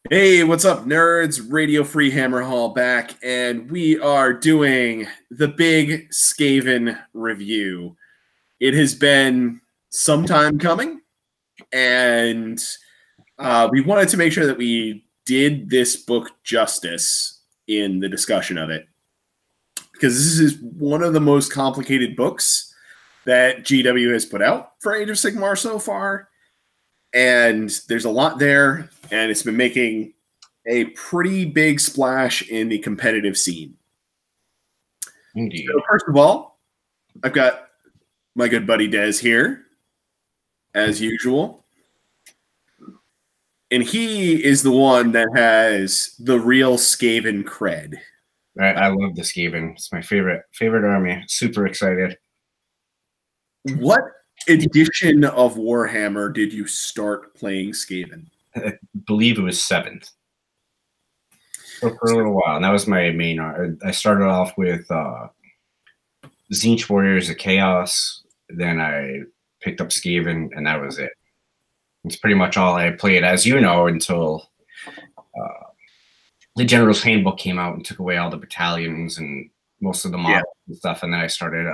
Hey, what's up, nerds? Radio Free Hammer Hall back, and we are doing the big SKAVEN review. It has been some time coming, and we wanted to make sure that we did this book justice in the discussion of it, because this is one of the most complicated books that GW has put out for Age of Sigmar so far. And there's a lot there, and it's been making a pretty big splash in the competitive scene. Indeed. So first of all, I've got my good buddy Des here, as usual. And he is the one that has the real SKAVEN cred. I love the SKAVEN. It's my favorite army. Super excited. What edition of Warhammer did you start playing SKAVEN? I believe it was 7th. For a little while. And that was my main art. I started off with Tzeentch Warriors of Chaos. Then I picked up SKAVEN, and that was it. It's pretty much all I played, as you know, until the General's Handbook came out and took away all the battalions and most of the models and stuff. And then I started,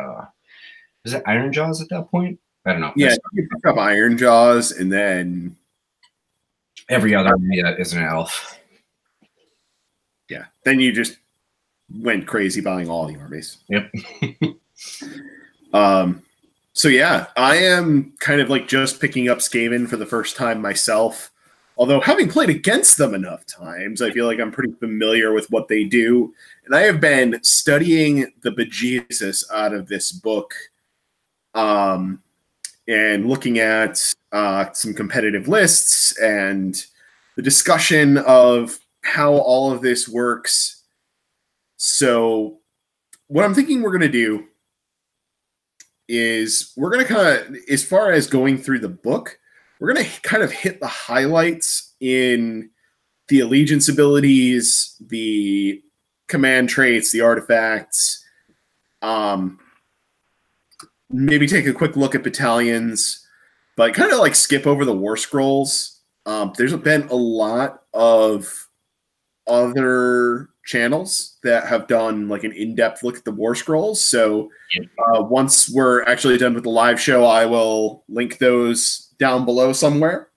was it Iron Jaws at that point? I don't know. Yeah, you pick up Iron Jaws, and then every other army that isn't an elf. Yeah, then you just went crazy buying all the armies. Yep. So yeah, I am kind of like just picking up SKAVEN for the first time myself. Although having played against them enough times, I feel like I'm pretty familiar with what they do. And I have been studying the bejesus out of this book. And looking at some competitive lists and the discussion of how all of this works. So what I'm thinking we're going to do is we're going to kind of, as far as going through the book, we're going to kind of hit the highlights in the allegiance abilities, the command traits, the artifacts, maybe take a quick look at battalions, but kind of like skip over the war scrolls. There's been a lot of other channels that have done like an in-depth look at the war scrolls. So once we're actually done with the live show, I will link those down below somewhere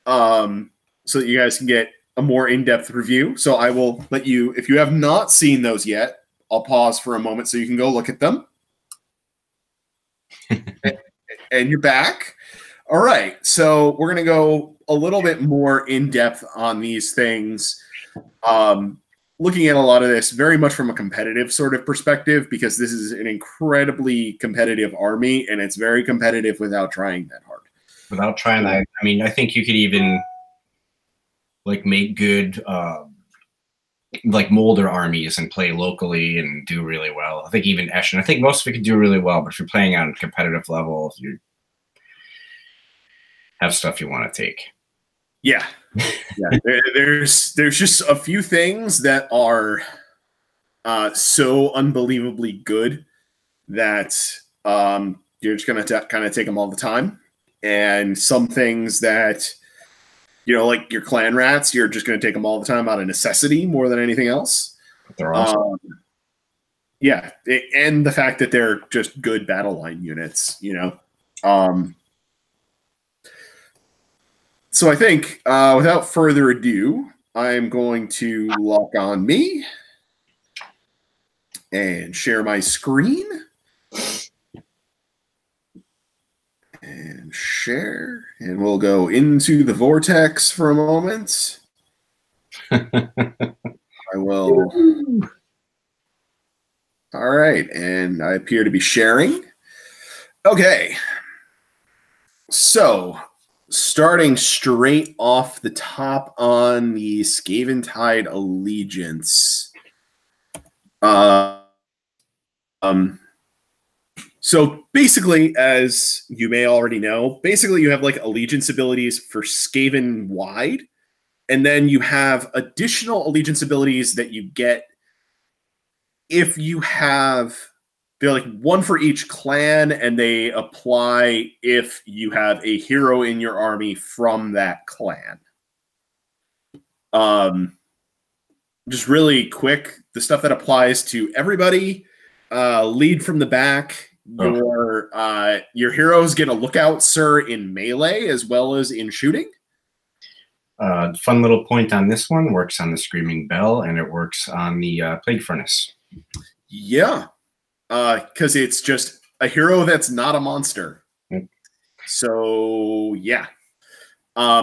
so that you guys can get a more in-depth review. So I will let you, if you have not seen those yet, I'll pause for a moment so you can go look at them. And you're back. All right. So we're going to go a little bit more in depth on these things. Looking at a lot of this very much from a competitive sort of perspective, because this is an incredibly competitive army, and it's very competitive without trying that hard. Without trying that, I mean, I think you could even like make good like Mulder armies and play locally and do really well. I think even Eshin, I think most of it could do really well, but if you're playing on a competitive level, you have stuff you want to take. Yeah. Yeah. There's just a few things that are so unbelievably good that you're just going to kind of take them all the time. And some things that, you know, like your clan rats, you're just going to take them all the time out of necessity more than anything else. They're awesome. Yeah. And the fact that they're just good battle line units, you know. So I think without further ado, I'm going to lock on me and share my screen. And share, and we'll go into the vortex for a moment. I will. All right, and I appear to be sharing. Okay. So, starting straight off the top on the Skaventide Allegiance. So basically, as you may already know, basically you have like allegiance abilities for Skaven wide, and then you have additional allegiance abilities that you get if you have, they're like one for each clan, and they apply if you have a hero in your army from that clan. Just really quick, the stuff that applies to everybody. Lead from the back. Your heroes get a lookout, sir, in melee as well as in shooting. Fun little point on this one, works on the Screaming Bell, and it works on the Plague Furnace. Yeah, because it's just a hero that's not a monster. Yep. So, yeah.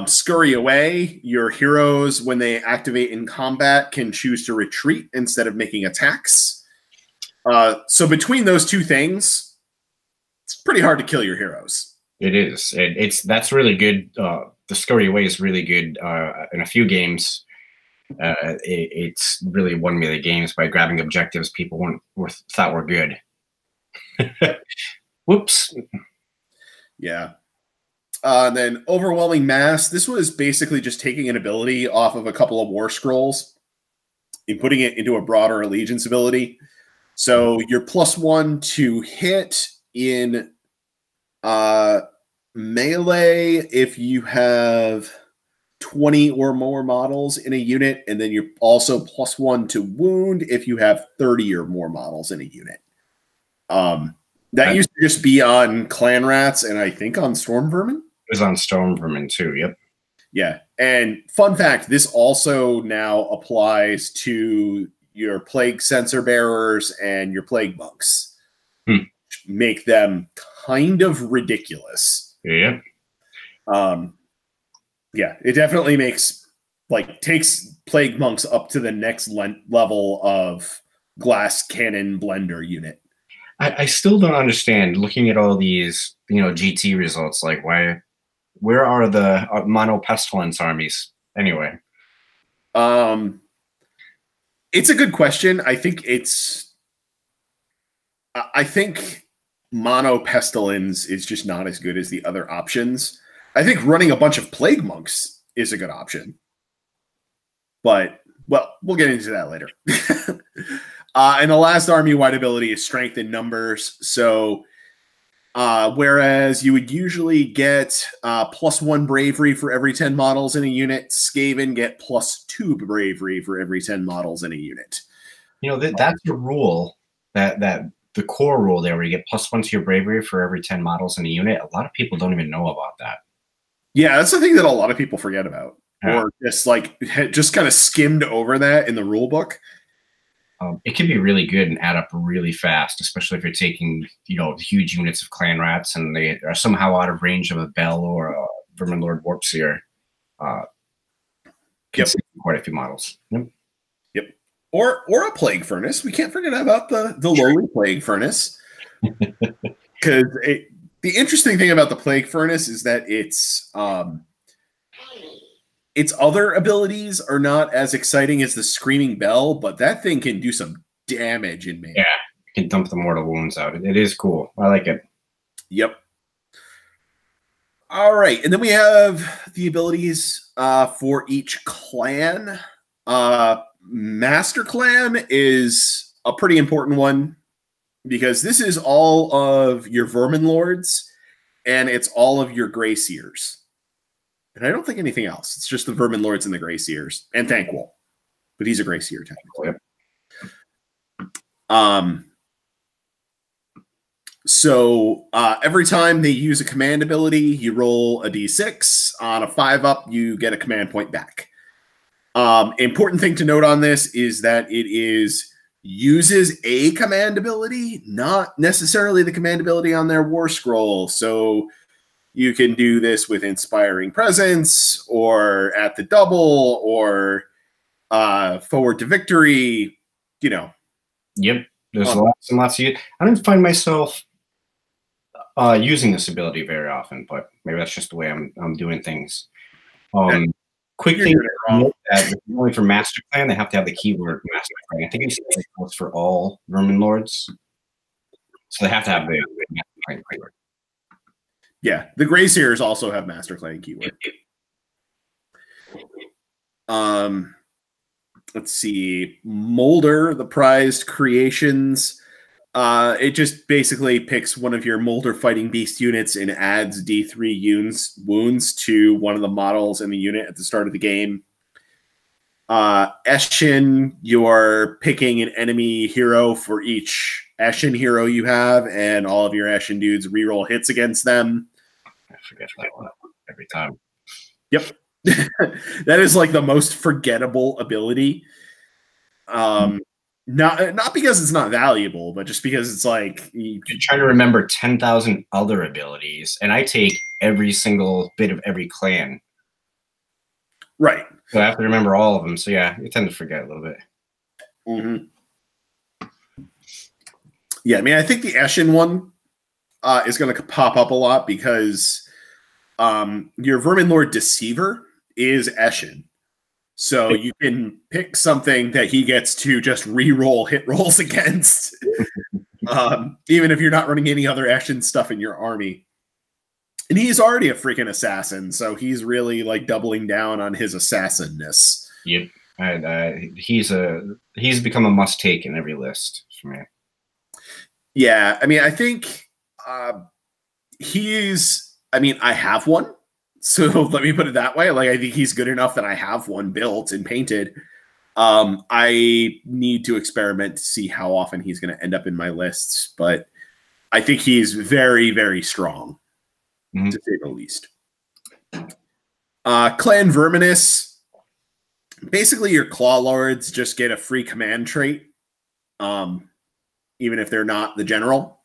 Scurry away. Your heroes, when they activate in combat, can choose to retreat instead of making attacks. So between those two things, it's pretty hard to kill your heroes. It is. That's really good. The Scurry Away is really good in a few games. It's really won me the games by grabbing objectives people thought were good. Whoops. Yeah. And then Overwhelming Mass. This was basically just taking an ability off of a couple of War Scrolls and putting it into a broader Allegiance ability. So you're +1 to hit in melee if you have 20 or more models in a unit, and then you're also +1 to wound if you have 30 or more models in a unit. That used to just be on Clan Rats and I think on Storm Vermin. It was on Storm Vermin too, yep. Yeah, and fun fact, this also now applies to your Plague Sensor Bearers and your Plague Monks. Make them kind of ridiculous. Yeah. Yeah, it definitely takes Plague Monks up to the next level of glass cannon blender unit. I still don't understand, looking at all these, GT results, like where are the mono pestilence armies anyway? It's a good question. I think mono pestilence is just not as good as the other options. I think running a bunch of Plague Monks is a good option. But, well, we'll get into that later. And the last army-wide ability is Strength in Numbers. So, whereas you would usually get +1 Bravery for every 10 models in a unit, Skaven get +2 Bravery for every 10 models in a unit. That's the rule, that the core rule there, where you get +1 to your Bravery for every 10 models in a unit. A lot of people don't even know about that. Yeah, that's the thing that a lot of people forget about, or just kind of skimmed over that in the rule book. It can be really good and add up really fast, especially if you're taking, huge units of Clan Rats and they are somehow out of range of a Bell or a Vermin Lord Warpseer. Quite a few models. Yep. Or a Plague Furnace. We can't forget about the lowly Plague Furnace. Because the interesting thing about the Plague Furnace is that its other abilities are not as exciting as the Screaming Bell, but that thing can do some damage in melee. Yeah, you can dump the mortal wounds out. It is cool. I like it. Yep. All right, and then we have the abilities for each clan. Master Clan is a pretty important one because this is all of your Vermin Lords and it's all of your Grey Seers. And I don't think anything else. It's just the Vermin Lords and the Grey Seers. And Thankwol. But he's a Grey Seer, technically. So every time they use a command ability, you roll a d6. On a 5-up, you get a command point back. Important thing to note on this is that it uses a command ability, not necessarily the command ability on their War Scroll. So you can do this with Inspiring Presence, or at the double, or Forward to Victory, Yep. There's lots and lots of I don't find myself using this ability very often, but maybe that's just the way I'm doing things. Quick thing that only for Master Clan, they have to have the keyword Master Clan. I think it's for all Vermin Lords. So they have to have the Master Clan keyword. Yeah, the Grey Seers also have Master Clan keyword. Let's see. Mulder, the prized creations. It just basically picks one of your Mulder Fighting Beast units and adds D3 wounds to one of the models in the unit at the start of the game. Eshin, you're picking an enemy hero for each Eshin hero you have, and all of your Eshin dudes reroll hits against them. I forget that one every time. Yep. That is like the most forgettable ability. Not because it's not valuable, but just because it's like you're trying to remember 10,000 other abilities, and I take every single bit of every clan. Right. So I have to remember all of them. So yeah, you tend to forget a little bit. Mm-hmm. Yeah, I mean, I think the Eshin one is going to pop up a lot because your Vermin Lord Deceiver is Eshin. So you can pick something that he gets to just re-roll hit rolls against, even if you're not running any other Eshin stuff in your army. And he's already a freaking assassin, so he's really like doubling down on his assassinness. Yep, he's become a must-take in every list for me. Yeah, I mean, I think I mean, I have one, so let me put it that way. Like, I think he's good enough that I have one built and painted. I need to experiment to see how often he's going to end up in my lists, but I think he's very, very strong, to say the least. Clan Verminous, basically your Claw Lords just get a free command trait, even if they're not the general.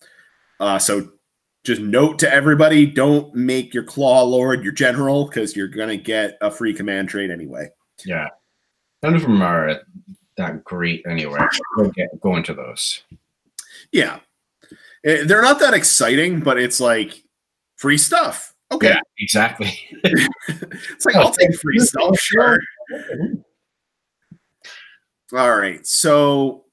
So just note to everybody, don't make your Claw Lord your general, because you're going to get a free command trait anyway. Yeah. None of them are that great anyway. We'll go into those. Yeah. They're not that exciting, but it's like free stuff. Okay. Yeah, exactly. It's like, I'll take free stuff, sure. All right. So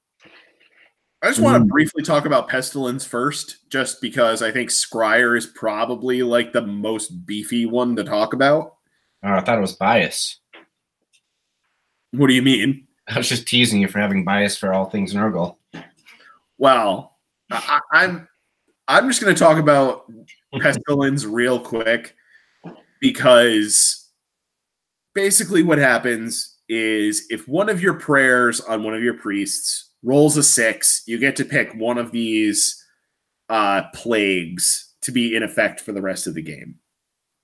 I just want to briefly talk about Pestilence first, just because I think Scryer is probably like the most beefy one to talk about. Oh, I thought it was bias. What do you mean? I was just teasing you for having bias for all things Nurgle. Well, I'm just going to talk about Pestilence real quick, because basically what happens is if one of your prayers on one of your priests rolls a 6, you get to pick one of these plagues to be in effect for the rest of the game.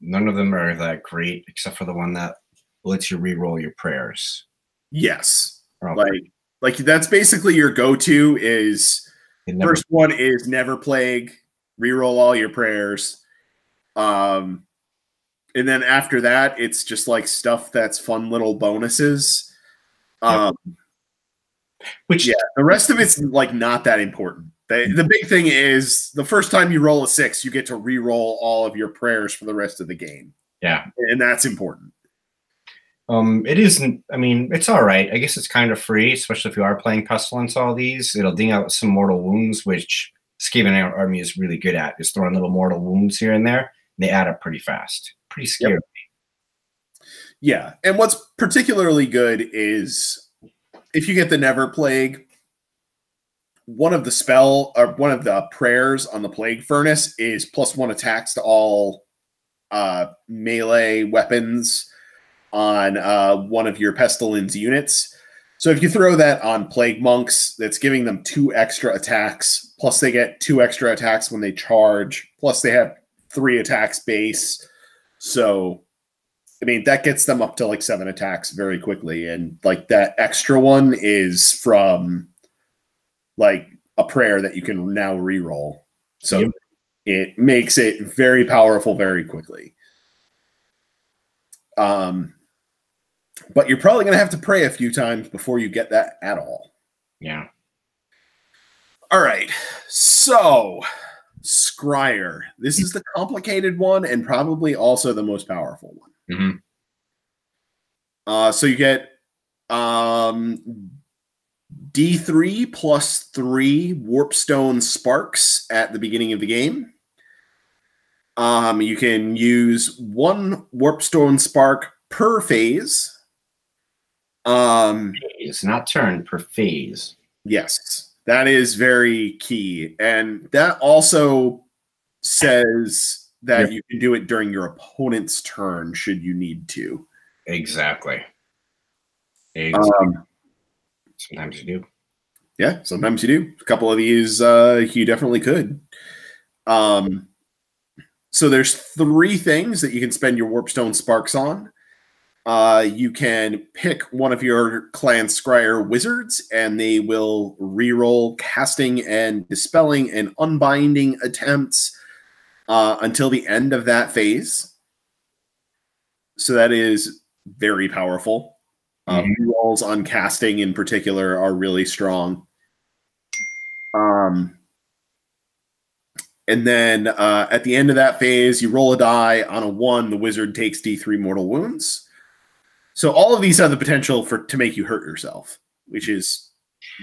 None of them are that great, except for the one that lets you re-roll your prayers. Yes. Okay. Like that's basically your go-to is first one is Never Plague, re-roll all your prayers. And then after that, it's just like stuff that's fun little bonuses. Which, yeah, the rest of it's like not that important. The big thing is the first time you roll a 6, you get to re-roll all of your prayers for the rest of the game. Yeah. And that's important. It isn't, I mean, it's all right. I guess it's kind of free, especially if you are playing Pestilence all these. It'll ding out some mortal wounds, which SKAVEN Army is really good at, is throwing little mortal wounds here and there. And they add up pretty fast. Pretty scary. Yep. Yeah. And what's particularly good is if you get the Never Plague, one of the prayers on the Plague Furnace is +1 attacks to all melee weapons on one of your Pestilence units. So if you throw that on Plague Monks, that's giving them 2 extra attacks, plus they get 2 extra attacks when they charge, plus they have 3 attacks base. So, I mean, that gets them up to like 7 attacks very quickly. And like that extra one is from like a prayer that you can now reroll. So it makes it very powerful very quickly. But you're probably going to have to pray a few times before you get that at all. Yeah. All right. So, Scryer. This is the complicated one and probably also the most powerful one. So you get D3 +3 Warpstone Sparks at the beginning of the game. You can use 1 Warpstone Spark per phase. Phase, not turn, per phase. Yes, that is very key. And that also says that you can do it during your opponent's turn should you need to. Exactly. Exactly. Sometimes you do. Yeah, sometimes you do. A couple of these you definitely could. So there's 3 things that you can spend your Warpstone Sparks on. You can pick one of your Clan Scryer wizards, and they will reroll casting and dispelling and unbinding attempts until the end of that phase. So that is very powerful. Rolls on casting in particular are really strong. And then at the end of that phase, you roll a die. On a 1, the wizard takes D3 mortal wounds. So all of these have the potential to make you hurt yourself, which is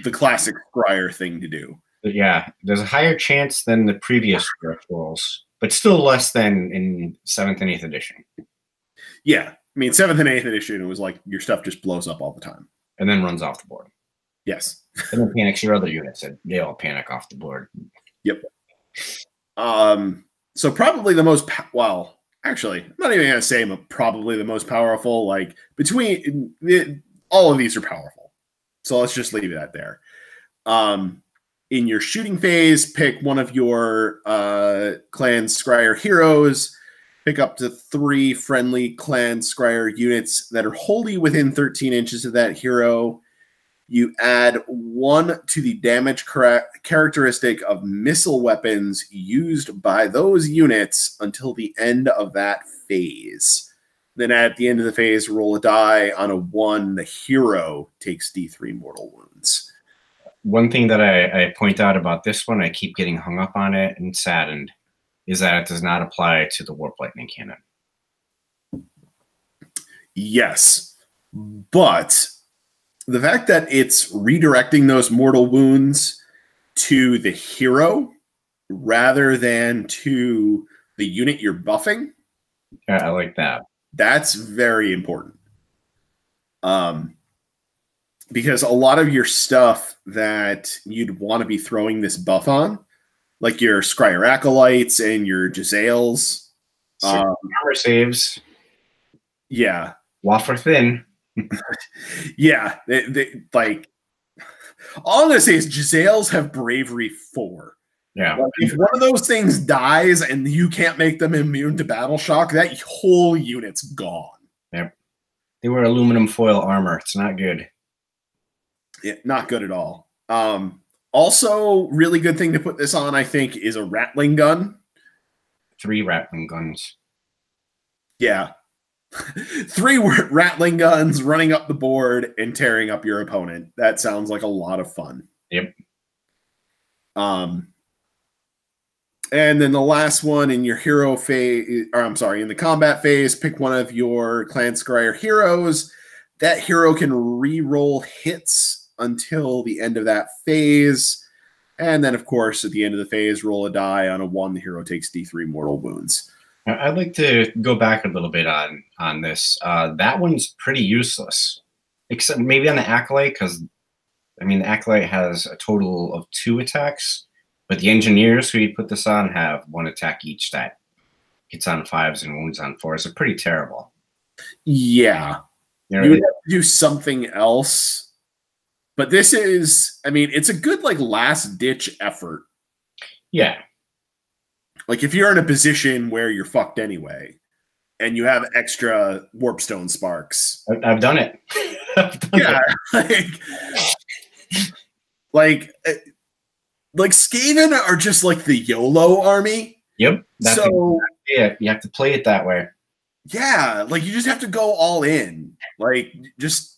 the classic Scryer thing to do. But yeah, there's a higher chance than the previous rolls, but still less than in 7th and 8th edition. Yeah. I mean, 7th and 8th edition, it was like your stuff just blows up all the time. And then runs off the board. Yes. And then panics your other units, and they all panic off the board. Yep. So probably the most, well, actually, I'm not even going to say probably the most powerful. Like, between, all of these are powerful. So let's just leave it at there. In your shooting phase, pick one of your Clan Scryer heroes. Pick up to 3 friendly Clan Scryer units that are wholly within 13 inches of that hero. You add 1 to the damage characteristic of missile weapons used by those units until the end of that phase. Then at the end of the phase, roll a die. On a 1, the hero takes D3 mortal wounds. One thing that I point out about this one, I keep getting hung up on it and saddened, is that it does not apply to the Warp Lightning cannon. Yes, but the fact that it's redirecting those mortal wounds to the hero rather than to the unit you're buffing. I like that. That's very important. Because a lot of your stuff that you'd want to be throwing this buff on, like your Scryer Acolytes and your Jezzails. Armor saves. Yeah. Wafer thin. Yeah. They, like, all I'm going to say is Jezzails have bravery 4. Yeah. Like, if one of those things dies and you can't make them immune to battle shock, that whole unit's gone. Yep. They wear aluminum foil armor. It's not good. Yeah, not good at all. Also, really good thing to put this on, I think, is a Rattling gun. 3 Rattling guns. Yeah. 3 Rattling guns running up the board and tearing up your opponent. That sounds like a lot of fun. Yep. And then the last one in your hero phase, or I'm sorry, in the combat phase, pick one of your Clan Scryer heroes. That hero can re-roll hits until the end of that phase. And then, of course, at the end of the phase, roll a die. On a 1, the hero takes D3 mortal wounds. I'd like to go back a little bit on this. That one's pretty useless, except maybe on the Acolyte, because, I mean, the Acolyte has a total of 2 attacks, but the Engineers who you put this on have 1 attack each that hits on 5s and wounds on 4s. They're pretty terrible. Yeah. You would have to do something else. But this is, I mean, it's a good, like, last-ditch effort. Yeah. Like, if you're in a position where you're fucked anyway, and you have extra Warpstone Sparks. I've done it. Yeah. Like Skaven are just like the YOLO army. Yep. So, yeah, you have to play it that way. Yeah, like, you just have to go all in. Like, just...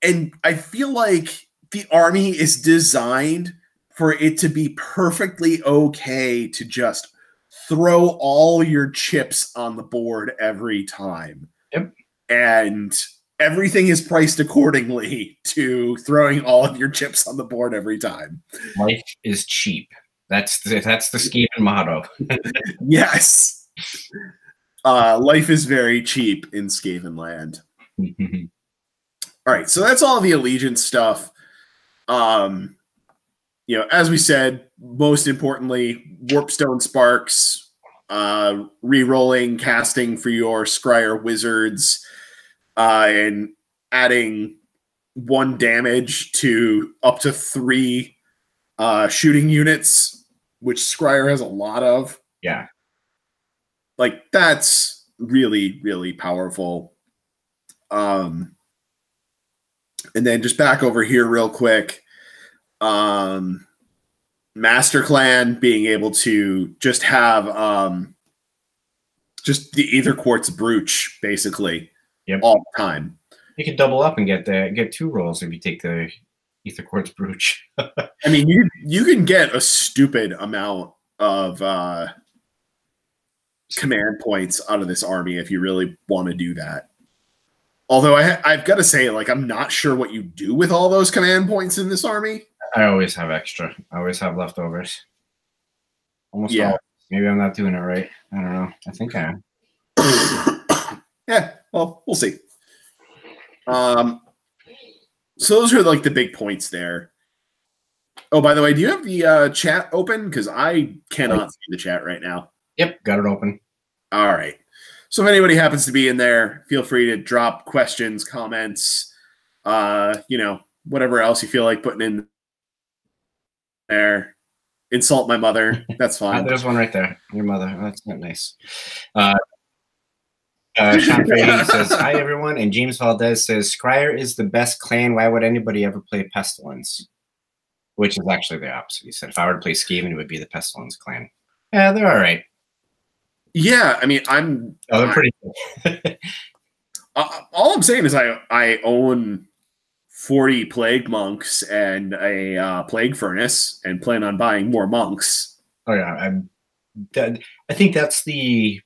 And I feel like the army is designed for it to be perfectly okay to just throw all your chips on the board every time. Yep. And everything is priced accordingly to throwing all of your chips on the board every time. Life is cheap. That's the Skaven motto. Yes. Life is very cheap in Skaven land. All right, so that's all the allegiance stuff. As we said, most importantly, Warpstone Sparks, re-rolling, casting for your Scryer wizards, and adding 1 damage to up to 3 shooting units, which Scryer has a lot of. Yeah. Like, that's really, really powerful. And then just back over here real quick. Master Clan being able to just have just the Ether Quartz Brooch, basically, all the time. You could double up and get 2 rolls if you take the Ether Quartz Brooch. I mean, you can get a stupid amount of command points out of this army if you really want to do that. Although I've got to say, like, I'm not sure what you do with all those command points in this army. I always have extra. I always have leftovers. Almost all. Maybe I'm not doing it right. I don't know. I think I am. Yeah, well, we'll see. So those are like the big points there. Oh, by the way, do you have the chat open? Because I cannot see the chat right now. Yep, got it open. All right. So if anybody happens to be in there, feel free to drop questions, comments, whatever else you feel like putting in there. Insult my mother. That's fine. There's one right there. Your mother. Oh, that's not nice. Sean Frady says, hi, everyone. And James Valdez says, Scryer is the best clan. Why would anybody ever play Pestilence? Which is actually the opposite. He said, if I were to play Skaven, it would be the Pestilence clan. Yeah, they're all right. Yeah, I mean, they're pretty good. All I'm saying is I own 40 Plague Monks and a Plague Furnace and plan on buying more monks. Oh, yeah. I think that's the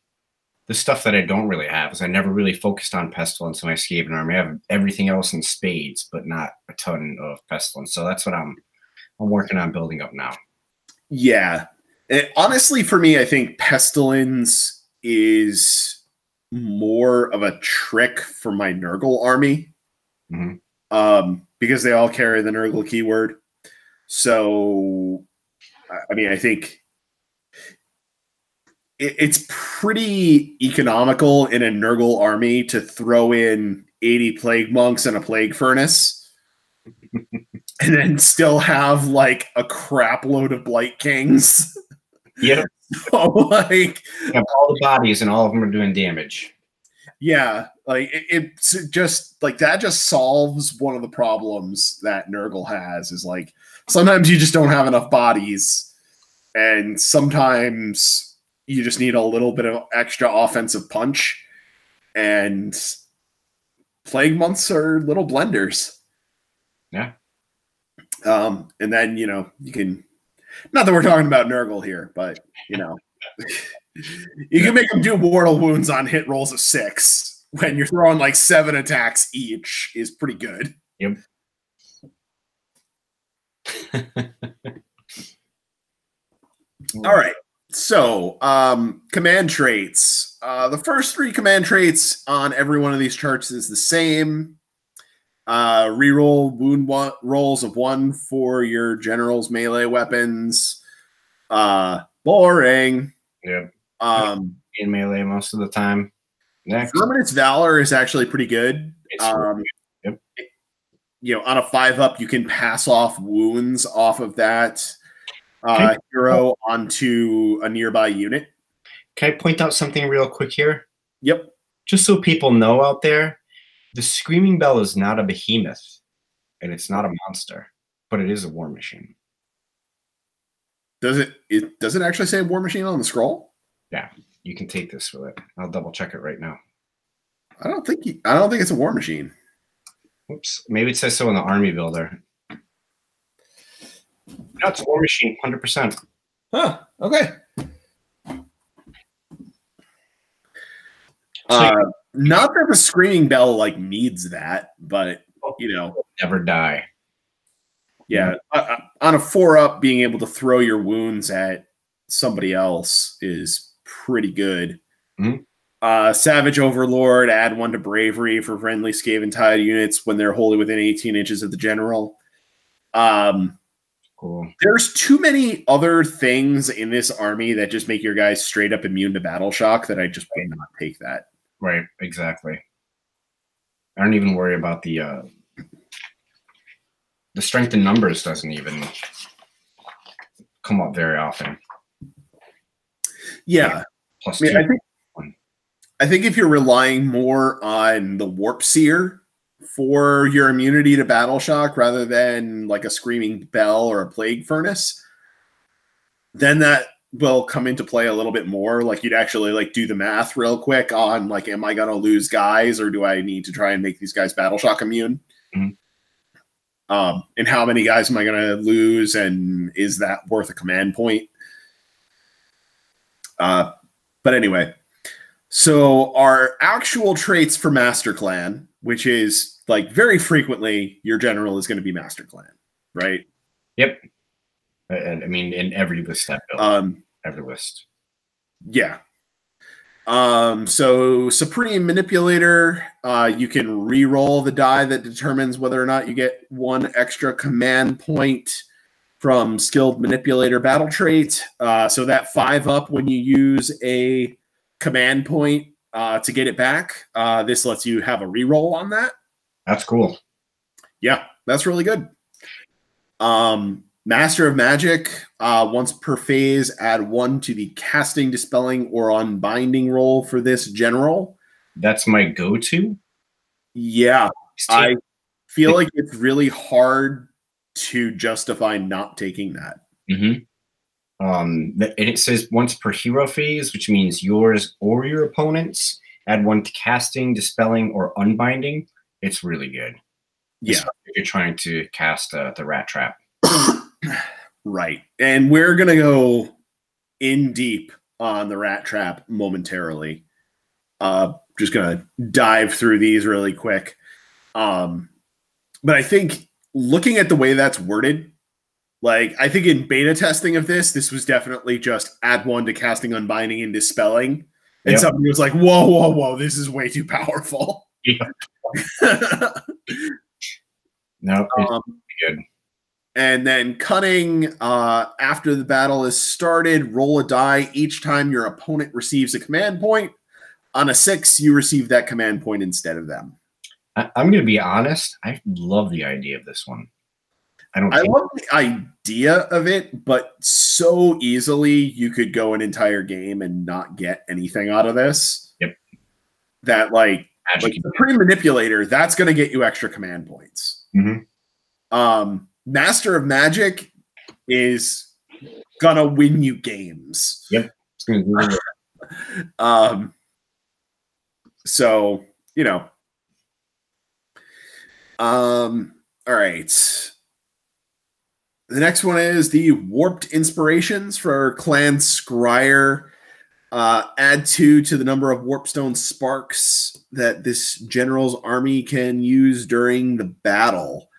stuff that I don't really have is I never really focused on Pestilence in my Skaven army. I have everything else in spades, but not a ton of Pestilence. So that's what I'm working on building up now. Yeah. Honestly, for me, I think Pestilence is more of a trick for my Nurgle army. Because they all carry the Nurgle keyword. So, I mean, I think it's pretty economical in a Nurgle army to throw in 80 Plague Monks and a Plague Furnace and then still have like a crap load of Blight Kings. Yep. So, like, you have all the bodies and all of them are doing damage. Yeah, like it's just like that just solves one of the problems that Nurgle has is like sometimes you just don't have enough bodies and sometimes you just need a little bit of extra offensive punch and Plague Months are little blenders. Yeah. And then, you can, not that we're talking about Nurgle here, but you can make them do mortal wounds on hit rolls of 6 when you're throwing like 7 attacks each is pretty good. Yep. All right. So, command traits. The first 3 command traits on every one of these charts is the same. Reroll wound rolls of 1 for your general's melee weapons. Boring. Yep. In melee most of the time. Next. Verminous Valor is actually pretty good. Yep. On a 5-up, you can pass off wounds off of that hero onto a nearby unit. Can I point out something real quick here? Yep. Just so people know out there, the Screaming Bell is not a behemoth, and it's not a monster, but it is a war machine. Does it actually say war machine on the scroll? Yeah, you can take this with it. I'll double check it right now. I don't think it's a war machine. Oops, maybe it says so in the army builder. No, it's a war machine, 100%. Huh. Okay. Not that the Screaming Bell like needs that, but never die. Yeah, on a 4-up, being able to throw your wounds at somebody else is pretty good. Mm-hmm. Savage Overlord, add 1 to Bravery for friendly Skaven Tide units when they're wholly within 18 inches of the general. Cool. There's too many other things in this army that just make your guys straight up immune to battle shock that I just would not take that. Right, exactly. I don't even worry about the strength in numbers doesn't even come up very often. Yeah. Plus I mean, two. I think if you're relying more on the Warp Seer for your immunity to Battle Shock rather than like a Screaming Bell or a Plague Furnace, then that will come into play a little bit more. Like you'd actually like do the math real quick on like, am I going to lose guys or do I need to try and make these guys Battle Shock immune? Mm-hmm. And how many guys am I going to lose? And is that worth a command point? But anyway, so our actual traits for Master Clan, which is like very frequently your general is going to be Master Clan, right? Yep. I mean, in every list that build, every list. Yeah. So Supreme Manipulator, you can re-roll the die that determines whether or not you get one extra command point from Skilled Manipulator battle trait. So that 5-up when you use a command point to get it back. This lets you have a re-roll on that. That's cool. Yeah, that's really good. Master of Magic, once per phase, add 1 to the casting, dispelling, or unbinding roll for this general. That's my go-to. Yeah, I feel like it's really hard to justify not taking that. Mm-hmm. And it says once per hero phase, which means yours or your opponent's. Add 1 to casting, dispelling, or unbinding. It's really good. Yeah, if you're trying to cast the Rat Trap. Right. And we're going to go in deep on the Rat Trap momentarily. Just going to dive through these really quick. But I think looking at the way that's worded, like I think in beta testing of this was definitely just add 1 to casting, unbinding, and dispelling. And somebody was like, whoa, whoa, whoa, this is way too powerful. Yeah. No, it's good. And then cunning, after the battle is started, roll a die each time your opponent receives a command point. On a 6, you receive that command point instead of them. I'm going to be honest. I love the idea of this one. I love the idea of it, but so easily you could go an entire game and not get anything out of this. Yep. That like Supreme Manipulator, that's going to get you extra command points. Mm-hmm. Master of Magic is gonna win you games. Yep. It's gonna do it. So, you know. All right. The next one is the Warped Inspirations for Clan Scryer. Add 2 to the number of Warpstone Sparks that this general's army can use during the battle.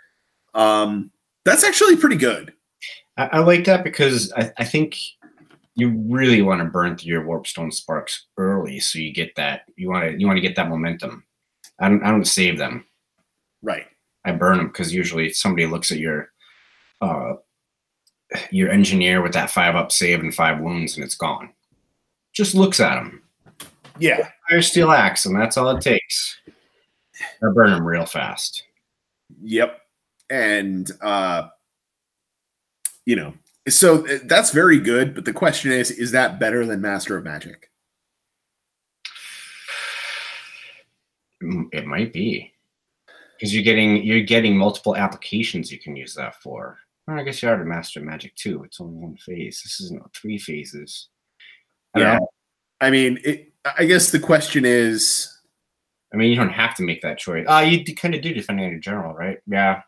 That's actually pretty good. I like that because I think you really want to burn through your Warpstone Sparks early, so you get that. You want to get that momentum. I don't save them. Right. I burn them because usually somebody looks at your engineer with that 5-up save and 5 wounds, and it's gone. Just looks at them. Yeah. Fire Steel Axe, and that's all it takes. I burn them real fast. Yep. And, you know, so that's very good. But the question is that better than Master of Magic? It might be. Because you're getting multiple applications you can use that for. Well, I guess you are to Master of Magic too. It's only 1 phase. This isn't 3 phases. Yeah. I mean, I guess the question is... I mean, you don't have to make that choice. You kind of do depending on your general, right? Yeah.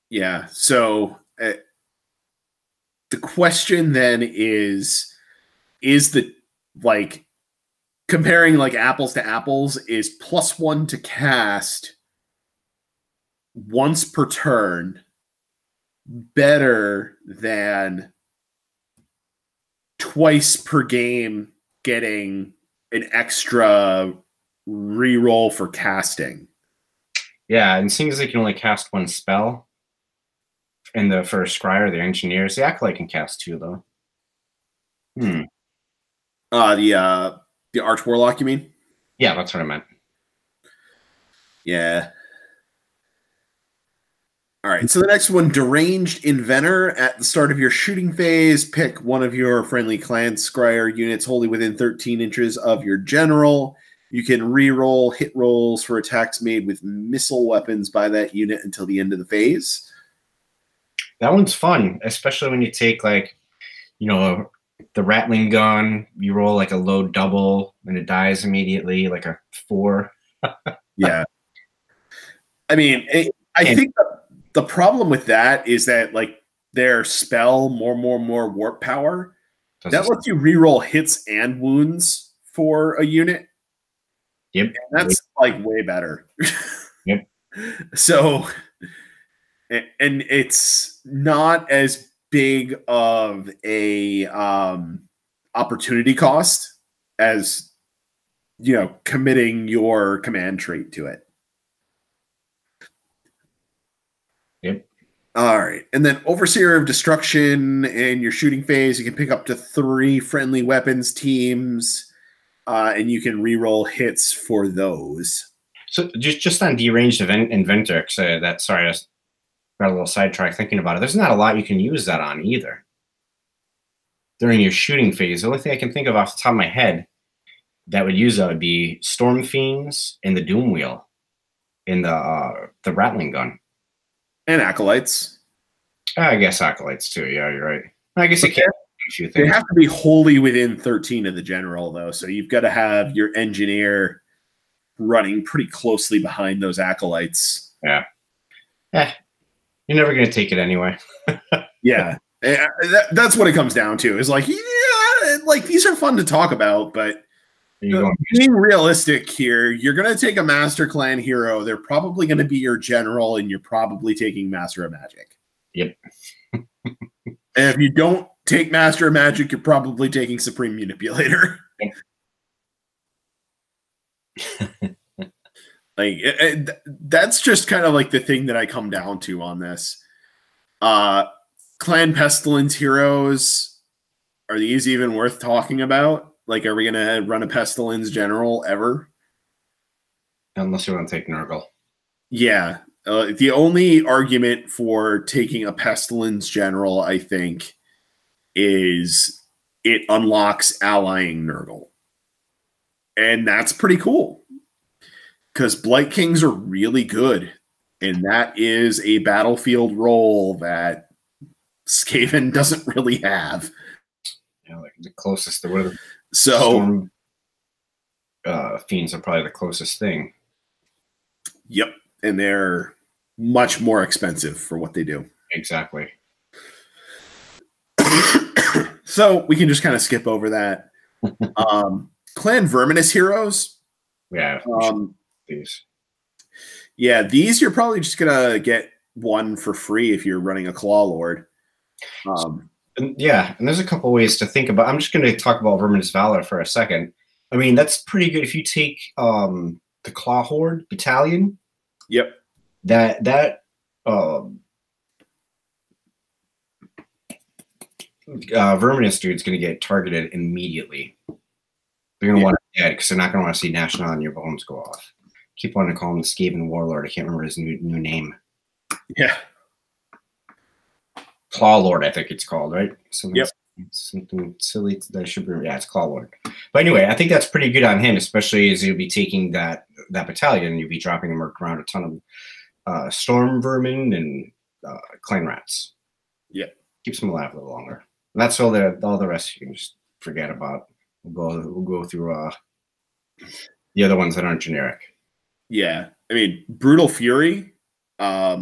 Yeah. So the question then is the, like, comparing like apples to apples, is +1 to cast once per turn better than twice per game getting an extra reroll for casting? Yeah, and seeing as they can only cast 1 spell in the first Scryer, the engineers, the Acolyte can cast 2 though. The Arch Warlock, you mean? Yeah, that's what I meant. Yeah. All right, so the next one, Deranged Inventor. At the start of your shooting phase, pick one of your friendly clan scryer units wholly within 13 inches of your general. You can re-roll hit rolls for attacks made with missile weapons by that unit until the end of the phase. That one's fun, especially when you take, like, you know, the rattling gun, you roll like a low double and it dies immediately, like a 4. Yeah. I mean, I think the problem with that is that, like, their spell, more warp power, that lets you reroll hits and wounds for a unit. Yep. And that's like way better. Yep. So, and it's not as big of a opportunity cost as, you know, committing your command trait to it. Yep. All right. And then Overseer of Destruction in your shooting phase, you can pick up to 3 friendly weapons teams, and you can reroll hits for those. So just on Deranged Inventor, sorry, I got a little sidetracked thinking about it. There's not a lot you can use that on either. During your shooting phase, the only thing I can think of off the top of my head that would use that would be Storm Fiends and the Doom Wheel in the rattling gun. And Acolytes. I guess Acolytes too. Yeah, you're right. I guess it can. They have to be wholly within 13 of the general, though. So you've got to have your engineer running pretty closely behind those Acolytes. Yeah. You're never going to take it anyway. Yeah. That's what it comes down to. Is like, yeah, like these are fun to talk about, but being realistic here, you're going to take a Master Clan hero. They're probably going to be your general, and you're probably taking Master of Magic. Yep. And if you don't take Master of Magic, you're probably taking Supreme Manipulator. Like that's just kind of like the thing that I come down to on this. Clan Pestilence heroes, are these even worth talking about? Like, are we going to run a Pestilence general ever? Unless you want to take Nurgle. Yeah. The only argument for taking a Pestilence general, I think, is it unlocks allying Nurgle. And that's pretty cool. Because Blight Kings are really good. And that is a battlefield role that SKAVEN doesn't really have. Yeah, like the closest. What are the Storm Fiends are probably the closest thing. Yep. And they're much more expensive for what they do. Exactly. So we can just kind of skip over that. Clan Verminous heroes. Yeah. These. Yeah, these you're probably just gonna get one for free if you're running a Claw Lord. Yeah, and there's a couple ways to think about. I'm just going to talk about Verminous Valor for a second. I mean, that's pretty good if you take the Claw Horde Battalion. Yep. That Verminous dude's going to get targeted immediately. They're going to want it dead because they're not going to want to see National on your bones go off. Keep wanting to call him the SKAVEN Warlord. I can't remember his new name. Yeah. Claw Lord, I think it's called, right? Yep. Something silly that should be. Yeah, it's Claw Lord. But anyway, I think that's pretty good on him, especially as you'll be taking that battalion and you'll be dropping him around a ton of storm vermin and clan rats. Yeah, keeps them alive a little longer. And that's all the rest you can just forget about. We'll go through the other ones that aren't generic. Yeah, I mean, Brutal Fury. I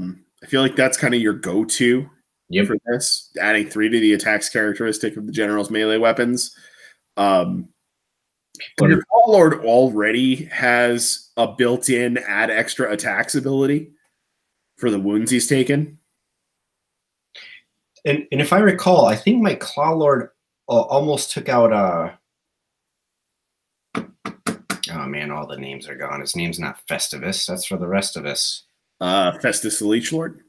feel like that's kind of your go-to. Yep. For this, adding 3 to the attacks characteristic of the general's melee weapons. Your Warlord already has a built-in add extra attacks ability for the wounds he's taken. And if I recall, I think my Claw Lord almost took out oh man, all the names are gone. His name's not Festivus. That's for the rest of us. Festus the Leech Lord.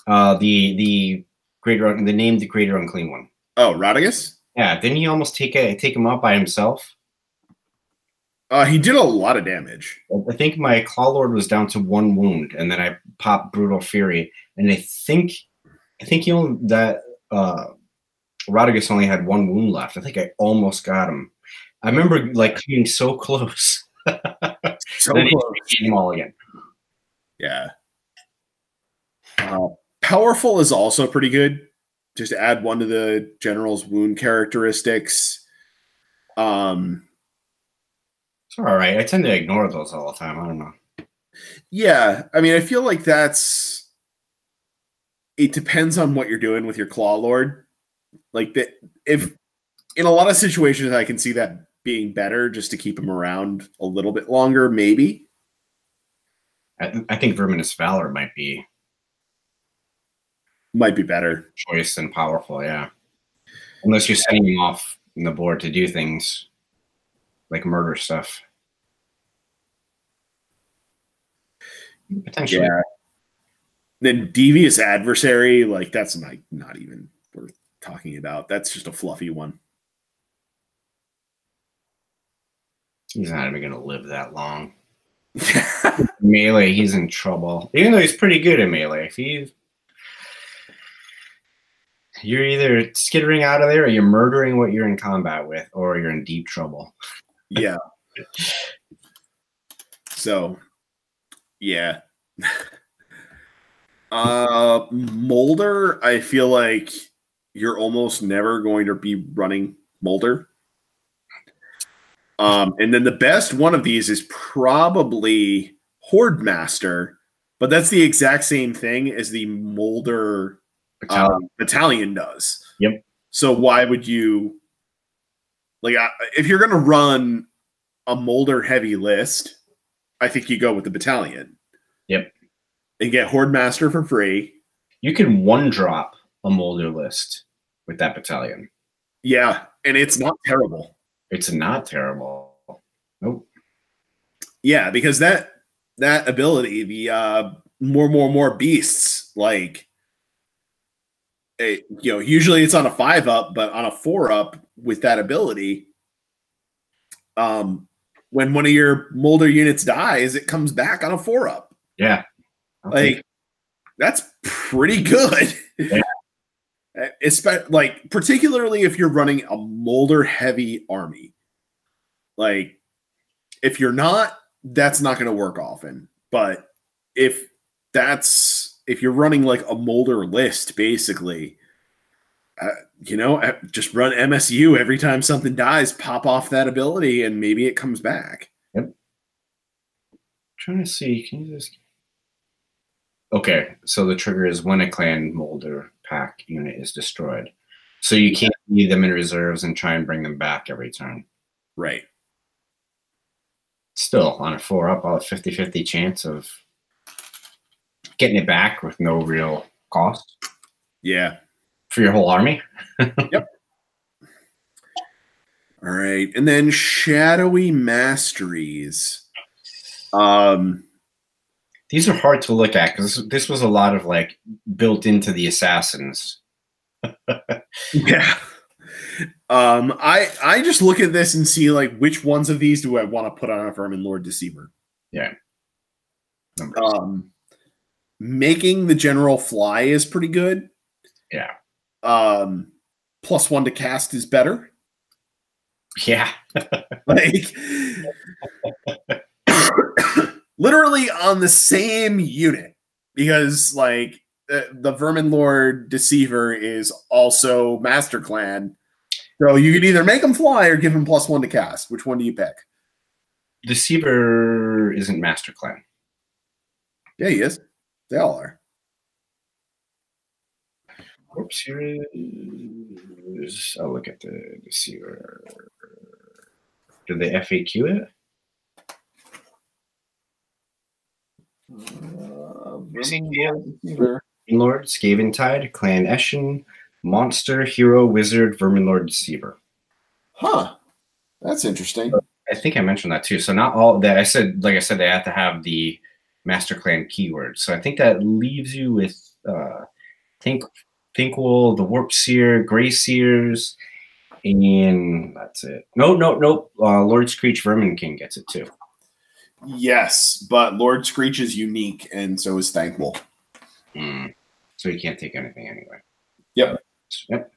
The Greater, the name the Greater Unclean One. Oh, Rodigus? Yeah, didn't he almost take him out by himself? He did a lot of damage. I think my Claw Lord was down to 1 wound, and then I popped Brutal Fury, and I think he only that Rodriguez only had 1 wound left. I think I almost got him. I remember like coming so close. So then close. he beat them all again. Yeah. Powerful is also pretty good. Just add 1 to the general's wound characteristics. It's all right. I tend to ignore those all the time. I don't know. Yeah, I mean, I feel like it depends on what you're doing with your Claw Lord. Like if in a lot of situations, I can see that being better just to keep him around a little bit longer, maybe. I think Verminous Valor might be better choice than powerful. Yeah, unless you're sending him off in the board to do things like murder stuff. Potentially. Yeah. Then Devious Adversary, like that's not even worth talking about. That's just a fluffy one. He's not even going to live that long. Melee, he's in trouble. Even though he's pretty good at melee. If you're either skittering out of there or you're murdering what you're in combat with, or you're in deep trouble. Yeah. So, yeah. Mulder, I feel like you're almost never going to be running Mulder. And then the best one of these is probably Horde Master, but that's the exact same thing as the Mulder battalion does. Yep. So why would you, like, if you're going to run a Mulder heavy list, I think you go with the battalion. Yep. And get Horde Master for free. You can 1-drop a Mulder list with that battalion. Yeah, and it's not terrible. It's not terrible. Nope. Yeah, because that ability, the more beasts, like usually it's on a 5-up, but on a 4-up with that ability, when one of your Mulder units dies, it comes back on a 4-up. Yeah. Like that's pretty good. Yeah. Like particularly if you're running a Mulder heavy army. Like if you're not, that's not going to work often. But if you're running like a Mulder list, basically, just run MSU every time something dies, pop off that ability, and maybe it comes back. Yep. Trying to see, can you just? Okay, so the trigger is when a clan Mulder pack unit is destroyed. So you can't leave them in reserves and try and bring them back every turn. Right. Still, on a 4-up, I'll have 50-50 chance of getting it back with no real cost. Yeah. For your whole army. Yep. All right. And then Shadowy Masteries. These are hard to look at because this was a lot of like built into the assassins. Yeah. I just look at this and see like which ones of these do I want to put on a Vermin Lord Deceiver. Yeah. Making the general fly is pretty good. Yeah. +1 to cast is better. Yeah. Like literally on the same unit, because like the Vermin Lord Deceiver is also Master Clan. So you could either make him fly or give him +1 to cast. Which one do you pick? Deceiver isn't Master Clan. Yeah, he is. They all are. Oops, here is. I'll look at the Deceiver. Did they FAQ it? Vermin Lord, Skaven Tide, Clan Eshin, Monster, Hero, Wizard, Vermin Lord Deceiver. Huh. That's interesting. I think I mentioned that too. So not all that I said, like I said, they have to have the Master Clan keyword. So I think that leaves you with Thinkwool, the Warp Seer, Grey Seers, And that's it. Nope. Lord Screech Vermin King gets it too. Yes, but Lord Screech is unique, and so is Thankful. So he can't take anything anyway. Yep. Yep.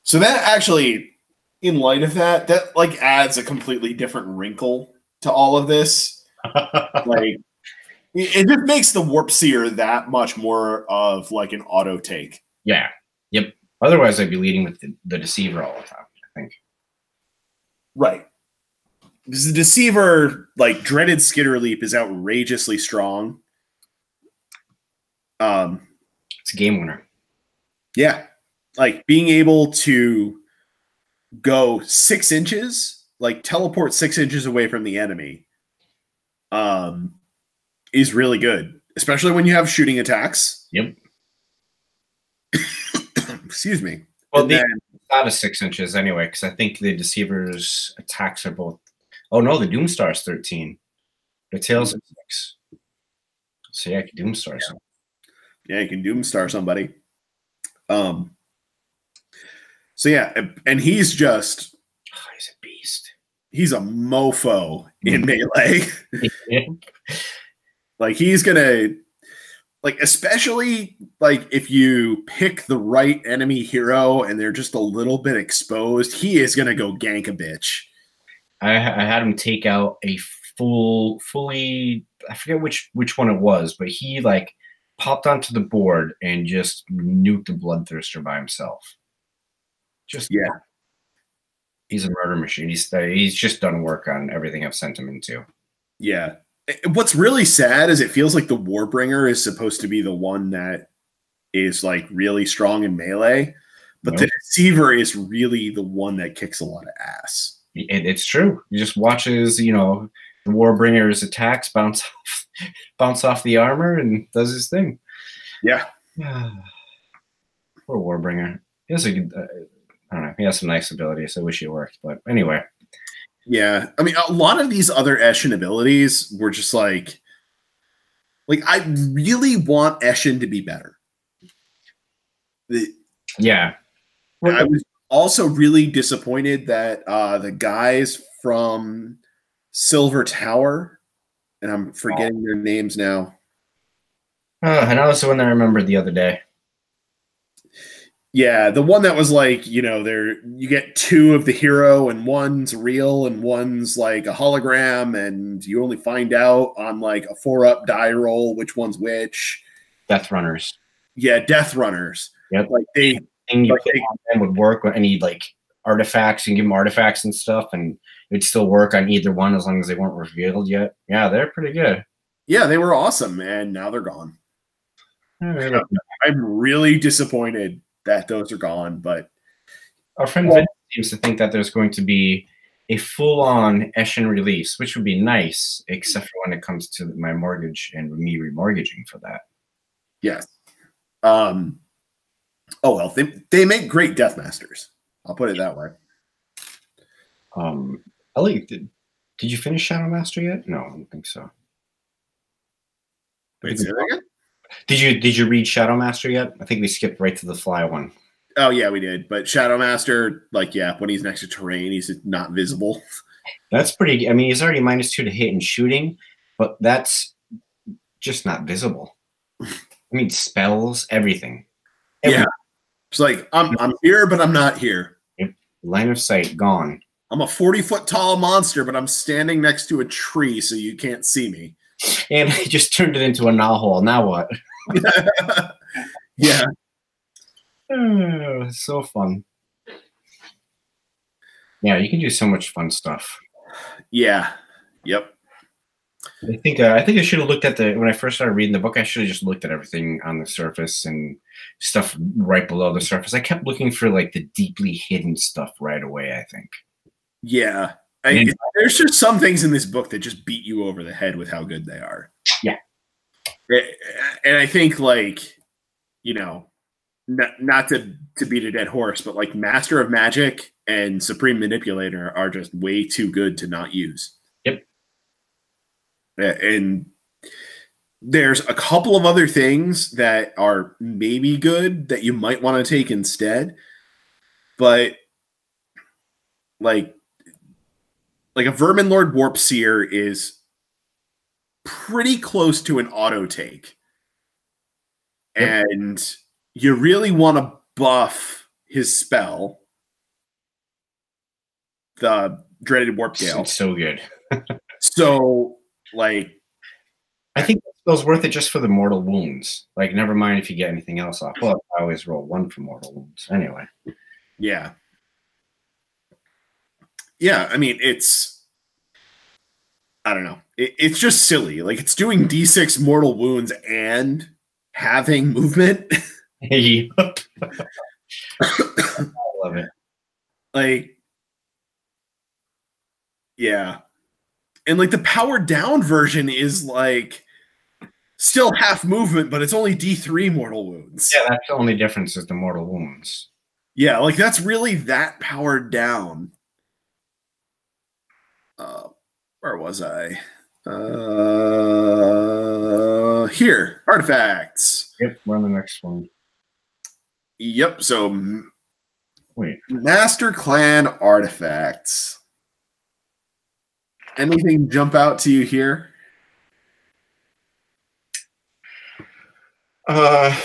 So that actually, in light of that, that like adds a completely different wrinkle to all of this. Like, it just makes the Warp Seer that much more of like an auto take. Yeah. Yep. Otherwise, I'd be leading with the Deceiver all the time, I think. Right. Because the Deceiver, like Dreaded Skitter Leap, is outrageously strong. It's a game winner. Yeah. Like being able to go 6 inches, like teleport 6 inches away from the enemy, is really good, especially when you have shooting attacks. Yep. Excuse me. Well, out of 6 inches anyway, because I think the Deceiver's attacks are both. Oh no, the Doomstar's 13. The tails are 6. So yeah, I can Doomstar something. Yeah, you can Doomstar somebody. So yeah, and he's just he's a beast. He's a mofo in melee. Like he's gonna like, especially like if you pick the right enemy hero and they're just a little bit exposed, he is gonna go gank a bitch. I had him take out a fully I forget which one it was, but he like popped onto the board and just nuked the Bloodthirster by himself. Just yeah, he's a murder machine. He's just done work on everything I've sent him into. Yeah. What's really sad is it feels like the Warbringer is supposed to be the one that is like really strong in melee, but the Deceiver is really the one that kicks a lot of ass. It's true. You just watches, the Warbringer's attacks bounce off the armor and does his thing. Yeah. Poor Warbringer. He has a good, I don't know. He has some nice abilities. I wish he worked, but anyway. Yeah, I mean, a lot of these other Eshin abilities were just like I really want Eshin to be better. Yeah. I was also really disappointed that the guys from Silver Tower, and I'm forgetting their names now. And that was the one that I remembered the other day. Yeah, the one that was like, you get 2 of the hero and one's real and one's like a hologram, and you only find out on like a 4-up die roll which one's which. Death Runners. Yeah, Death Runners. Yep. Like they would work with any like artifacts and give them artifacts and stuff, and it'd still work on either one as long as they weren't revealed yet. Yeah, they're pretty good. Yeah, they were awesome, and now they're gone. I'm really disappointed that those are gone, but our friend Vince seems to think that there's going to be a full-on Eshin release, which would be nice, except for when it comes to my mortgage and me remortgaging for that. Yes. Oh well, they make great Death Masters. I'll put it that way. Ellie, did you finish Shadow Master yet? No, I don't think so. Wait, say that again? Did you read Shadow Master yet? I think we skipped right to the fly one. Oh yeah, we did. But Shadow Master, when he's next to terrain, he's not visible. That's pretty. I mean, he's already -2 to hit and shooting, but that's just not visible. I mean, spells, everything. Yeah, it's like I'm here, but I'm not here. Yep. Line of sight gone. I'm a 40-foot tall monster, but I'm standing next to a tree, so you can't see me. And I just turned it into a knothole. Now what? Yeah. Oh, so fun. Yeah, you can do so much fun stuff. Yeah. Yep. I think I should have looked at when I first started reading the book, I should have just looked at everything on the surface and stuff right below the surface. I kept looking for like the deeply hidden stuff right away, I think. Yeah. There's just some things in this book that just beat you over the head with how good they are. Yeah. And I think not to beat a dead horse, but like Master of Magic and Supreme Manipulator are just way too good to not use. Yep. And there's a couple of other things that are maybe good that you might want to take instead, but like a Vermin Lord Warp Seer is pretty close to an auto take. Yep. And you really want to buff his spell, the Dreaded Warp Gale. It's so good. So, like, I think that spell's worth it just for the mortal wounds. Like, never mind if you get anything else off. Well, I always roll 1 for mortal wounds. Anyway. yeah. Yeah, I mean, I don't know. It's just silly. Like, it's doing D6 mortal wounds and having movement. Hey. I love it. Like, yeah. And, like, the powered down version is, like, still half movement, but it's only D3 mortal wounds. Yeah, that's the only difference is the mortal wounds. Yeah, like, that's really that powered down. Where was I? Here, artifacts. Yep, we're on the next one. Yep, so wait. Master Clan artifacts. Anything jump out to you here? The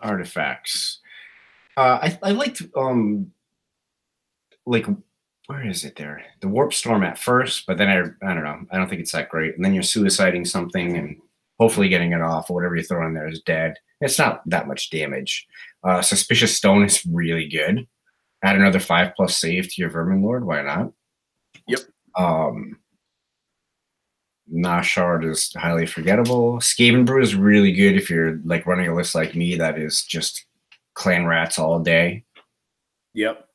artifacts. I liked like, where is it there? The Warp Storm at first, but then I don't know. I don't think it's that great. And then you're suiciding something and hopefully getting it off, or whatever you throw in there is dead. It's not that much damage. Suspicious Stone is really good. Add another 5+ save to your Vermin Lord. Why not? Yep. Nashard is highly forgettable. Skaven Brew is really good if you're like running a list like me that is just clan rats all day. Yep.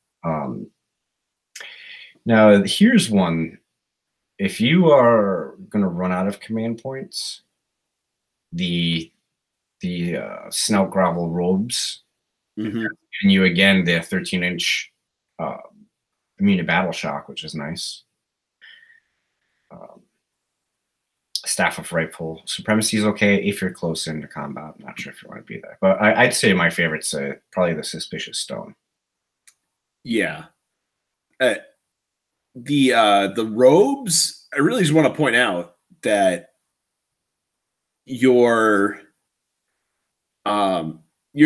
Now here's one. If you are going to run out of command points, the Snout Grovel robes, Mm-hmm. and you again the 13-inch immune to battle shock, which is nice. Staff of Rightful Supremacy is okay if you're close into combat. I'm not sure if you want to be there, but I'd say my favorite's probably the Suspicious Stone. Yeah. The robes, I really just want to point out that your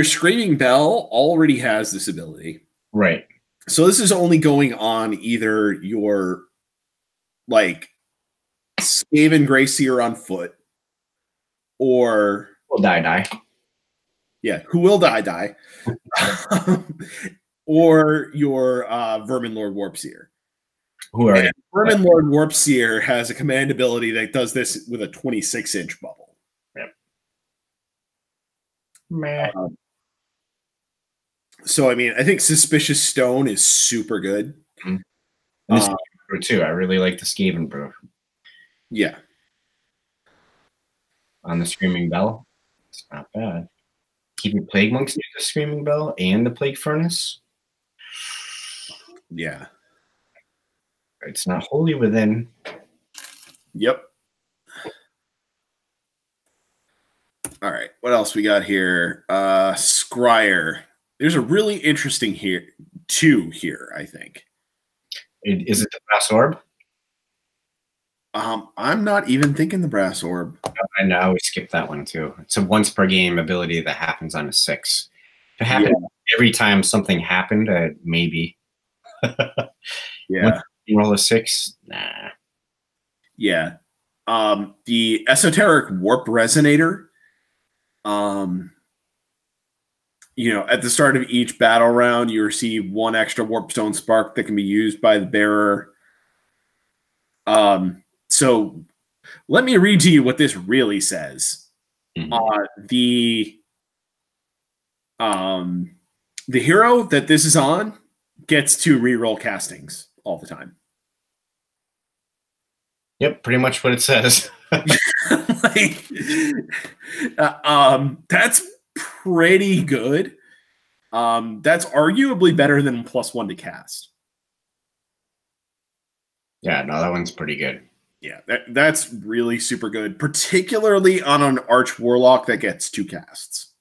Screaming Bell already has this ability. Right. So this is only going on either your like Skaven Grey Seer on foot, or Will die. Yeah, who will die. Or your Vermin Lord Warp Seer. Vermin Lord Warp Seer has a command ability that does this with a 26-inch bubble. Yep. So, I mean, I think Suspicious Stone is super good. Mm-hmm. And the Skaven Brew too. I really like the Skaven Brew. Yeah. On the Screaming Bell, it's not bad. Keep your Plague Monks near the Screaming Bell and the Plague Furnace. Yeah. It's not wholly within. Yep. All right. What else we got here? Scryer. There's a really interesting two here, I think. Is it the Brass Orb? I'm not even thinking the Brass Orb. I know, we skipped that one too. It's a once per game ability that happens on a 6. If it happened every time something happened, maybe. Yeah. You roll a 6? Nah. Yeah. The Esoteric Warp Resonator. At the start of each battle round, you receive 1 extra Warpstone Spark that can be used by the bearer. So let me read to you what this really says. Mm-hmm. The hero that this is on gets to reroll castings all the time. Yep, pretty much what it says. That's pretty good. That's arguably better than +1 to cast. Yeah, no, that one's pretty good. Yeah, that's really super good, particularly on an Arch Warlock that gets 2 casts.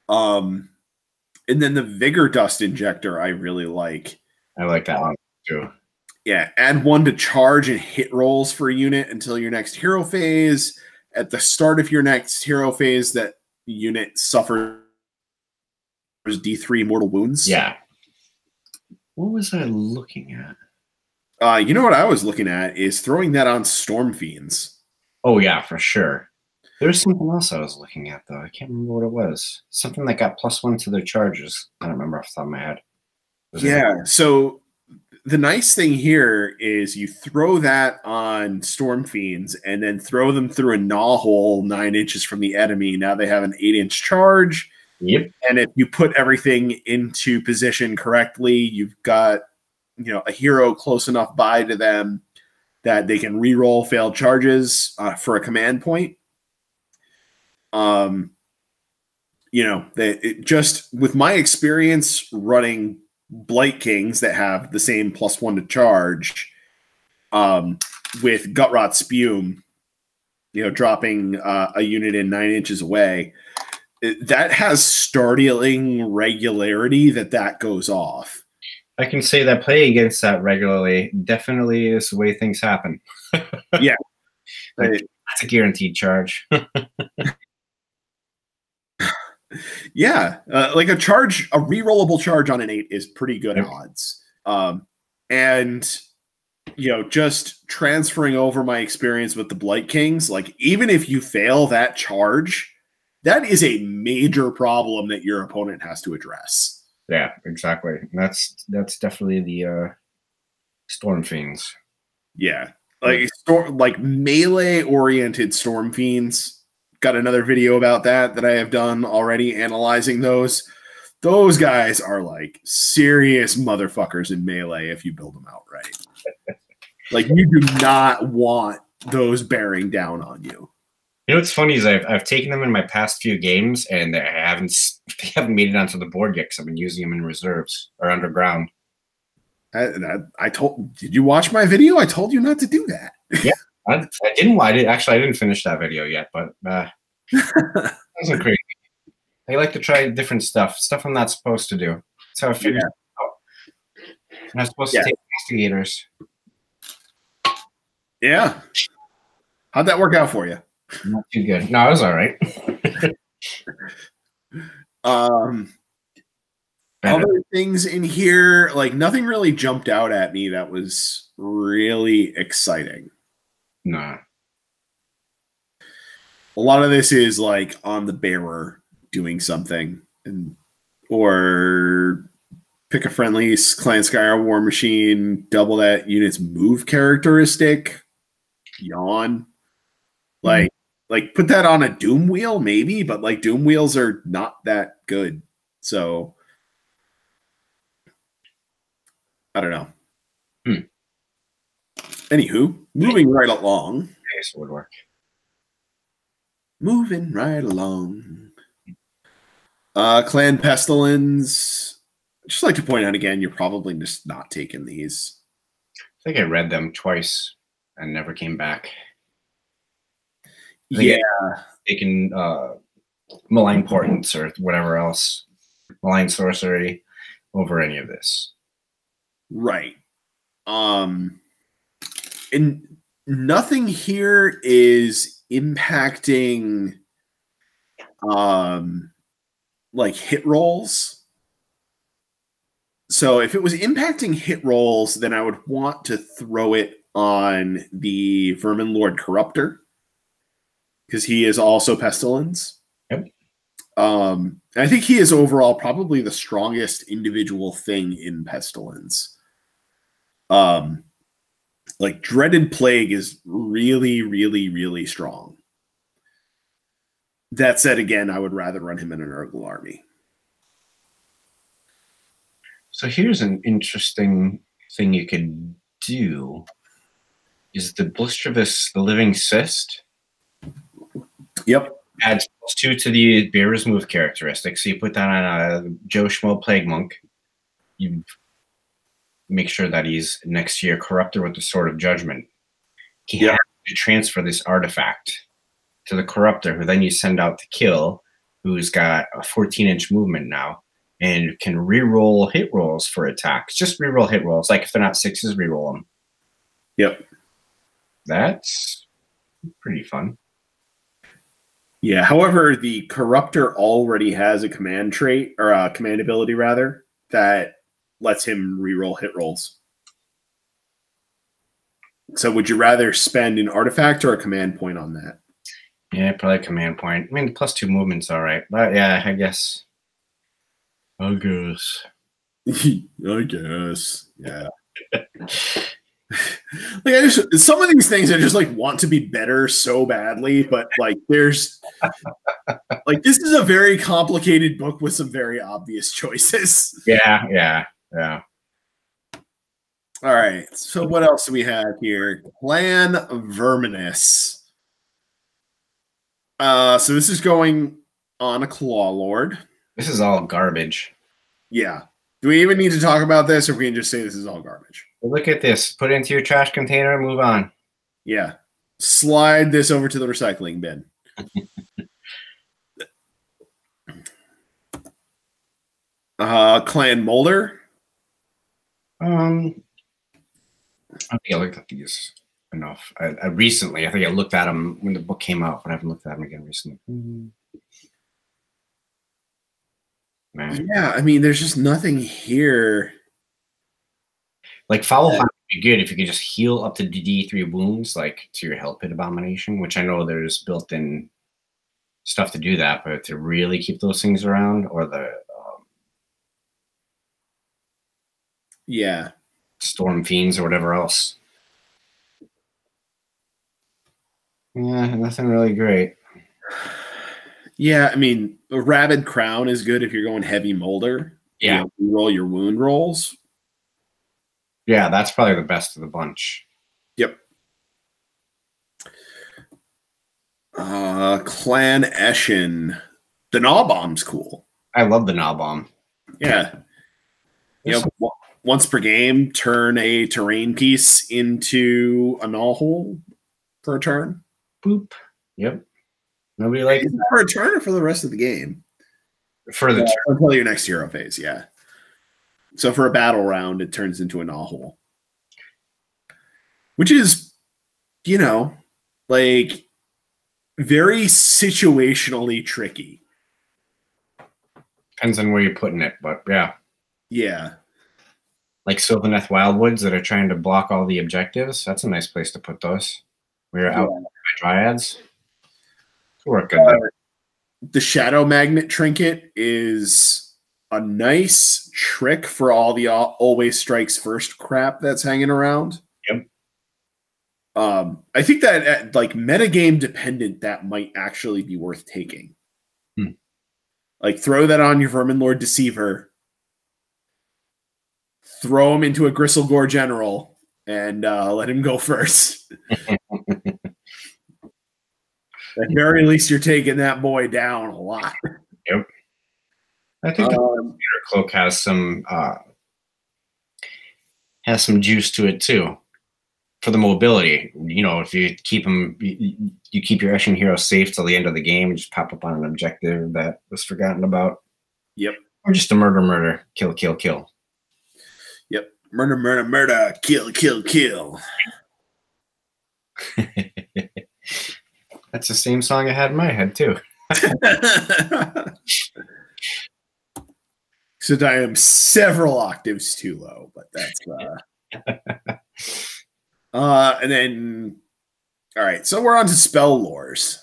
And then the Vigor Dust Injector I really like. I like that one too. Yeah, add 1 to charge and hit rolls for a unit until your next hero phase. At the start of your next hero phase, that unit suffers D3 mortal wounds. Yeah. What was I looking at? You know what I was looking at is throwing that on Storm Fiends. Oh yeah, for sure. There's something else I was looking at though. I can't remember what it was. Something that got +1 to their charges. I don't remember off the top of my head. Yeah. So the nice thing here is you throw that on Storm Fiends and then throw them through a gnaw hole 9 inches from the enemy. Now they have an 8-inch charge. Yep. And if you put everything into position correctly, you've got, you know, a hero close enough by to them that they can re-roll failed charges for a command point. You know, just with my experience running Blight Kings that have the same +1 to charge, with Gutrot Spume, you know, dropping a unit in 9 inches away, that has startling regularity that goes off. I can say that playing against that regularly definitely is the way things happen. Yeah. That's a guaranteed charge. Yeah. Like a rerollable charge on an 8 is pretty good odds. And, you know, just transferring over my experience with the Blight Kings, like even if you fail that charge, that is a major problem that your opponent has to address. Yeah, exactly. That's definitely the Storm Fiends. Yeah, like melee oriented Storm Fiends. Got another video about that I have done already, analyzing those. Those guys are like serious motherfuckers in melee if you build them out right. Like you do not want those bearing down on you. You know what's funny is I've taken them in my past few games and they haven't made it onto the board yet because I've been using them in reserves or underground. Did you watch my video? I told you not to do that. Yeah, I didn't finish that video yet, but that wasn't crazy. I like to try different stuff I'm not supposed to do. That's how I figured it out. I'm not supposed to take investigators. Yeah. How'd that work out for you? Not too good. No, it was all right. Other things in here, like nothing really jumped out at me that was really exciting. Nah. A lot of this is like on the bearer doing something, or pick a friendly Clan Skyr War Machine, double that unit's move characteristic. Yawn. Like put that on a Doom wheel, maybe, but like Doom wheels are not that good. So I don't know. Anywho, moving right along. This would work. Moving right along. Clan Pestilence. Just like to point out again, you're probably just not taking these. I think I read them twice and never came back. Yeah. Taking Malign Portents or whatever else, Malign Sorcery over any of this. Right. And nothing here is impacting like hit rolls. So if it was impacting hit rolls, then I would want to throw it on the Vermin Lord Corruptor, because he is also Pestilence. Yep. I think he is overall probably the strongest individual thing in Pestilence. Like Dreaded Plague is really, really, really strong. That said, again, I would rather run him in an Urgle army. So here's an interesting thing you could do. Is the Blistervis the Living Cyst? Yep. Adds +2 to the bearer's move characteristic. So you put that on a Joe Schmo Plague Monk. You make sure that he's next to your corruptor with the Sword of Judgment. He has to transfer this artifact to the corruptor, who then you send out to kill, who's got a 14-inch movement now and can re-roll hit rolls for attacks. Just re-roll hit rolls. Like if they're not 6s, re-roll them. Yep. That's pretty fun. Yeah. However, the corruptor already has a command trait, or a command ability rather, that lets him re-roll hit rolls. So would you rather spend an artifact or a command point on that? Yeah, probably command point. I mean, +2 movement's all right. But yeah, I guess. I guess. Yeah. Like I just, some of these things I just like want to be better so badly, but like there's like this is a very complicated book with some very obvious choices. Yeah. All right. So what else do we have here? Clan Verminous. So this is going on a Claw Lord. This is all garbage. Yeah. Do we even need to talk about this, or we can just say this is all garbage? Well, look at this. Put it into your trash container and move on. Yeah. Slide this over to the recycling bin. Clan Mulder. I think I looked at these enough. I recently, I think I looked at them when the book came out, but I haven't looked at them again recently. Man. Yeah, I mean, there's just nothing here. Like Foul Hunt would be good if you could just heal up to D3 wounds, like to your Hell Pit Abomination, which I know there's built-in stuff to do that, but to really keep those things around, or the yeah, Storm Fiends or whatever else. Yeah, nothing really great. Yeah, I mean, a Rabid Crown is good if you're going heavy Mulder. Yeah. You roll your wound rolls. Yeah, that's probably the best of the bunch. Yep. Clan Eshin. The Gnaw Bomb's cool. I love the Gnaw Bomb. Yeah. You know, once per game, turn a terrain piece into a Gnaw Hole for a turn. Boop. Yep. Nobody likes it for a turn or for the rest of the game? For the turn. Until your next hero phase, yeah. So for a battle round, it turns into a Gnaw Hole. Which is, you know, like very situationally tricky. Depends on where you're putting it, but yeah. Yeah. Like Sylvaneth Wildwoods that are trying to block all the objectives. That's a nice place to put those. We're out by Dryads. Work good. The Shadow Magnet Trinket is a nice trick for all the always strikes first crap that's hanging around. Yep. I think that like metagame dependent, that might actually be worth taking. Like throw that on your Verminlord Deceiver, throw him into a Gristlegore General, and let him go first. At very least, you're taking that boy down a lot. Yep. I think the Cloak has some juice to it too, for the mobility. You know, if you keep him, you keep your Eshin hero safe till the end of the game, and just pop up on an objective that was forgotten about. Yep. Or just a murder, kill. Yep. Murder, kill. That's the same song I had in my head too. So I am several octaves too low, but that's and then all right, so we're on to spell lores.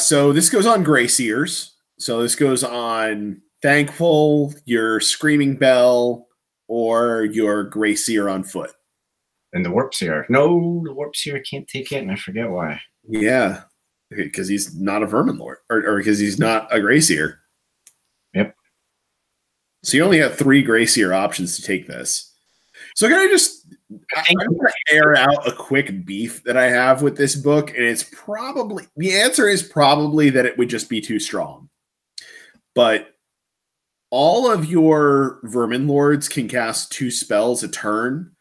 So this goes on Greyseers. So this goes on Thankful, your Screaming Bell, or your Greyseer on foot. And the Warp Seer. No, the Warp Seer can't take it, and I forget why. Yeah, because he's not a Verminlord, or because he's not a Greyseer. Yep. So you only have 3 Greyseer options to take this. So can I'm going to air out a quick beef that I have with this book, and it's probably, the answer is probably that it would just be too strong. But all of your Vermin Lords can cast 2 spells a turn,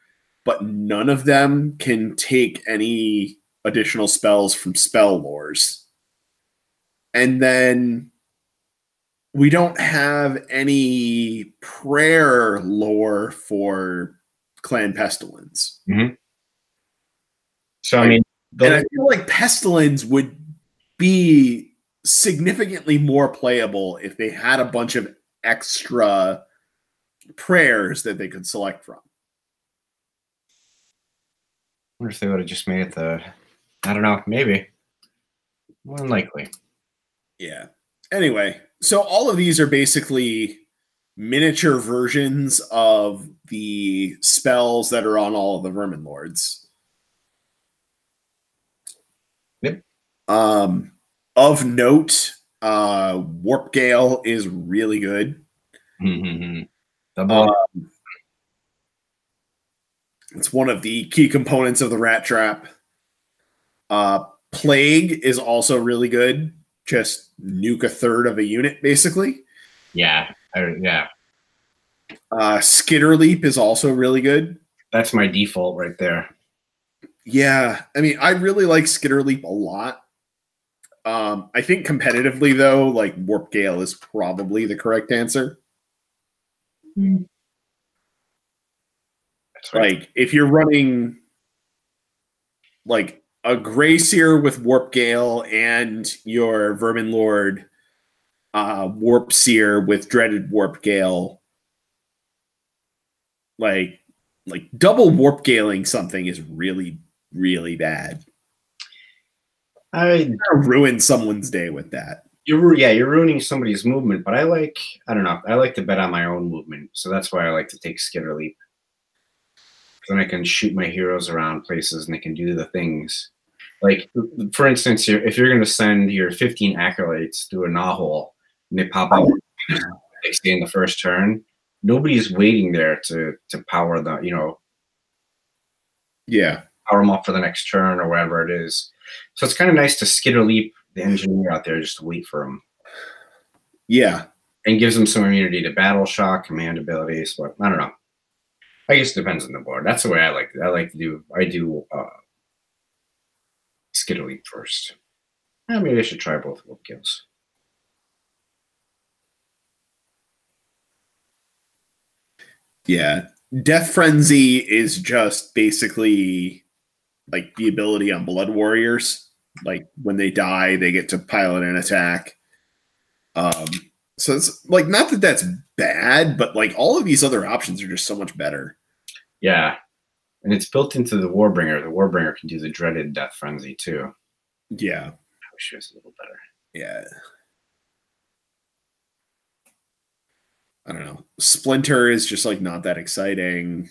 but none of them can take any additional spells from spell lores. And then we don't have any prayer lore for Clan Pestilence. Mm-hmm. So, I mean, and I feel like Pestilence would be significantly more playable if they had a bunch of extra prayers that they could select from. I wonder if they would have just made it I don't know, maybe. More than likely. Yeah. Anyway, so all of these are basically miniature versions of the spells that are on all of the Vermin Lords. Yep. Of note, Warp Gale is really good. Mm-hmm. It's one of the key components of the Rat Trap. Plague is also really good. Just nuke a third of a unit, basically. Yeah. Yeah. Skitter Leap is also really good. That's my default right there. Yeah. I mean, I really like Skitter Leap a lot. I think competitively, though, like Warp Gale is probably the correct answer. Mm. Right. Like, if you're running like a Grey Seer with Warp Gale and your Vermin Lord Warp Seer with Dreaded Warp Gale, like double Warp Galing something is really, really bad. I ruin someone's day with that. You're ruining somebody's movement, but I don't know. I like to bet on my own movement, so that's why I like to take Skitter Leap. Then I can shoot my heroes around places and they can do the things. Like, for instance, if you're going to send your 15 acolytes through a knot and they pop up in the first turn, nobody's waiting there to power the, power them up for the next turn or whatever it is. So it's kind of nice to Skitter Leap the engineer out there just to wait for him. Yeah. And gives them some immunity to battle shock, command abilities, but I don't know. I guess it depends on the board. That's the way I like it. I do Skitter Leap first. Maybe I should try both Warp Gales. Yeah. Death Frenzy is just basically like the ability on Blood Warriors. Like when they die, they get to pilot an attack. So it's like, not that that's bad, but like all of these other options are just so much better. Yeah. And it's built into the Warbringer. The Warbringer can do the dreaded Death Frenzy too. Yeah. I wish it was a little better. Yeah. I don't know. Splinter is just like not that exciting.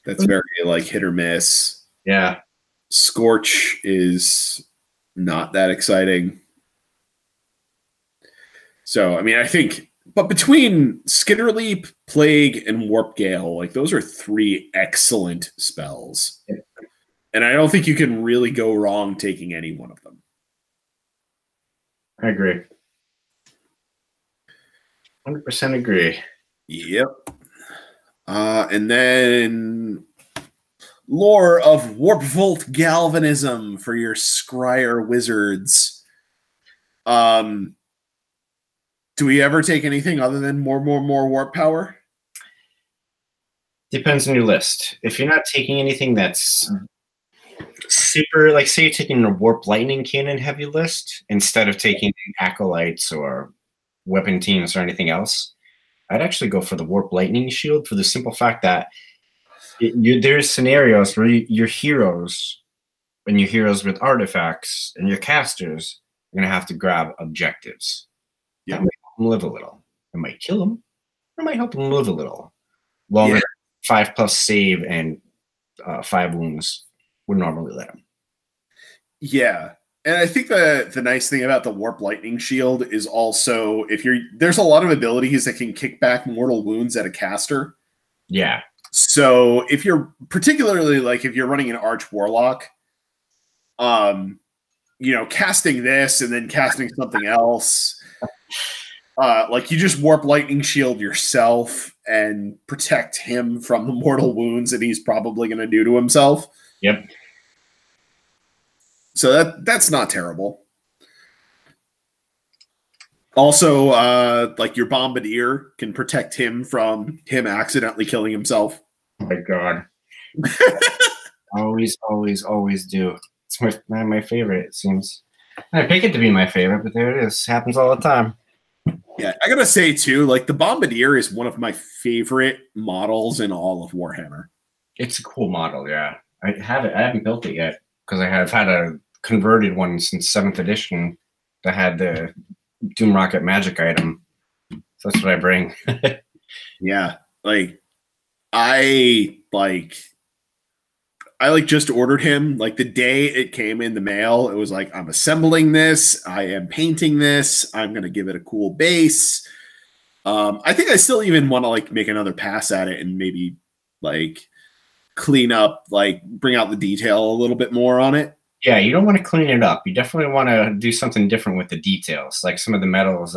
That's very like hit or miss. Yeah. Scorch is not that exciting. So, I mean, I think, but between Skitter Leap, Plague, and Warp Gale, like those are 3 excellent spells. Yeah. And I don't think you can really go wrong taking any one of them. I agree. 100% agree. Yep. And then lore of Warp Volt Galvanism for your Scryer Wizards. Do we ever take anything other than more warp power? Depends on your list. If you're not taking anything that's super, like say you're taking a Warp Lightning Cannon heavy list instead of taking Acolytes or Weapon Teams or anything else, I'd actually go for the Warp Lightning Shield for the simple fact that there's scenarios where your heroes and your heroes with artifacts and your casters are going to have to grab objectives. Yeah. That might help them live a little. It might kill them. Or it might help them live a little. Longer 5+ save and 5 wounds would normally let them. Yeah. And I think the nice thing about the Warp Lightning Shield is also there's a lot of abilities that can kick back mortal wounds at a caster. Yeah. So if you're particularly like if you're running an Arch Warlock, casting this and then casting something else, Like you just warp lightning shield yourself and protect him from the mortal wounds that he's probably going to do to himself. Yep. So that's not terrible. Also, like your bombardier can protect him from him accidentally killing himself. Oh my god. Always do. It's my favorite, it seems. I pick it to be my favorite, but there it is. Happens all the time. Yeah, I gotta say too, like the bombardier is one of my favorite models in all of Warhammer. It's a cool model, yeah. I haven't built it yet because I have had a converted one since 7th edition that had the Doom Rocket magic item. So that's what I bring. Yeah, like I just ordered him. Like the day it came in the mail, it was like, I'm assembling this. I am painting this. I'm going to give it a cool base. I think I still even want to like make another pass at it and maybe like clean up, like bring out the detail a little bit more on it. Yeah, you don't want to clean it up. You definitely want to do something different with the details. Like some of the medals,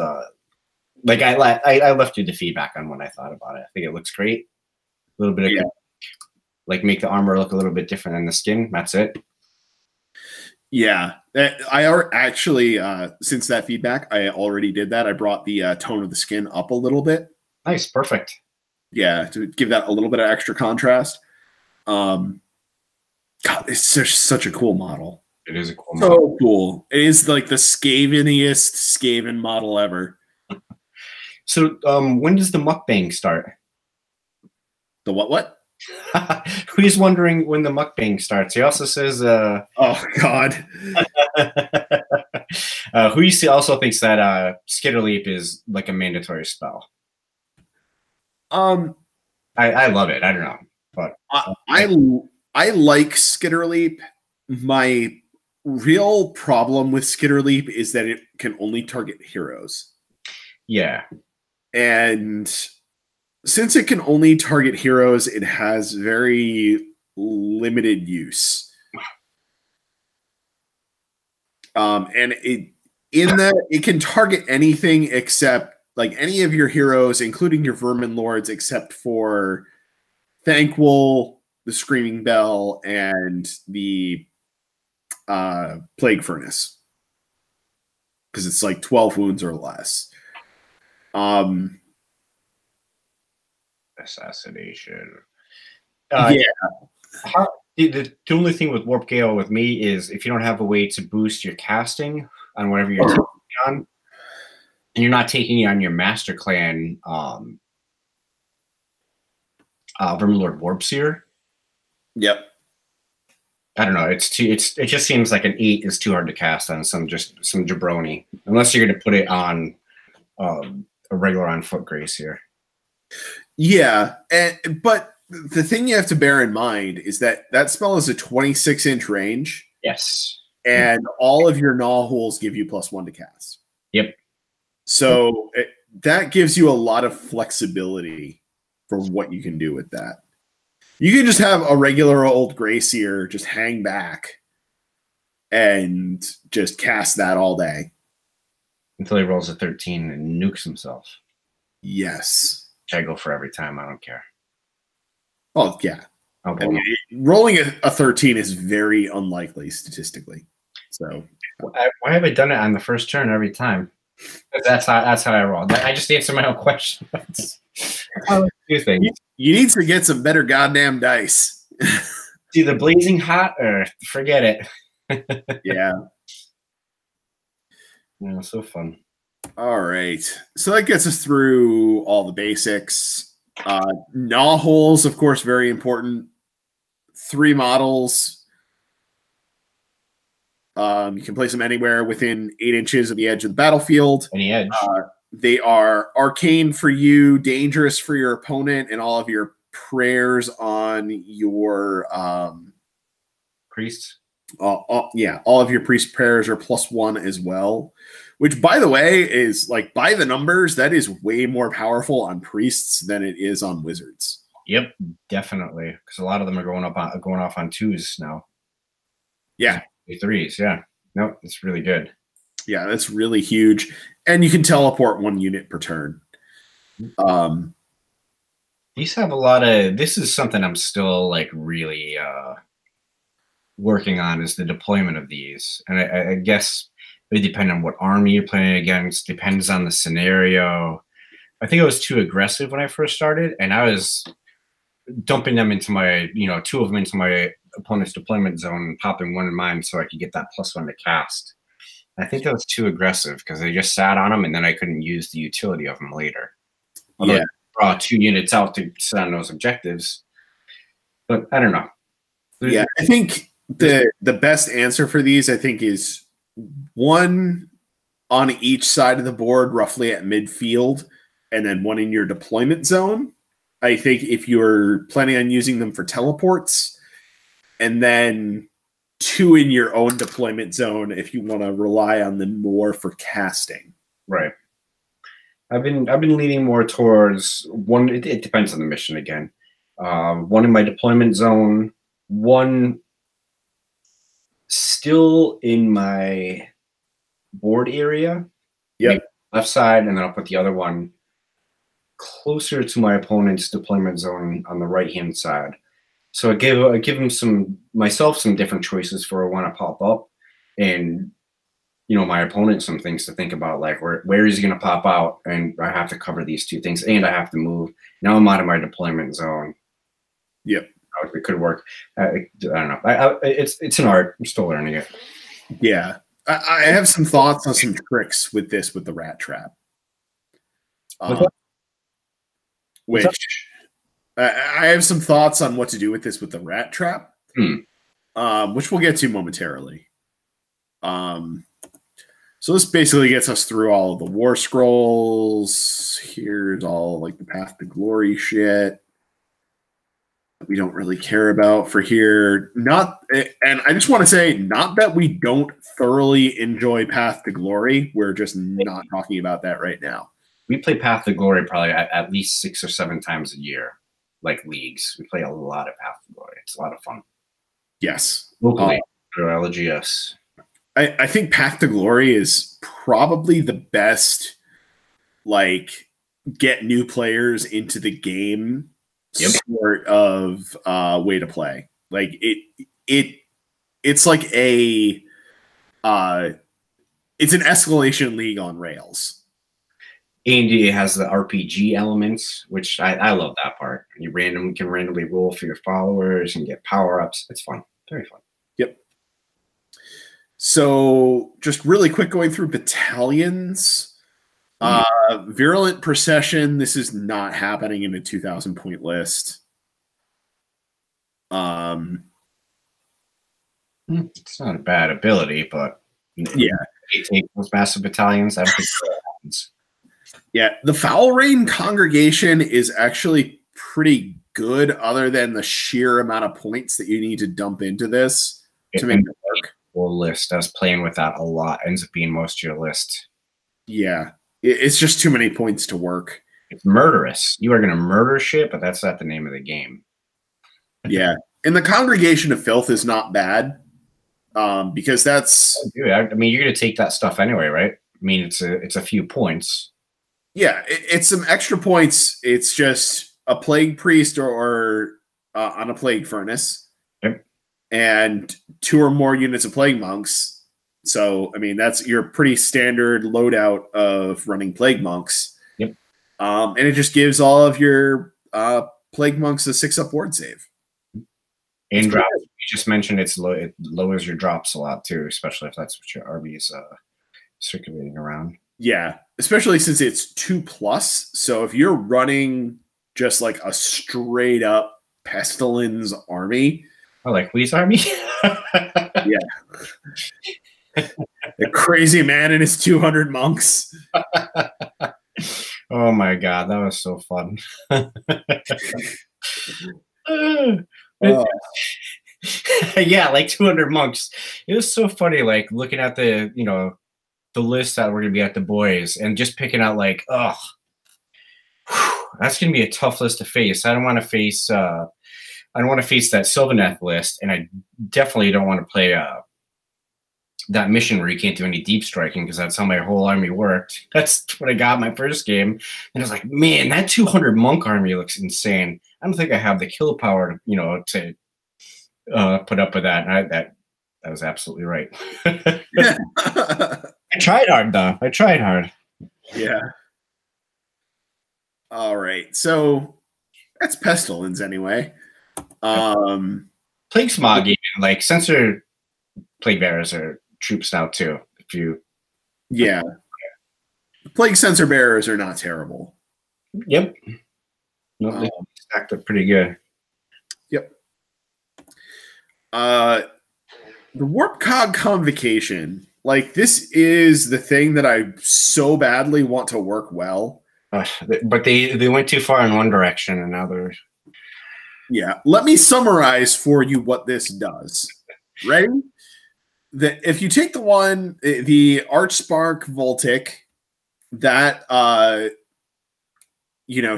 like I left you the feedback on what I thought about it. I think it looks great. A little bit of like make the armor look a little bit different than the skin. That's it. Yeah, I are actually since that feedback, I already did that. I brought the tone of the skin up a little bit. Nice, perfect. Yeah, to give that a little bit of extra contrast. God, it's just such a cool model. It is a cool model. So cool. It is like the Skaveniest Skaven model ever. So when does the mukbang start? The what? Who's wondering when the mukbang starts? He also says, oh God. Who also thinks that Skitterleap is like a mandatory spell. I love it. I don't know, but I like Skitterleap. My real problem with Skitterleap is that it can only target heroes. Yeah. And since it can only target heroes, it has very limited use. And it can target anything except like any of your heroes, including your vermin lords, except for Thanquol, the Screaming Bell, and the Plague Furnace. Because it's like 12 wounds or less. Assassination. Yeah. The only thing with Warp Gale with me is if you don't have a way to boost your casting on whatever you're taking on, and you're not taking it on your Master Clan Verminlord Warpseer. Yep. I don't know. It just seems like an 8 is too hard to cast on some jabroni, unless you're going to put it on a regular on foot grace here. Yeah, but the thing you have to bear in mind is that spell is a 26-inch range. Yes. And all of your gnaw holes give you +1 to cast. Yep. So that gives you a lot of flexibility for what you can do with that. You can just have a regular old Grayseer just hang back and just cast that all day. Until he rolls a 13 and nukes himself. Yes. I go for every time. I don't care. Oh, yeah. I mean, rolling a 13 is very unlikely statistically. So why have I done it on the first turn every time? That's how I roll. I just answer my own question. How do you think? You need to get some better goddamn dice. Either blazing hot or forget it. Yeah. Yeah, so fun. All right. So that gets us through all the basics. Gnaw holes, of course, very important. 3 models. You can place them anywhere within 8 inches of the edge of the battlefield. Any edge. They are arcane for you, dangerous for your opponent, and all of your prayers on your priests. Yeah, all of your priest prayers are +1 as well. Which, by the way, is like by the numbers, that is way more powerful on priests than it is on wizards. Yep, definitely, because a lot of them are going off on 2s now. Yeah, 3s. Yeah, nope, it's really good. Yeah, that's really huge. And you can teleport 1 unit per turn. These have a lot of. This is something I'm still like really working on, is the deployment of these. And I guess they depend on what army you're playing against. Depends on the scenario. I think I was too aggressive when I first started, and I was dumping them into my, 2 of them into my opponent's deployment zone and popping 1 in mine so I could get that +1 to cast. I think that was too aggressive because they just sat on them, and then I couldn't use the utility of them later. Although I draw 2 units out to sit on those objectives, but I don't know. Yeah, I think the best answer for these, I think, is 1 on each side of the board, roughly at midfield, and then 1 in your deployment zone. I think if you're planning on using them for teleports, and then 2 in your own deployment zone if you want to rely on them more for casting. Right. I've been leaning more towards 1. It depends on the mission again. 1 in my deployment zone, 1 still in my board area. Yep. Left side, and then I'll put the other 1 closer to my opponent's deployment zone on the right-hand side. So I give him myself some different choices for when I pop up, and my opponent some things to think about, like where is he going to pop out, and I have to cover these 2 things, and I have to move. Now I'm out of my deployment zone. Yep, it could work. I don't know. It's an art. I'm still learning it. Yeah, I have some thoughts on some tricks with the rat trap. Which I have some thoughts on what to do with this with the rat trap, which we'll get to momentarily. So this basically gets us through all of the war scrolls. Here's all like the path to glory shit that we don't really care about for here. And I just want to say, not that we don't thoroughly enjoy Path to Glory. We're just not talking about that right now. We play Path to Glory probably at least 6 or 7 times a year, like leagues. We play a lot of Path to Glory. It's a lot of fun. Yes. Locally, LGS. I think Path to Glory is probably the best, like, get new players into the game sort of way to play. Like it's like it's an escalation league on rails. And it has the RPG elements, which I love that part. You can randomly roll for your followers and get power-ups. It's fun. Very fun. Yep. So just really quick going through battalions. Virulent Procession, this is not happening in a 2,000 point list. It's not a bad ability, but yeah, you take those massive battalions. I don't think that happens. Yeah, the Foul Rain Congregation is actually pretty good, other than the sheer amount of points that you need to dump into this to make it work. Full list. I was playing with that a lot. Ends up being most of your list. Yeah, it's just too many points to work. It's murderous. You are going to murder shit, but that's not the name of the game. Yeah, and the Congregation of Filth is not bad, because that's. Oh, dude, I mean, you're going to take that stuff anyway, right? I mean, it's a few points. Yeah, it's some extra points. It's just a Plague Priest or on a Plague Furnace. Yep. And 2 or more units of Plague Monks. So, I mean, that's your pretty standard loadout of running Plague Monks. Yep. And it just gives all of your Plague Monks a 6-up ward save. And drops. You just mentioned it lowers your drops a lot too, especially if that's what your RB is circulating around. Yeah, especially since it's 2+. So if you're running just like a straight up Pestilence army. Oh, like Wee's army? Yeah. The crazy man and his 200 monks. Oh my god, that was so fun. Yeah, like 200 monks. It was so funny, like looking at the list that we're gonna be at the boys and just picking out like, oh, that's gonna be a tough list to face. I don't want to face that Sylvaneth list, and I definitely don't want to play that mission where you can't do any deep striking because that's how my whole army worked. That's what I got my first game. And I was like, man, that 200 monk army looks insane. I don't think I have the kill power to, to put up with that. And that was absolutely right. I tried hard, though. I tried hard. Yeah. All right. So that's Pestilence anyway. Plague Smog, even, like Censor Plague Bearers are troops now too. If you, yeah, Plague Censor Bearers are not terrible. Yep. No, they stacked up pretty good. Yep. The Warp Cog Convocation, like this is the thing that I so badly want to work well. But they went too far in one direction and now they're. Yeah. Let me summarize for you what this does. Ready? If you take the Archspark Voltic, that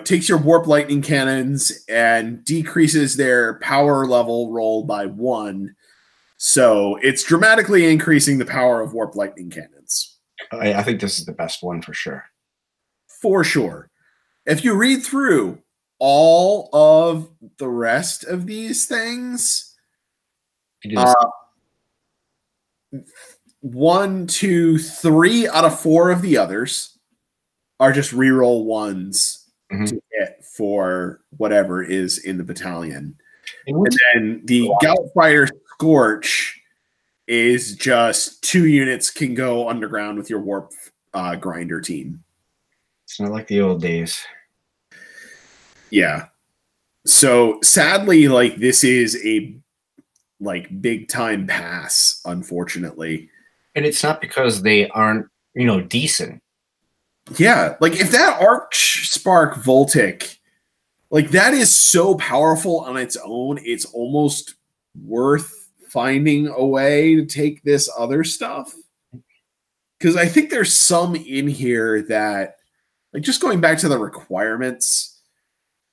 takes your Warp Lightning Cannons and decreases their power level roll by 1. So it's dramatically increasing the power of Warp Lightning Cannons. I think this is the best one for sure. For sure. If you read through all of the rest of these things, 1, 2, 3 out of 4 of the others are just reroll ones to hit for whatever is in the battalion. And then the Goutfire Scorch is just 2 units can go underground with your Warp Grinder team. It's not like the old days. Yeah. So sadly, like this is a big time pass, unfortunately. And it's not because they aren't, decent. Yeah, like if that Archspark Voltic, like that is so powerful on its own, it's almost worth finding a way to take this other stuff. Because I think there's some in here that, like, just going back to the requirements,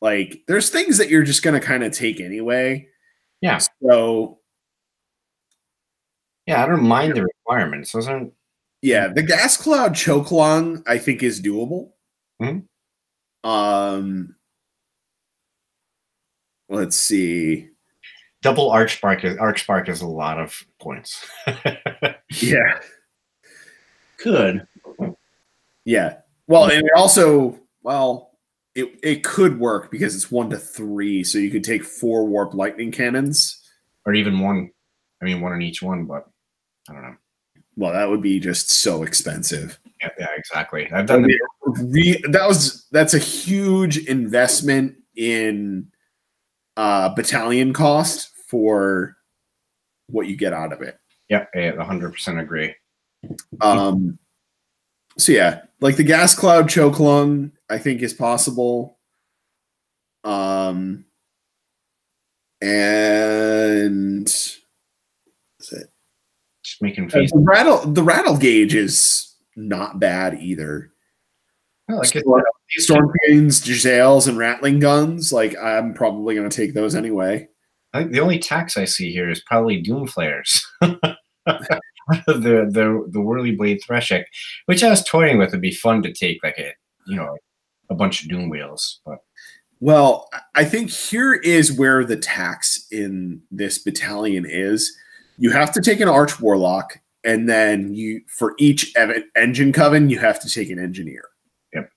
like there's things that you're just going to kind of take anyway. Yeah. So. Yeah, I don't mind the requirements. Yeah, the Gas Cloud Chokelong, I think, is doable. Let's see. Double Archspark is a lot of points. Yeah. Good. Yeah. Well, and it also, it could work because it's 1 to 3, so you could take 4 Warp Lightning Cannons. Or even 1. I mean, 1 in each one, but I don't know. Well, that would be just so expensive. Yeah, exactly. I've done that's a huge investment in battalion cost for what you get out of it. Yeah, I 100% agree. So yeah, like the Gas Cloud Chokelung, I think is possible. And that's it. Just making face. The rattle gauge is not bad either. I like it. Storm Pains, Giselles, and Rattling Guns. Like I'm probably going to take those anyway. I think the only tax I see here is probably Doom Flares. the Whirly Blade Threshek, which I was toying with. It'd be fun to take like a bunch of Doom Wheels, but. Well, I think here is where the tax in this battalion is. You have to take an Arch Warlock, and then for each engine coven, you have to take an Engineer. Yep.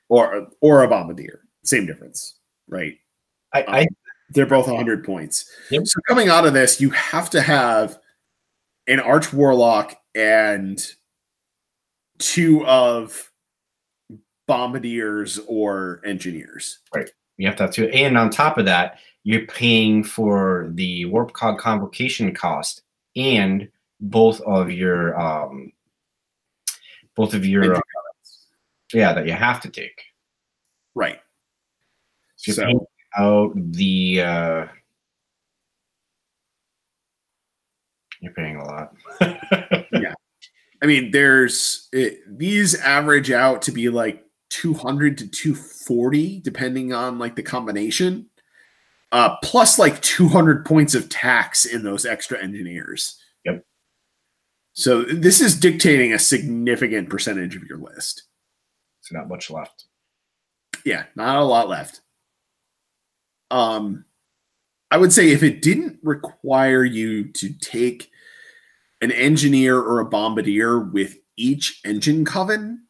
Or a Bombardier. Same difference, right? They're both 100 points. Yep. So coming out of this, you have to have an Arch Warlock and 2 of Bombardiers or Engineers. Right. You have to have 2. And on top of that, you're paying for the Warp Cog Convocation cost and both of your that you have to take. Right. So you're paying out the you're paying a lot. Yeah. I mean, these average out to be like 200 to 240, depending on like the combination. Plus like 200 points of tax in those extra Engineers. Yep. So this is dictating a significant percentage of your list. So not much left. Yeah, not a lot left. I would say if it didn't require you to take an engineer or a bombardier with each engine coven,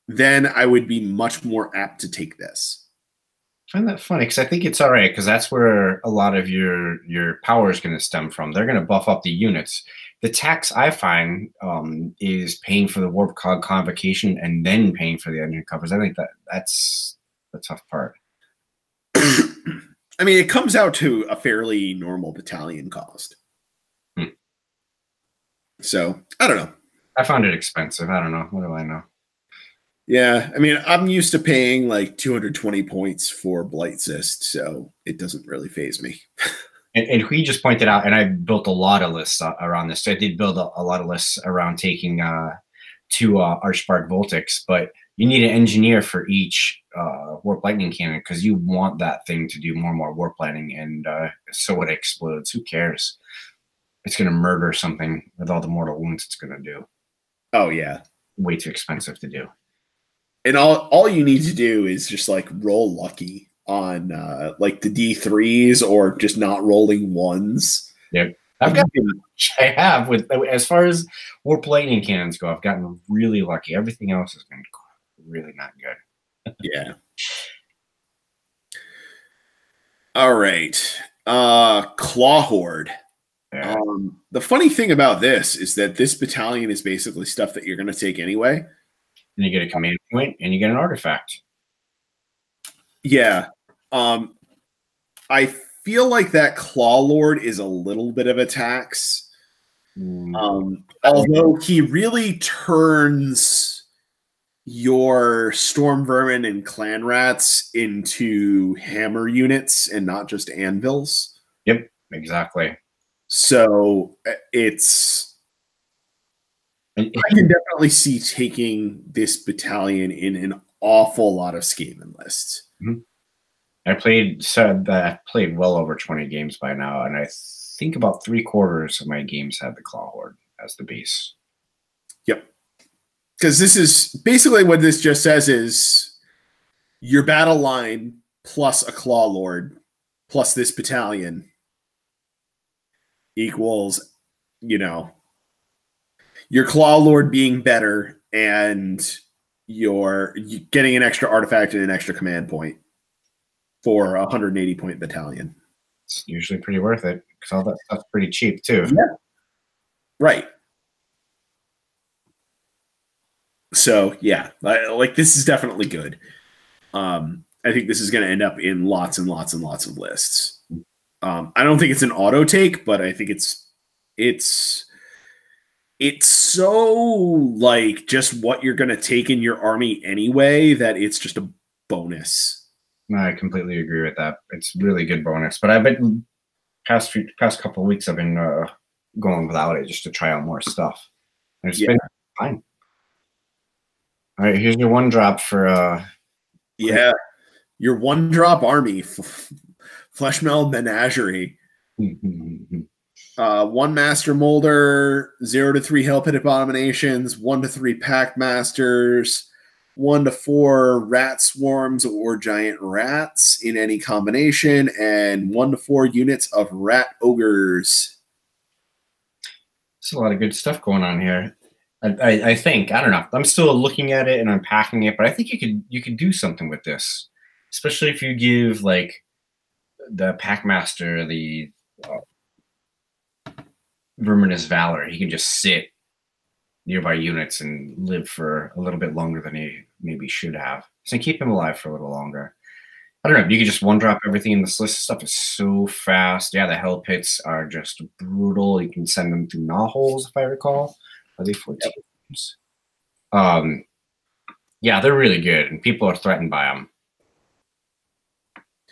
then I would be much more apt to take this. I find that funny because I think it's all right because that's where a lot of your power is going to stem from. They're going to buff up the units. The tax I find is paying for the warp cog convocation and then paying for the engine covers. I think that's the tough part. I mean, it comes out to a fairly normal battalion cost. So I don't know. I found it expensive. I don't know. What do I know? Yeah, I mean, I'm used to paying like 220 points for Blight Cyst, so it doesn't really faze me. And he just pointed out, and I built a lot of lists around this. So I did build a lot of lists around taking 2 Archspark Voltics, but you need an engineer for each Warp Lightning Cannon because you want that thing to do more and more warp lightning, and so it explodes. Who cares? It's going to murder something with all the mortal wounds it's going to do. Oh, yeah. Way too expensive to do. And all you need to do is just like roll lucky on like the D3s or just not rolling ones. Yep. I have with as far as warp lightning cannons go, I've gotten really lucky. Everything else has been really not good. Yeah. All right. Claw Horde. Yeah. The funny thing about this is that this battalion is basically stuff that you're going to take anyway. And you get a command point and you get an artifact. Yeah. I feel like that Claw Lord is a little bit of a tax. Although he really turns your Storm Vermin and Clan Rats into hammer units and not just anvils. Yep, exactly. So it's... I can definitely see taking this battalion in an awful lot of Skaven lists. Mm-hmm. I played well over 20 games by now, and I think about 3/4 of my games had the Claw Horde as the base. Yep. Because this is basically what this just says is your battle line plus a Claw Lord plus this battalion equals, your Claw Lord being better and you're getting an extra artifact and an extra command point for a 180-point battalion. It's usually pretty worth it because all that stuff's pretty cheap too. Yeah. Right. So yeah, like this is definitely good. I think this is going to end up in lots and lots and lots of lists. I don't think it's an auto take, but I think it's so like just what you're going to take in your army anyway that it's just a bonus. I completely agree with that. It's really good bonus, but I've been past couple of weeks I've been going without it just to try out more stuff. And it's been fine. All right, here's your 1-drop for your 1-drop army, Fleshmeld Menagerie. 1 Master Mulder, 0 to 3 Hell Pit Abominations, 1 to 3 Pack Masters, 1 to 4 Rat Swarms or Giant Rats in any combination, and 1 to 4 units of Rat Ogres. There's a lot of good stuff going on here. I think, I don't know. I'm still looking at it and unpacking it, but I think you could do something with this, especially if you give like the Pack Master the Verminous Valor. He can just sit nearby units and live for a little bit longer than he maybe should have. So keep him alive for a little longer. I don't know. You could just 1-drop everything in this list. Stuff is so fast. Yeah, the Hell Pits are just brutal. You can send them through Knowholes, if I recall. Are they 14? Yeah, they're really good, and people are threatened by them.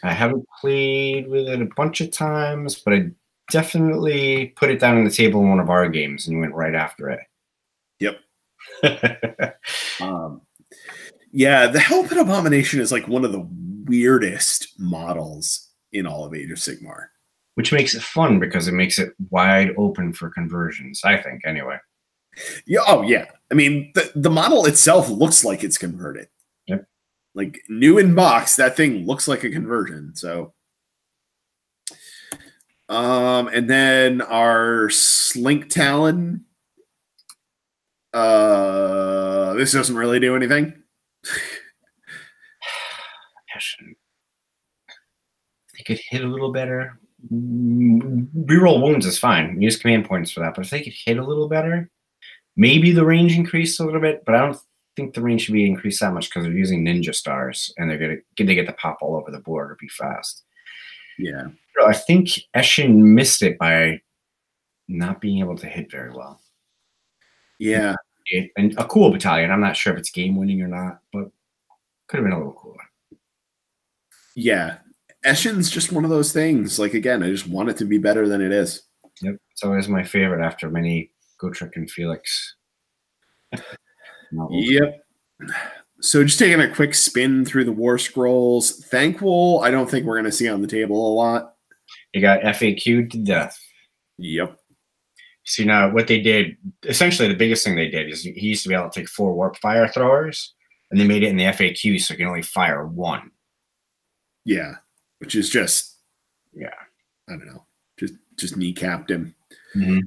I haven't played with it a bunch of times, but I definitely put it down on the table in one of our games, and you went right after it. Yep. Yeah, the Hell Pit Abomination is like one of the weirdest models in all of Age of Sigmar. which makes it fun because it makes it wide open for conversions, I think, anyway. Yeah. Oh, yeah. I mean, the model itself looks like it's converted. Yep. Like new in box, that thing looks like a conversion. So, and then our Slink Talon. This doesn't really do anything. They could hit a little better. Reroll wounds is fine. Use command points for that. But if they could hit a little better, maybe the range increased a little bit. But I don't think the range should be increased that much because they're using ninja stars and they get the pop all over the board or be fast. Yeah. I think Eshin missed it by not being able to hit very well. Yeah. And a cool battalion. I'm not sure if it's game winning or not, but could have been a little cooler. Yeah. Eshin's just one of those things. Like, again, I just want it to be better than it is. Yep. It's always my favorite after many Gotrek and Felix. Yep. So just taking a quick spin through the War Scrolls. Thankful, I don't think we're going to see on the table a lot. You got FAQ'd to death. Yep. See, now what they did, essentially the biggest thing they did is he used to be able to take 4 warp fire throwers, and they made it in the FAQ so you can only fire 1. Yeah. Which is just, yeah, I don't know, just kneecapped him. Mm-hmm.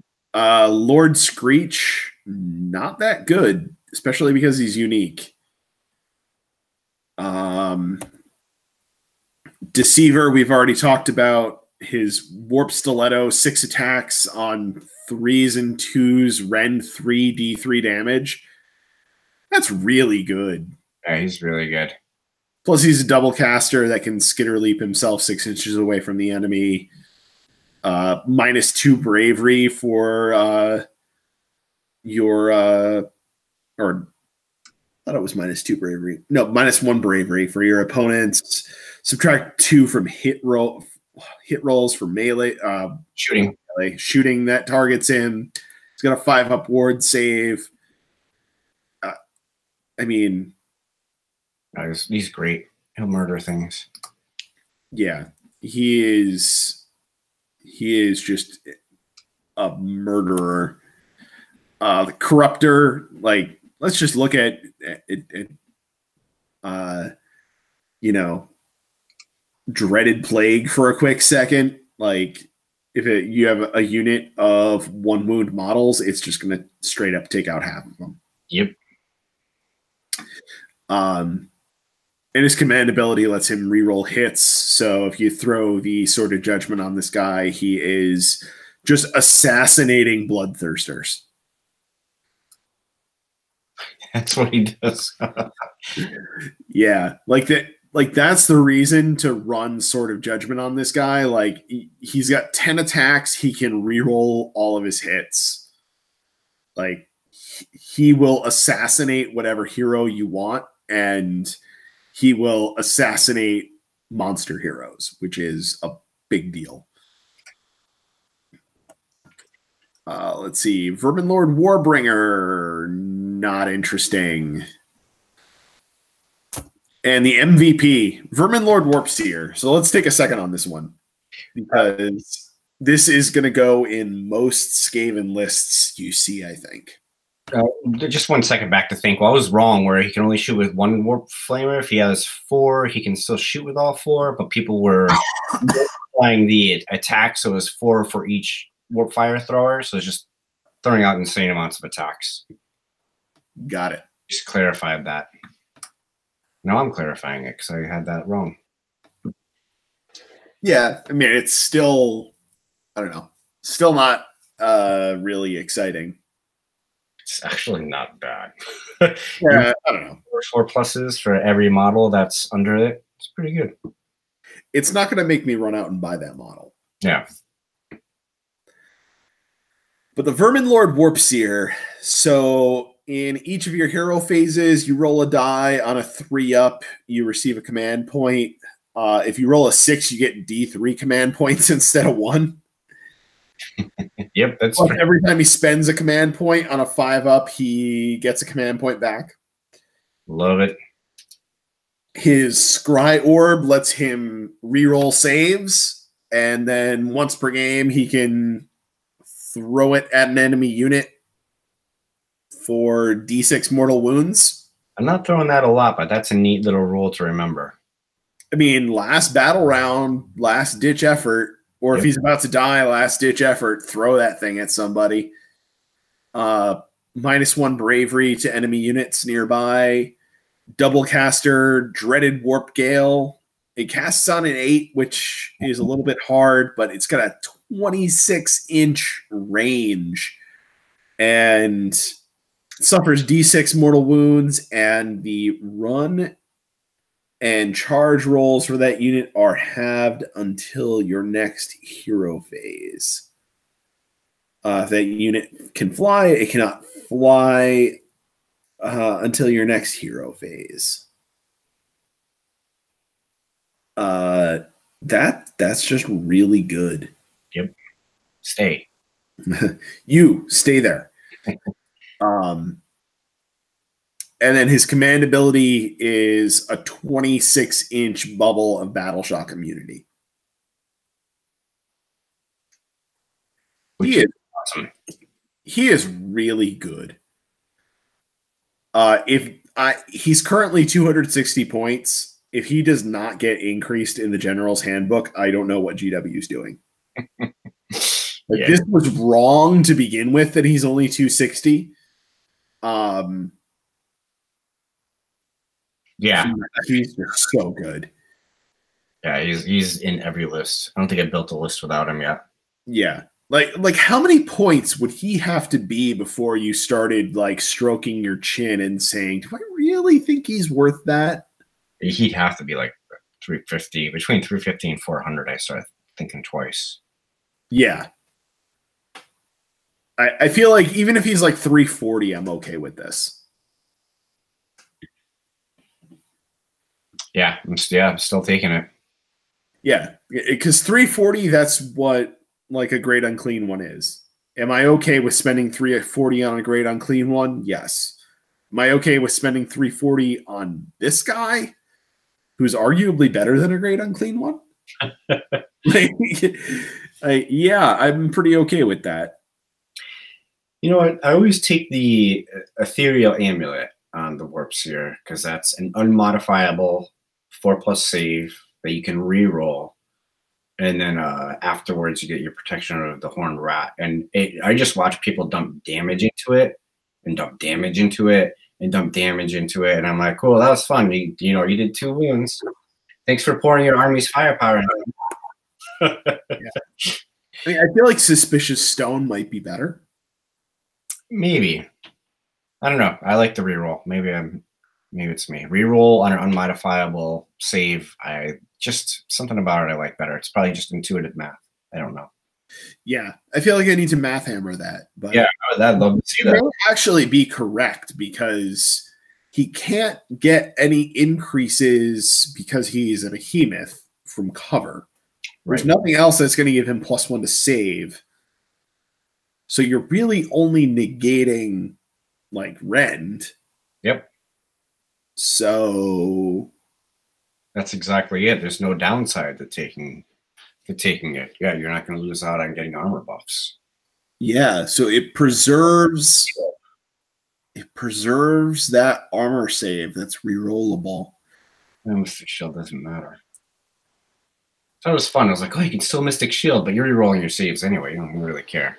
Lord Screech, not that good, especially because he's unique. Deceiver, we've already talked about his Warp Stiletto, 6 attacks on 3s and 2s, Rend 3, D3 damage. That's really good. Yeah, he's really good. Plus, he's a double caster that can skitter leap himself 6 inches away from the enemy. -2 bravery for your or I thought it was -2 bravery. No, -1 bravery for your opponents. Subtract 2 from hit rolls for melee shooting that targets him. He's got a 5-up ward save. I mean, he's great. He'll murder things. Yeah, he is just a murderer. The Corruptor, like, let's just look at it. Dreaded Plague for a quick second. Like, if you have a unit of 1 wound models, it's just going to straight up take out half of them. Yep. And his command ability lets him reroll hits. So if you throw the Sword of Judgment on this guy, he is just assassinating bloodthirsters. That's what he does. Yeah, like that. Like, that's the reason to run Sword of Judgment on this guy. Like, he's got 10 attacks. He can reroll all of his hits. Like, he will assassinate whatever hero you want, and he will assassinate monster heroes, which is a big deal. Let's see. Vermin Lord Warbringer, not interesting. And the MVP, Vermin Lord Warpseer. So let's take a second on this one, because this is going to go in most Skaven lists you see, I think. Just 1 second back to think. Well, I was wrong where he can only shoot with 1 warp flamer. If he has 4, he can still shoot with all 4, but people were multiplying the attack, so it was 4 for each warp fire thrower. So it's just throwing out insane amounts of attacks. Got it. Just clarified that. Now I'm clarifying it because I had that wrong. Yeah, I mean, it's still, I don't know, still not really exciting. It's actually not bad. Yeah, I don't know. 4 pluses for every model that's under it. It's pretty good. It's not going to make me run out and buy that model. Yeah. But the Vermin Lord Warpseer, so in each of your hero phases, you roll a die. On a 3-up, you receive a command point. If you roll a 6, you get D3 command points instead of 1. Yep, that's true. Every time he spends a command point on a 5-up, he gets a command point back. Love it. His Scry Orb lets him reroll saves. and then once per game, he can throw it at an enemy unit for D6 mortal wounds. I'm not throwing that a lot, but that's a neat little rule to remember. I mean, last battle round, last ditch effort, or if he's about to die, last ditch effort, throw that thing at somebody. -1 bravery to enemy units nearby. Double caster, dreaded warp gale. It casts on an 8, which is a little bit hard, but it's got a 26-inch range and suffers D6 mortal wounds, and the run and charge rolls for that unit are halved until your next hero phase. That unit can fly. It cannot fly until your next hero phase. That's just really good. Yep. Stay. You stay there. And then his command ability is a 26-inch bubble of battle shock immunity. Which is awesome. He is really good. He's currently 260 points. If he does not get increased in the General's Handbook, I don't know what GW is doing. This was wrong to begin with, that he's only 260. Yeah, he's just so good. Yeah, he's in every list. I don't think I built a list without him yet. Yeah. Like how many points would he have to be before you started like stroking your chin and saying, do I really think he's worth that? He'd have to be like 350, between 350 and 400. I started thinking twice. Yeah. I feel like even if he's like 340, I'm okay with this. Yeah, I'm still taking it. Yeah, because 340, that's what like a Great Unclean One is. Am I okay with spending 340 on a Great Unclean One? Yes. Am I okay with spending 340 on this guy, who's arguably better than a Great Unclean One? Yeah, I'm pretty okay with that. You know what? I always take the Ethereal Amulet on the Warp Sphere because that's an unmodifiable 4+ save that you can re-roll, and then afterwards you get your protection of the Horned Rat. And I just watch people dump damage into it, and dump damage into it, and dump damage into it, and I'm like, cool, that was fun. You did 2 wounds. Thanks for pouring your army's firepower into it. Yeah. I mean, I feel like Suspicious Stone might be better. Maybe. I don't know. I like the reroll. Maybe it's me. Reroll on an unmodifiable save. Something about it I like better. It's probably just intuitive math. I don't know. Yeah, I feel like I need to math hammer that. But yeah, I'd love to see that. It may actually be correct because he can't get any increases because he's a behemoth from cover. There's nothing else that's going to give him +1 to save. So you're really only negating like rend. Yep. So that's exactly it. There's no downside to taking it. Yeah, you're not going to lose out on getting armor buffs. Yeah, so it preserves that armor save that's rerollable. Mystic Shield doesn't matter. So it was fun. I was like, oh, you can still Mystic Shield, but you're rerolling your saves anyway. You don't really care.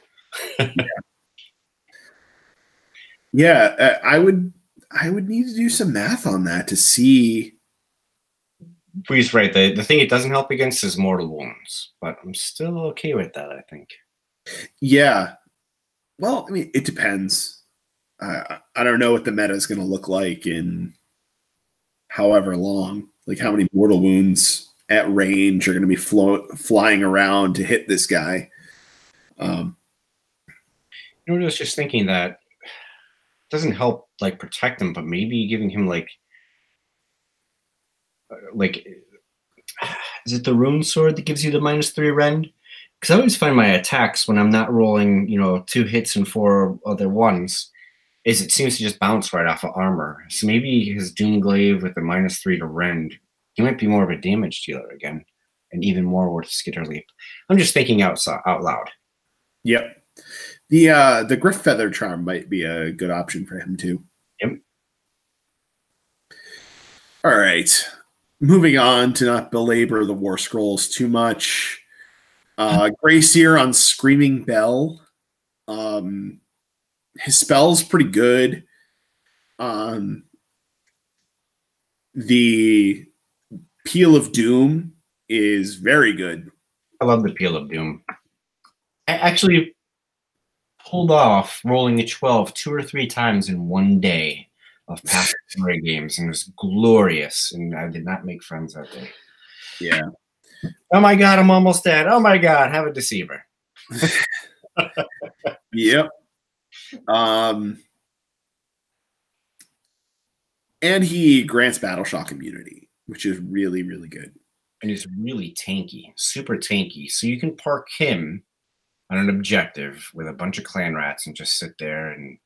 Yeah, I would need to do some math on that to see. He's right. The thing it doesn't help against is mortal wounds, but I'm still okay with that, I think. Yeah. Well, I mean, it depends. I don't know what the meta is going to look like in however long. Like how many mortal wounds at range are going to be flying around to hit this guy. I was just thinking that it doesn't help like protect him, but maybe giving him like is it the rune sword that gives you the -3 rend? Because I always find my attacks when I'm not rolling, 2 hits and 4 other ones, is it seems to just bounce right off of armor. So maybe his Doomglaive with the -3 to rend, he might be more of a damage dealer again. and even more worth Skitter Leap. I'm just thinking out loud. Yep. The Griff Feather Charm might be a good option for him too. Yep. All right. Moving on to not belabor the War Scrolls too much. Gray Seer on Screaming Bell. His spell's pretty good. The Peel of Doom is very good. I love the Peel of Doom. I actually pulled off rolling a 12 2 or 3 times in one day of past games, and it was glorious, and I did not make friends that day. Yeah. Oh my god, I'm almost dead. Oh my god, have a deceiver. Yep. And he grants Battle Shock immunity, which is really, really good. And he's really tanky, super tanky. So you can park him on an objective with a bunch of clan rats and just sit there and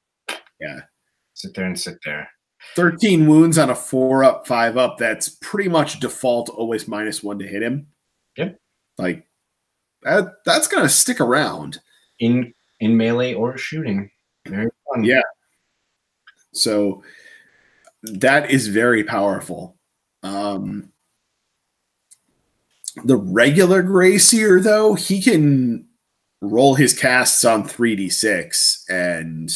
sit there. 13 wounds on a 4-up, 5-up. That's pretty much default, always -1 to hit him. Yep. Like that's gonna stick around in melee or shooting. Very fun. Yeah. So that is very powerful. The regular Gray Seer, though, he can roll his casts on 3d6 and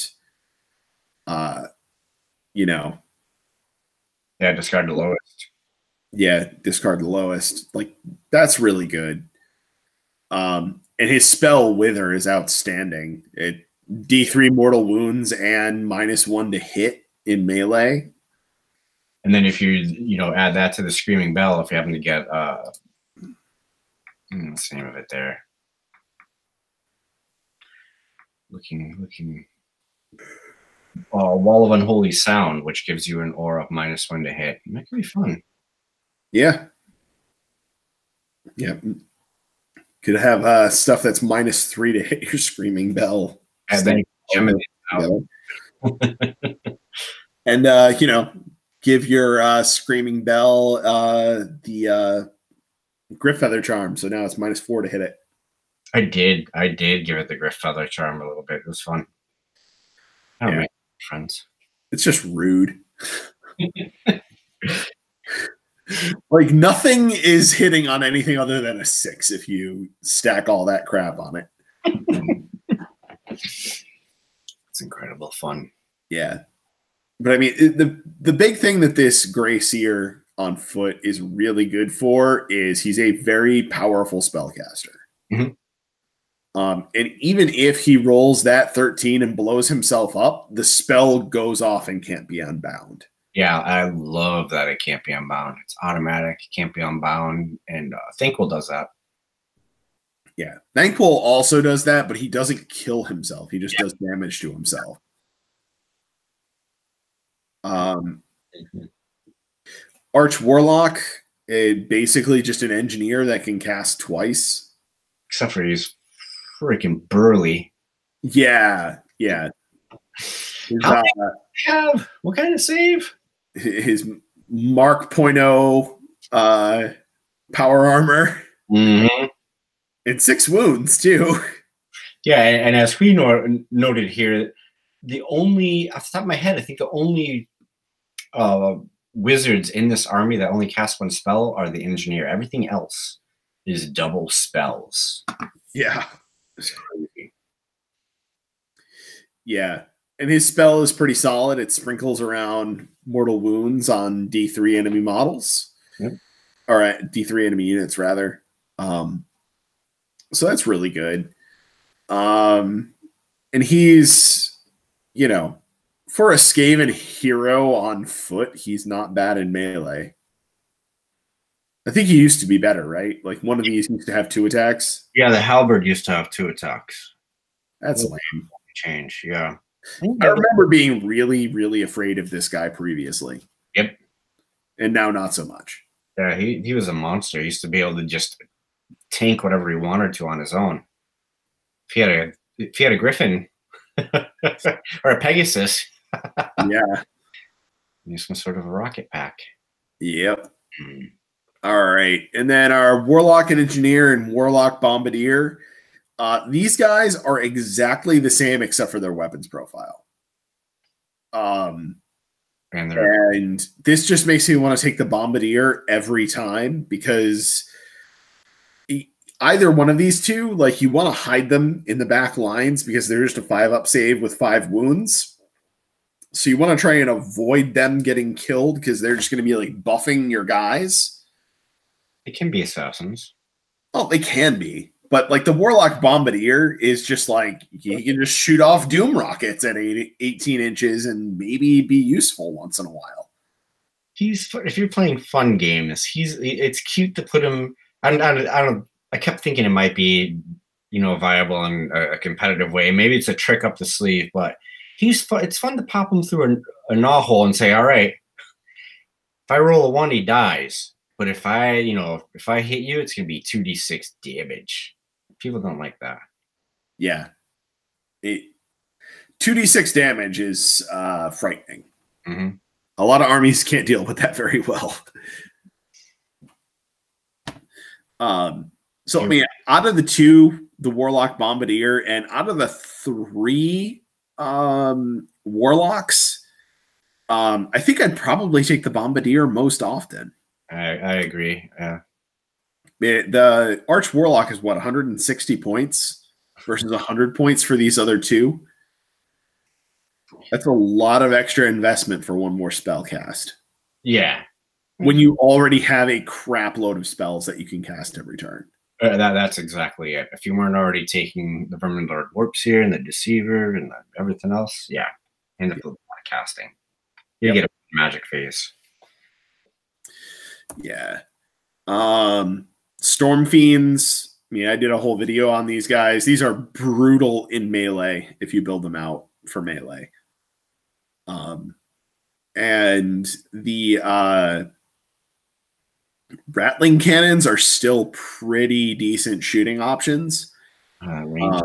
discard the lowest. Yeah, discard the lowest. Like, that's really good. And his spell Wither is outstanding. It D3 mortal wounds and -1 to hit in melee. And then if you add that to the Screaming Bell, if you happen to get what's the name of it there? Looking. Wall of Unholy Sound, which gives you an aura of -1 to hit. That could be fun. Yeah. Yeah. Could have stuff that's -3 to hit your Screaming Bell. And then and give your Screaming Bell the Griff Feather Charm. So now it's -4 to hit it. I did give it the Griff Feather Charm a little bit. It was fun. I don't make friends. It's just rude. Like, nothing is hitting on anything other than a 6 if you stack all that crap on it. It's incredible fun. Yeah. But I mean, the big thing that this Gray Seer on foot is really good for is he's a very powerful spellcaster. Mm-hmm. And even if he rolls that 13 and blows himself up, the spell goes off and can't be unbound. Yeah, I love that it can't be unbound. It's automatic, can't be unbound, and Thankful does that. Yeah, Thankful also does that, but he doesn't kill himself. He just does damage to himself. Arch Warlock, basically just an engineer that can cast twice. Except for he's freaking burly. Yeah. What kind of save? His Mark .0 power armor. Mm-hmm. And 6 wounds, too. Yeah, and as we noted here, the only, off the top of my head, I think the only wizards in this army that only cast 1 spell are the engineer. Everything else is double spells. Yeah. It's crazy. Yeah. And his spell is pretty solid. It sprinkles around mortal wounds on D3 enemy models. Yep. Or D3 enemy units, rather. So that's really good. And he's, for a Skaven hero on foot, he's not bad in melee. I think he used to be better, right? Like, one of these used to have 2 attacks. Yeah, the halberd used to have 2 attacks. That's lame. Change, yeah. I remember being really, really afraid of this guy previously. Yep. And now not so much. Yeah, he was a monster. He used to be able to just tank whatever he wanted to on his own. If he had a Griffin or a Pegasus. Yeah. Use some sort of a rocket pack. Yep. All right. And then our Warlock and Engineer and Warlock Bombardier. These guys are exactly the same except for their weapons profile. And this just makes me want to take the Bombardier every time because either one of these two, like you want to hide them in the back lines because they're just a 5-up save with 5 wounds. So you want to try and avoid them getting killed because they're just going to be like buffing your guys. It can be assassins. Oh, they can be. But like the Warlock Bombardier is just like you can just shoot off Doom rockets at 18 inches and maybe be useful once in a while. If you're playing fun games, it's cute to put him. I don't. I kept thinking it might be, viable in a competitive way. Maybe it's a trick up the sleeve, but it's fun to pop him through a gnaw hole and say, all right, if I roll a 1, he dies. But if I hit you, it's gonna be 2d6 damage. People don't like that. Yeah. 2d6 damage is frightening. Mm-hmm. A lot of armies can't deal with that very well. So, I mean, out of the 2, the Warlock Bombardier, and out of the 3 Warlocks, I think I'd probably take the Bombardier most often. I agree. Yeah. The Arch Warlock is what, 160 points versus 100 points for these other 2? That's a lot of extra investment for one more spell cast. Yeah. When you already have a crap load of spells that you can cast every turn. That's exactly it. If you weren't already taking the Vermin Lord Warps here and the Deceiver and everything else, yeah, end up with a lot of casting. You get a magic phase. Yeah. Storm Fiends. I mean, I did a whole video on these guys. These are brutal in melee if you build them out for melee. And the Rattling Cannons are still pretty decent shooting options. Yeah,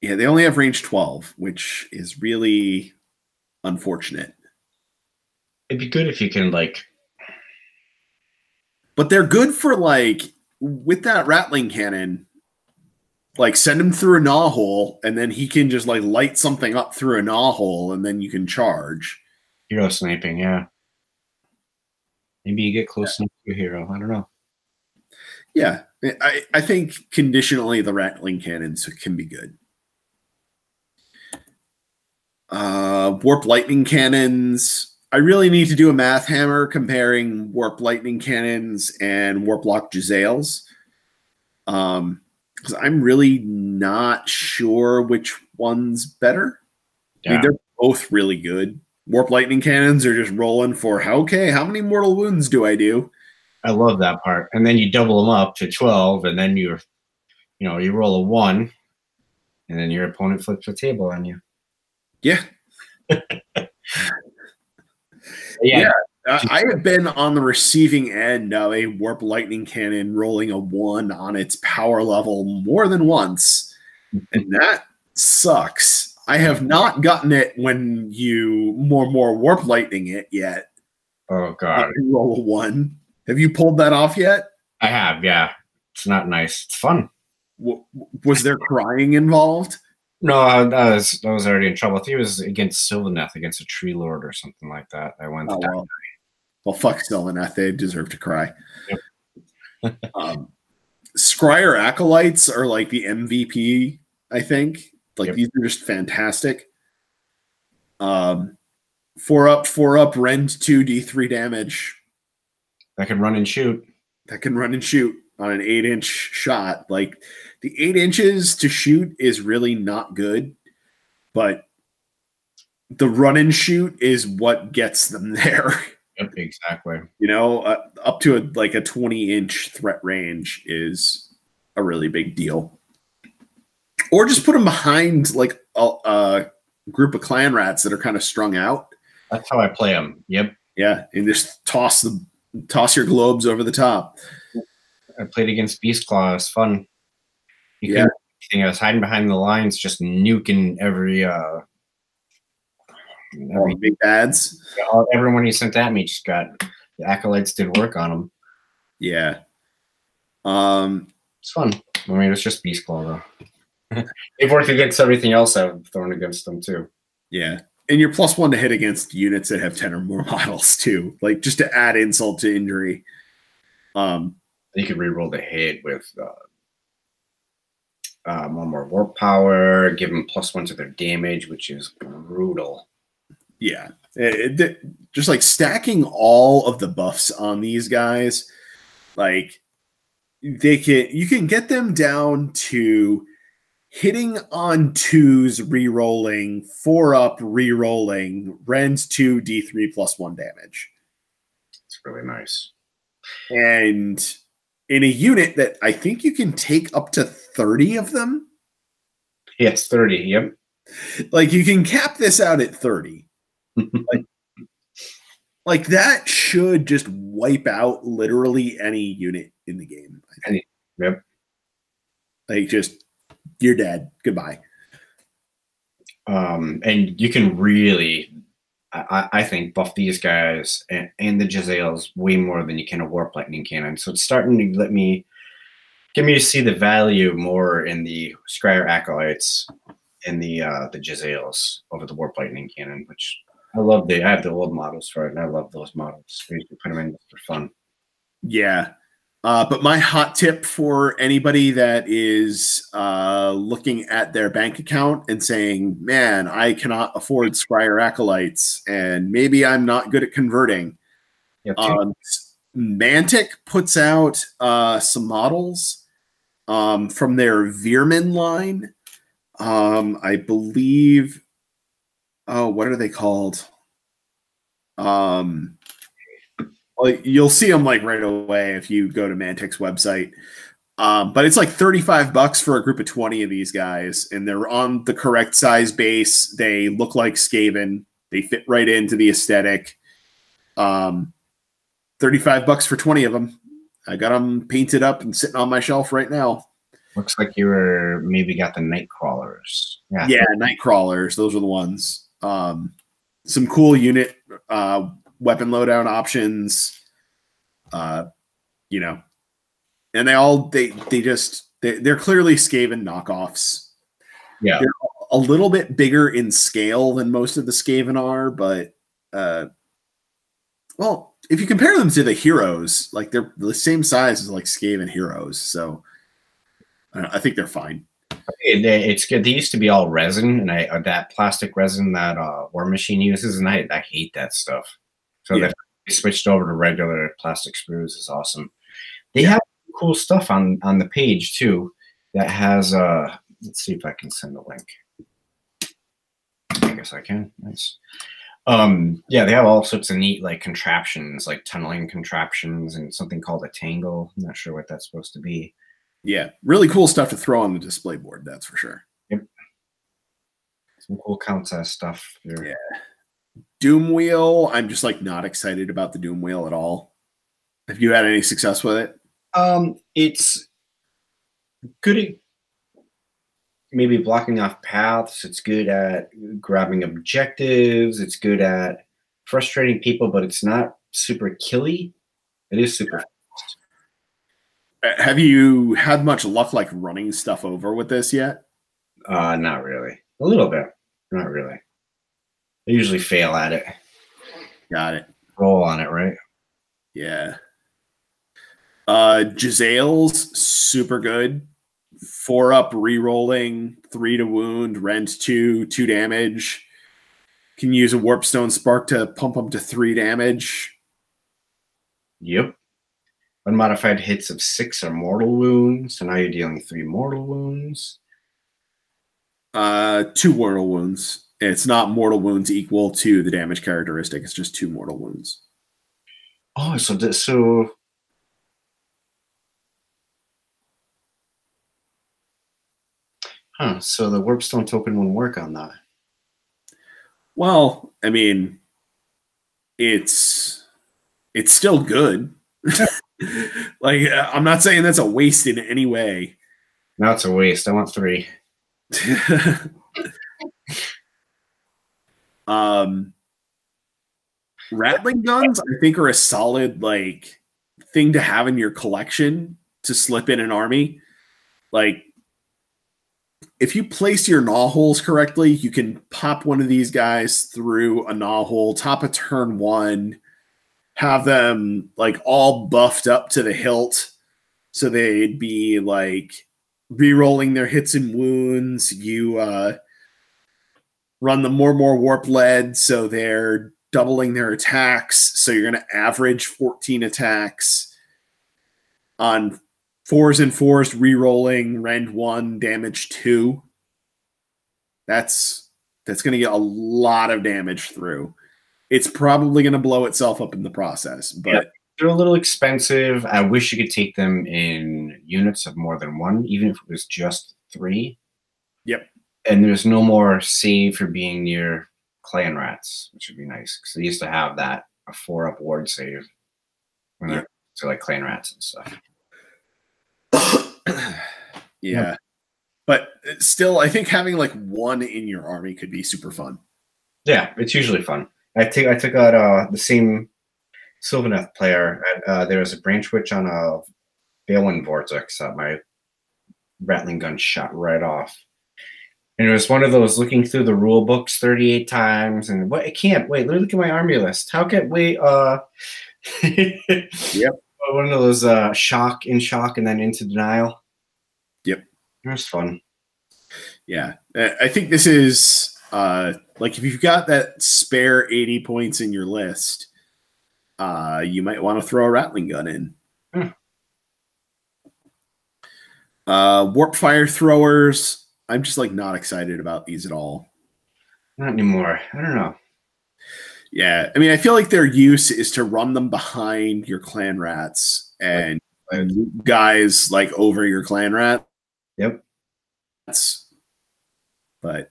they only have range 12, which is really unfortunate. It'd be good if you can, but they're good for, with that Rattling Cannon, send him through a gnaw hole, and then he can just, light something up through a gnaw hole, and then you can charge. Hero sniping, yeah. Maybe you get close enough to a hero. I don't know. Yeah. I think conditionally the Rattling Cannons can be good. Warp Lightning Cannons. I really need to do a math hammer comparing Warp Lightning Cannons and Warp Lock Jezzails. Because I'm really not sure which one's better. Yeah. I mean, they're both really good. Warp Lightning Cannons are just rolling for, okay, how many mortal wounds do I do? I love that part. And then you double them up to 12, and then you roll a 1, and then your opponent flips the table on you. Yeah. Yeah. I have been on the receiving end of a Warp Lightning Cannon rolling a 1 on its power level more than once, and that sucks. I have not gotten it when you more Warp Lightning it yet. Oh, God. Roll a 1. Have you pulled that off yet? I have, yeah. It's not nice. It's fun. Was there crying involved? No, I was already in trouble. I think it was against Sylvaneth, against a Tree Lord or something like that. I went to well, fuck Sylvaneth. They deserve to cry. Yep. Scryer Acolytes are the MVP, I think. These are just fantastic. 4-up, rend 2, D3 damage. That can run and shoot. That can run and shoot on an 8-inch shot. The 8 inches to shoot is really not good, but the run and shoot is what gets them there. Yep, exactly. Up to a 20-inch threat range is a really big deal. Or just put them behind a group of clan rats that are kind of strung out. That's how I play them. Yep. Yeah, and just toss your globes over the top. I played against Beast Claw. It's fun. I was hiding behind the lines, just nuking every big bads. Everyone he sent at me just got The acolytes did work on them. Yeah. It's fun. I mean, it's just Beast Claw though. They've worked against everything else I've thrown against them too. Yeah. And you're +1 to hit against units that have 10 or more models too. Like just to add insult to injury. You could reroll the hit with one more warp power, give them +1 to their damage, which is brutal. Yeah. Just like stacking all of the buffs on these guys, like you can get them down to hitting on 2s, re-rolling, 4-up, re-rolling, rends 2, D3 +1 damage. It's really nice. And in a unit that I think you can take up to 30 of them. Yes, 30. Yep. Like you can cap this out at 30. like that should just wipe out literally any unit in the game. Yep. Like just you're dead. Goodbye. And you can really, I think, buff these guys and the Jezzails way more than you can a Warp Lightning Cannon. So it's starting to get me to see the value more in the Scryer Acolytes and the Jezzails over the Warp Lightning Cannon, which I love. I have the old models for it, and I love those models. We put them in for fun. Yeah. But my hot tip for anybody that is looking at their bank account and saying, man, I cannot afford Scryer Acolytes, and maybe I'm not good at converting. Mantic puts out some models from their Vermin line. I believe, what are they called? Like you'll see them like right away if you go to Mantic's website. But it's like $35 for a group of 20 of these guys, and they're on the correct size base. They look like Skaven. They fit right into the aesthetic. $35 for 20 of them. I got them painted up and sitting on my shelf right now. Looks like you were maybe got the night crawlers. Yeah, night crawlers. Those are the ones. Some cool unit weapon loadout options, you know, and they're clearly Skaven knockoffs. Yeah, they're a little bit bigger in scale than most of the Skaven are, but well, if you compare them to the heroes, like they're the same size as like Skaven heroes, so I think they're fine. It's good. They used to be all resin, and that plastic resin that War Machine uses, and I hate that stuff. So yeah. They switched over to regular plastic sprues is awesome. They have cool stuff on the page too that has let's see if I can send a link. I guess I can. Nice. Yeah, they have all sorts of neat like contraptions, like tunneling contraptions and something called a tangle. I'm not sure what that's supposed to be. Yeah, really cool stuff to throw on the display board, that's for sure. Yep. Some cool contest stuff here. Yeah. Doom Wheel, I'm just like not excited about the Doom Wheel at all. Have you had any success with it? It's good at maybe blocking off paths. It's good at grabbing objectives. It's good at frustrating people, but it's not super killy. It is super fast. Have you had much luck like running stuff over with this yet? Not really. A little bit. Not really. I usually fail at it. Got it. Roll on it, right? Yeah. Jezzails, super good. 4-up re-rolling, 3 to wound, rend 2, 2 damage. Can use a Warpstone Spark to pump them to 3 damage. Yep. Unmodified hits of 6 are mortal wounds, so now you're dealing 3 mortal wounds. 2 mortal wounds. It's not mortal wounds equal to the damage characteristic. It's just 2 mortal wounds. Oh, so huh, so the Warpstone token won't work on that. Well, I mean, it's still good. Like, I'm not saying that's a waste in any way. No, it's a waste. I want 3. Rattling guns, I think, are a solid like thing to have in your collection to slip in an army. Like, if you place your gnaw holes correctly, you can pop one of these guys through a gnaw hole, top of turn one, have them like all buffed up to the hilt, so they'd be like re-rolling their hits and wounds. You run the more warp lead, so they're doubling their attacks. So you're going to average 14 attacks on 4s and 4s, re-rolling rend 1, damage 2. That's going to get a lot of damage through. It's probably going to blow itself up in the process, but yeah, they're a little expensive. I wish you could take them in units of more than one, even if it was just 3. Yep. And there's no more save for being near clan rats, which would be nice because they used to have that a 4-up ward save when they're to like clan rats and stuff. Yeah. Yep. But still, I think having like one in your army could be super fun. Yeah, it's usually fun. I took out the same Sylvaneth player. There was a branch witch on a Balin Vortex that my rattling gun shot right off. And it was one of those looking through the rule books 38 times and what? I can't wait. Look at my army list. How can we? Yep. One of those shock and then into denial. Yep. It was fun. Yeah, I think this is like if you've got that spare 80 points in your list, you might want to throw a rattling gun in. Warp fire throwers. I'm just like not excited about these at all. Not anymore. I don't know. Yeah, I mean, I feel like their use is to run them behind your clan rats and guys like over your clan rat. Yep. But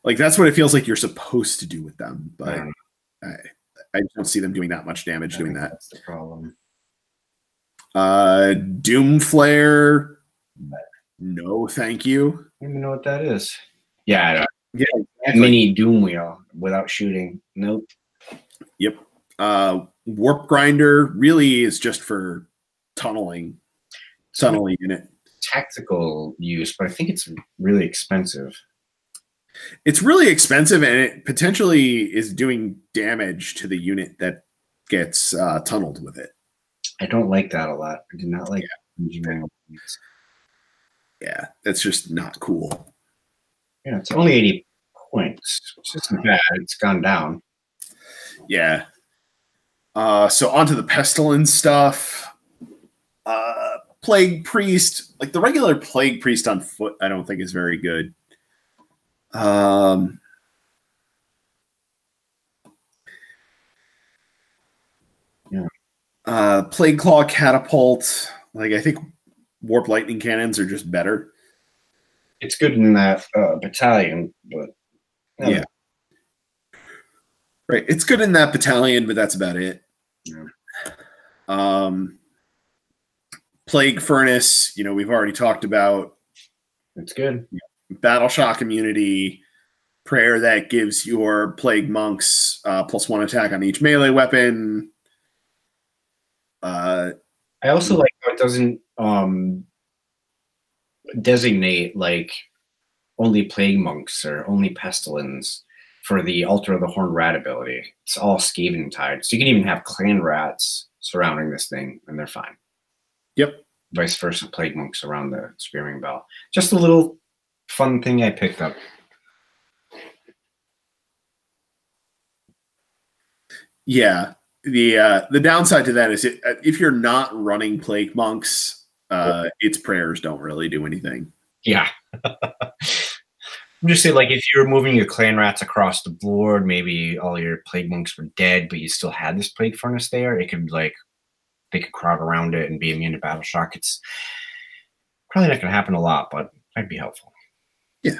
like that's what it feels like you're supposed to do with them. But I don't see them doing that much damage doing that. That's the problem. Doom Flare. No, thank you. I don't even know what that is. Yeah, I don't. Yeah, exactly. Mini Doom Wheel without shooting. Nope. Yep. Warp Grinder really is just for tunneling unit. Tactical use, but I think it's really expensive. It's really expensive, and it potentially is doing damage to the unit that gets tunneled with it. I don't like that a lot. I do not like engineering. Yeah, that's just not cool. Yeah, it's only 80 points, which isn't bad. It's gone down. Yeah. So onto the Pestilence stuff. Plague Priest, like the regular Plague Priest on foot, I don't think is very good. Plague Claw Catapult, like I think Warp Lightning Cannons are just better. It's good in that battalion, but yeah. Right. It's good in that battalion, but that's about it. Yeah. Plague Furnace, we've already talked about. It's good. Battle Shock immunity, prayer that gives your Plague Monks +1 attack on each melee weapon. I also like how it doesn't designate like only Plague Monks or only Pestilence for the Altar of the Horned Rat ability. It's all SKAVEN tied. So you can even have clan rats surrounding this thing, and they're fine. Yep. Vice versa, Plague Monks around the Screaming Bell. Just a little fun thing I picked up. Yeah. The downside to that is if you're not running Plague Monks, its prayers don't really do anything. Yeah. I'm just saying, like, if you were moving your clan rats across the board, maybe all your Plague Monks were dead, but you still had this Plague Furnace there, it could, like, they could crowd around it and be immune to Battle Shock. It's probably not going to happen a lot, but might be helpful. Yeah.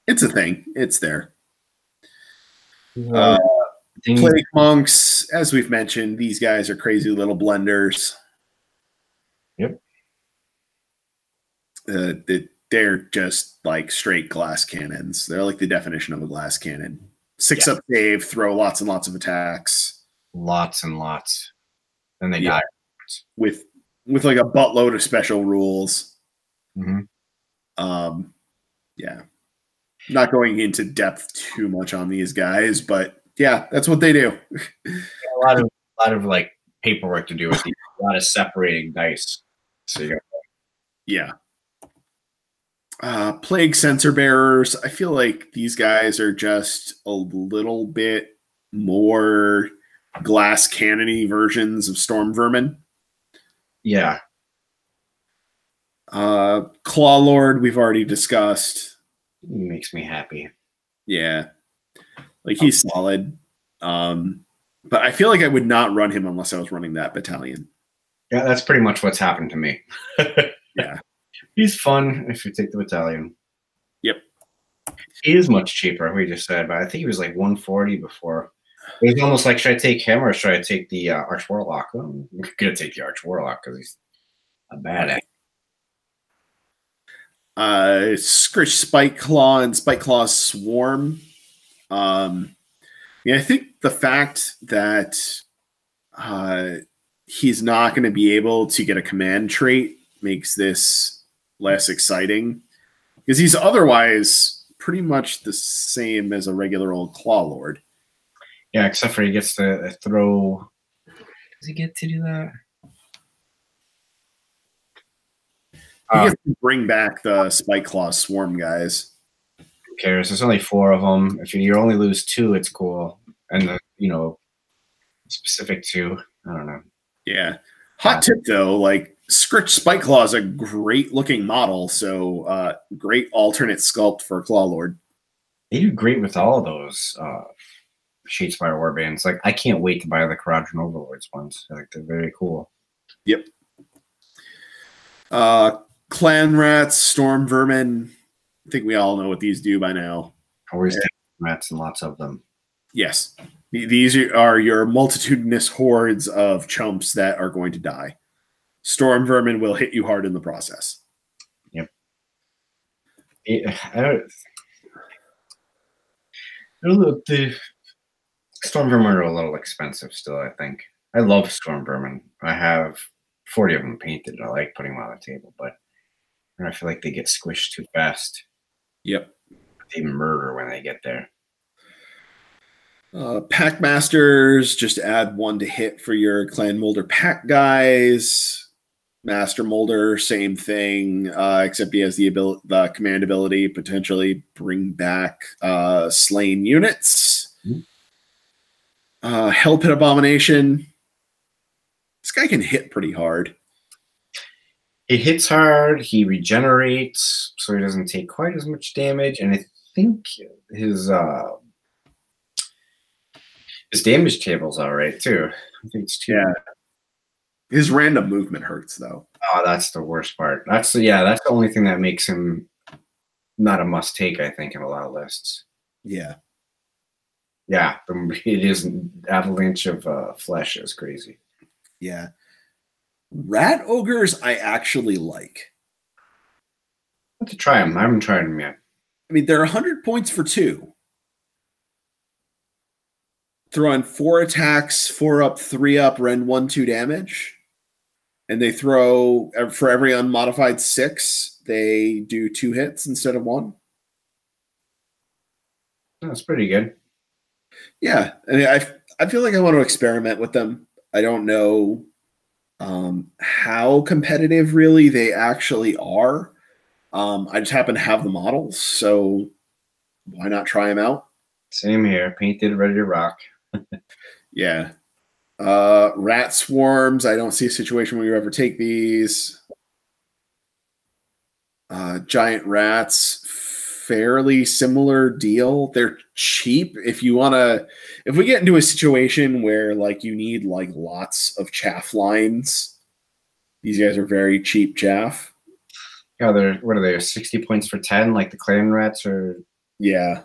It's a thing. It's there. Plague Monks, as we've mentioned, these guys are crazy little blenders. Yep. They're just like straight glass cannons. They're like the definition of a glass cannon. 6-up save, throw lots and lots of attacks. Lots and lots. Then they die. With like a buttload of special rules. Mm-hmm. Yeah. Not going into depth too much on these guys, but yeah, that's what they do. A lot of like paperwork to do with these. A lot of separating dice. So you got yeah. Plague sensor bearers. I feel like these guys are just a little bit more glass cannony versions of storm vermin. Yeah. Claw Lord, we've already discussed. He makes me happy. Yeah. Like he's solid. But I feel like I would not run him unless I was running that battalion. Yeah, that's pretty much what's happened to me. Yeah. He's fun if you take the battalion. Yep. He is much cheaper, we just said, but I think he was like 140 before. It was almost like, should I take him or should I take the Arch Warlock? Well, I'm going to take the Arch Warlock because he's a badass. Scritch Spike Claw and Spike Claw Swarm. Yeah, I think the fact that he's not going to be able to get a command trait makes this less exciting because he's otherwise pretty much the same as a regular old Claw Lord. Yeah, except for he gets to throw. Does he get to do that? He gets to bring back the Spike Claw Swarm guys. Who cares? There's only 4 of them. If you only lose 2, it's cool. And the specific 2, I don't know. Yeah. Hot tip though, like Scritch Spike Claw is a great looking model, so great alternate sculpt for Claw Lord. They do great with all of those Shadespire warbands. Like I can't wait to buy the Kharadron Overlords ones. Like they're very cool. Yep. Clan Rats, Storm Vermin. I think we all know what these do by now. Always take rats and lots of them. Yes. These are your multitudinous hordes of chumps that are going to die. Storm Vermin will hit you hard in the process. Yep. The Storm Vermin are a little expensive still, I think. I love Storm Vermin. I have 40 of them painted. I like putting them on the table, but I feel like they get squished too fast. Yep. They murder when they get there. Pack Masters, just add 1 to hit for your Clan Mulder pack guys. Master Mulder, same thing, except he has the command ability, potentially bring back slain units. Hell Pit Abomination. This guy can hit pretty hard. He hits hard, he regenerates, so he doesn't take quite as much damage, and I think his damage table's all right too. I think it's 2. Yeah. His random movement hurts though. Oh, that's the worst part. That's the only thing that makes him not a must take, I think, in a lot of lists. Yeah. Yeah, it is an avalanche of flesh is crazy. Yeah. Rat Ogres I actually like. I have to try them. I haven't tried them yet. I mean, they're 100 points for 2. Throw in 4 attacks, 4 up, 3 up, rend 1/2 damage. And they throw, for every unmodified 6, they do 2 hits instead of 1. That's pretty good. Yeah. I mean, I feel like I want to experiment with them. I don't know how competitive really they actually are. I just happen to have the models, so why not try them out? Same here. Painted, ready to rock. Yeah. Rat Swarms. I don't see a situation where you ever take these. Giant Rats. Fairly similar deal. They're cheap. If we get into a situation where like you need like lots of chaff lines, these guys are very cheap chaff. Yeah, what are they? 60 points for 10, like the Clan Rats are. Yeah.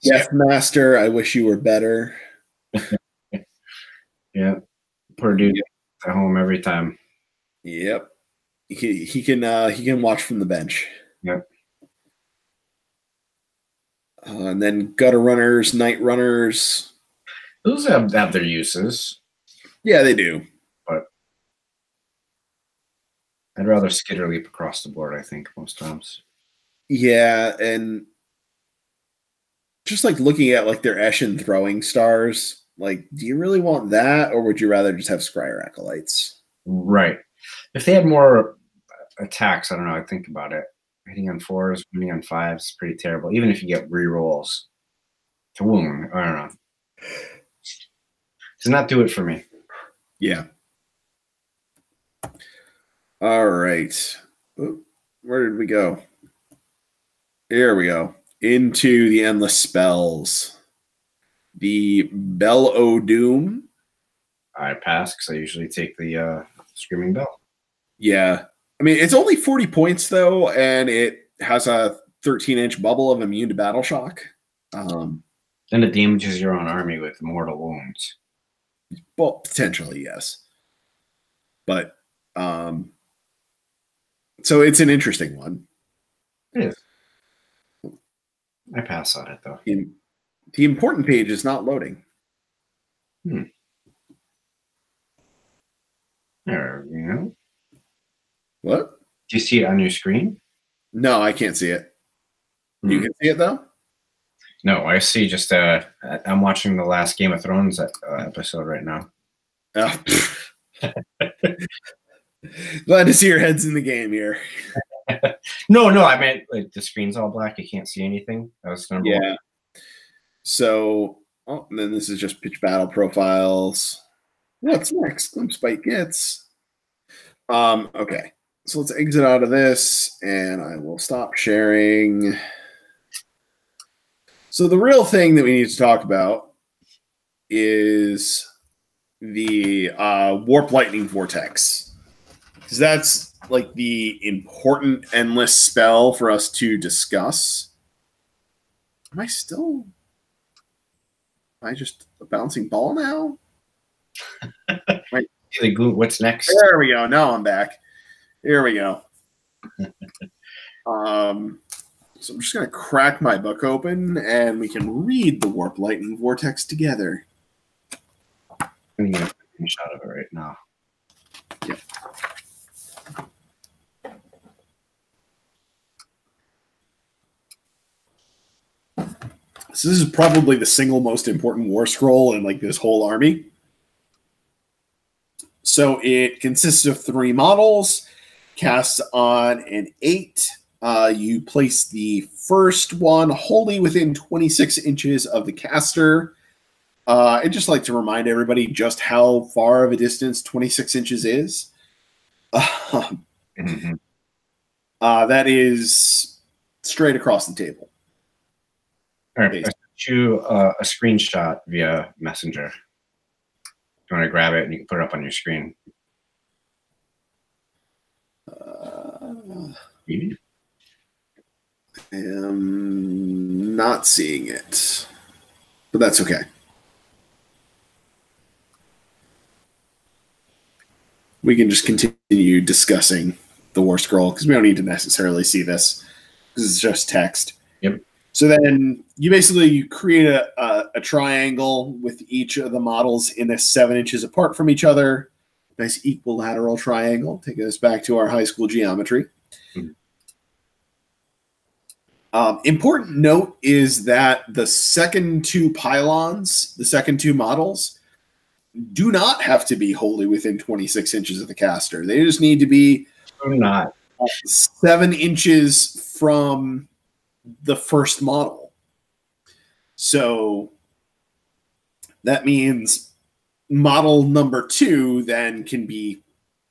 Death Master, I wish you were better. Yeah. Poor dude at home every time. Yep. He can watch from the bench. Yep. And then gutter runners, night runners. Those have their uses. Yeah, they do. But I'd rather skitter leap across the board, I think, most times. Yeah, and just like looking at like their Eshin throwing stars, like, do you really want that, or would you rather just have Scryer Acolytes? Right. If they had more attacks, I don't know, I'd think about it. Hitting on 4s, hitting on 5s is pretty terrible. Even if you get rerolls to wound, I don't know. Does not do it for me. Yeah. All right. Where did we go? Here we go. Into the endless spells. The Bell o' Doom. I pass because I usually take the Screaming Bell. Yeah. I mean, it's only 40 points, though, and it has a 13-inch bubble of immune to battle shock. And it damages your own army with mortal wounds. Well, potentially, yes. But, so it's an interesting one. It is. I pass on it, though. The important page is not loading. There you go. What? Do you see it on your screen? No, I can't see it. You can see it, though? No, I see just I'm watching the last Game of Thrones episode right now. Oh. Glad to see your head's in the game here. No, I meant like the screen's all black. You can't see anything. That was number one. So, and then this is just pitch battle profiles. What's next? Spike gets. Okay. So let's exit out of this, and I will stop sharing. So the real thing that we need to talk about is the Warp Lightning Vortex. Because that's like the important endless spell for us to discuss. Am I just a bouncing ball now? What's next? There we go. Now I'm back. Here we go. So I'm just going to crack my book open, and we can read the Warp Lightning Vortex together. I'm going to get a shot of it right now. Yep. So this is probably the single most important war scroll in like this whole army. So it consists of 3 models, casts on an 8. You place the first one wholly within 26 inches of the caster. I'd just like to remind everybody just how far of a distance 26 inches is. That is straight across the table. All right, I sent you a screenshot via Messenger. You want to grab it and you can put it up on your screen. I am not seeing it, but that's okay. We can just continue discussing the war scroll because we don't need to necessarily see this because it's just text. Yep. So then you create a triangle with each of the models in a 7 inches apart from each other. Nice equilateral triangle, taking us back to our high school geometry. Important note is that the second 2 pylons, the second 2 models, do not have to be wholly within 26 inches of the caster. They just need to be 7 inches from the first model. So that means model number 2 then can be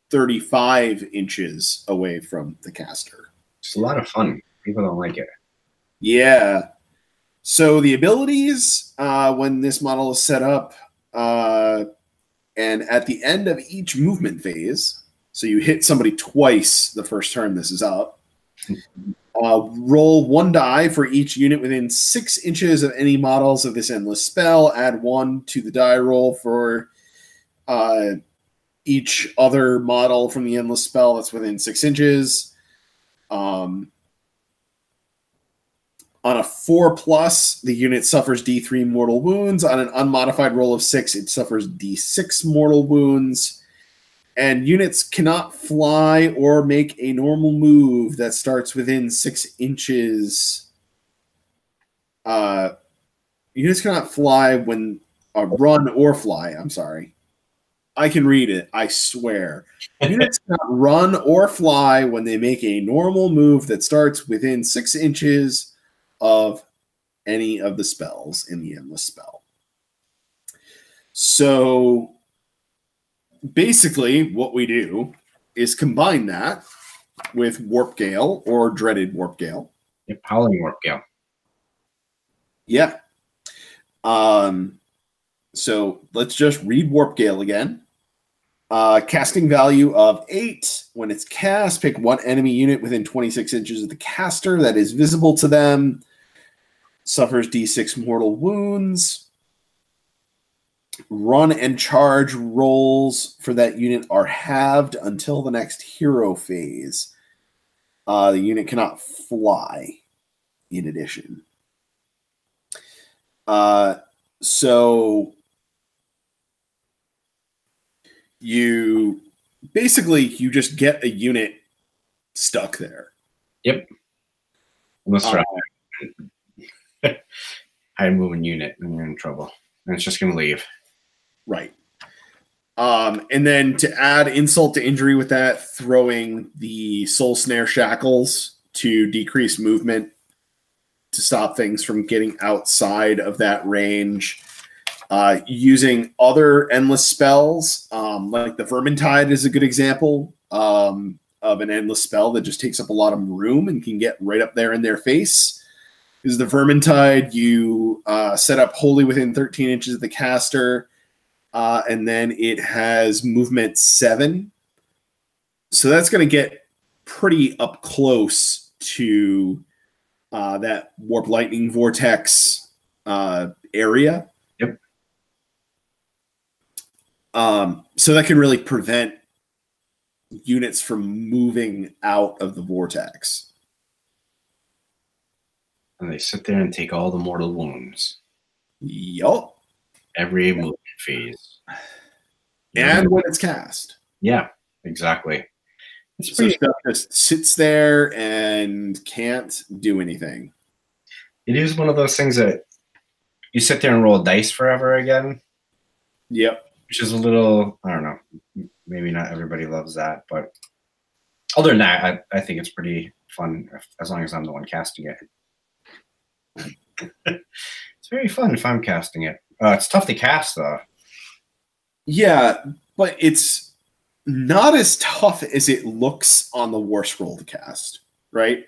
35 inches away from the caster. It's a lot of fun. People don't like it. Yeah. So the abilities, when this model is set up, and at the end of each movement phase, so you hit somebody twice the first turn this is up, roll 1 die for each unit within 6 inches of any models of this endless spell. Add 1 to the die roll for each other model from the endless spell that's within 6 inches. On a 4+, the unit suffers D3 mortal wounds. On an unmodified roll of 6, it suffers D6 mortal wounds. And units cannot fly or make a normal move that starts within 6 inches. Units cannot fly when run or fly. I'm sorry. I can read it. I swear. Units cannot run or fly when they make a normal move that starts within 6 inches of any of the spells in the endless spell. So basically, what we do is combine that with Warp Gale or Dreaded Warp Gale. Yep, Howling Warp Gale. Yeah. So let's just read Warp Gale again. Casting value of 8. When it's cast, pick one enemy unit within 26 inches of the caster that is visible to them. Suffers D6 mortal wounds. Run and charge rolls for that unit are halved until the next hero phase. The unit cannot fly in addition. So you just get a unit stuck there. Yep. Almost right. High moving unit, and you're in trouble. And it's just going to leave. Right. And then to add insult to injury with that, throwing the Soul Snare Shackles to decrease movement to stop things from getting outside of that range. Using other endless spells, like the Vermintide is a good example of an endless spell that just takes up a lot of room and can get right up there in their face. Is the Vermintide, you set up wholly within 13 inches of the caster, and then it has movement 7. So that's going to get pretty up close to that Warp Lightning Vortex area. Yep. So that can really prevent units from moving out of the vortex. And they sit there and take all the mortal wounds. Yup. Every movement phase. And when it's cast. Yeah, exactly. It's So pretty stuff just sits there and can't do anything. It is one of those things that you sit there and roll dice forever again. Yep. Which is a little, I don't know, maybe not everybody loves that, but other than that, I think it's pretty fun as long as I'm the one casting it. It's very fun if I'm casting it. It's tough to cast, though. Yeah, but it's not as tough as it looks on the worst roll to cast, right?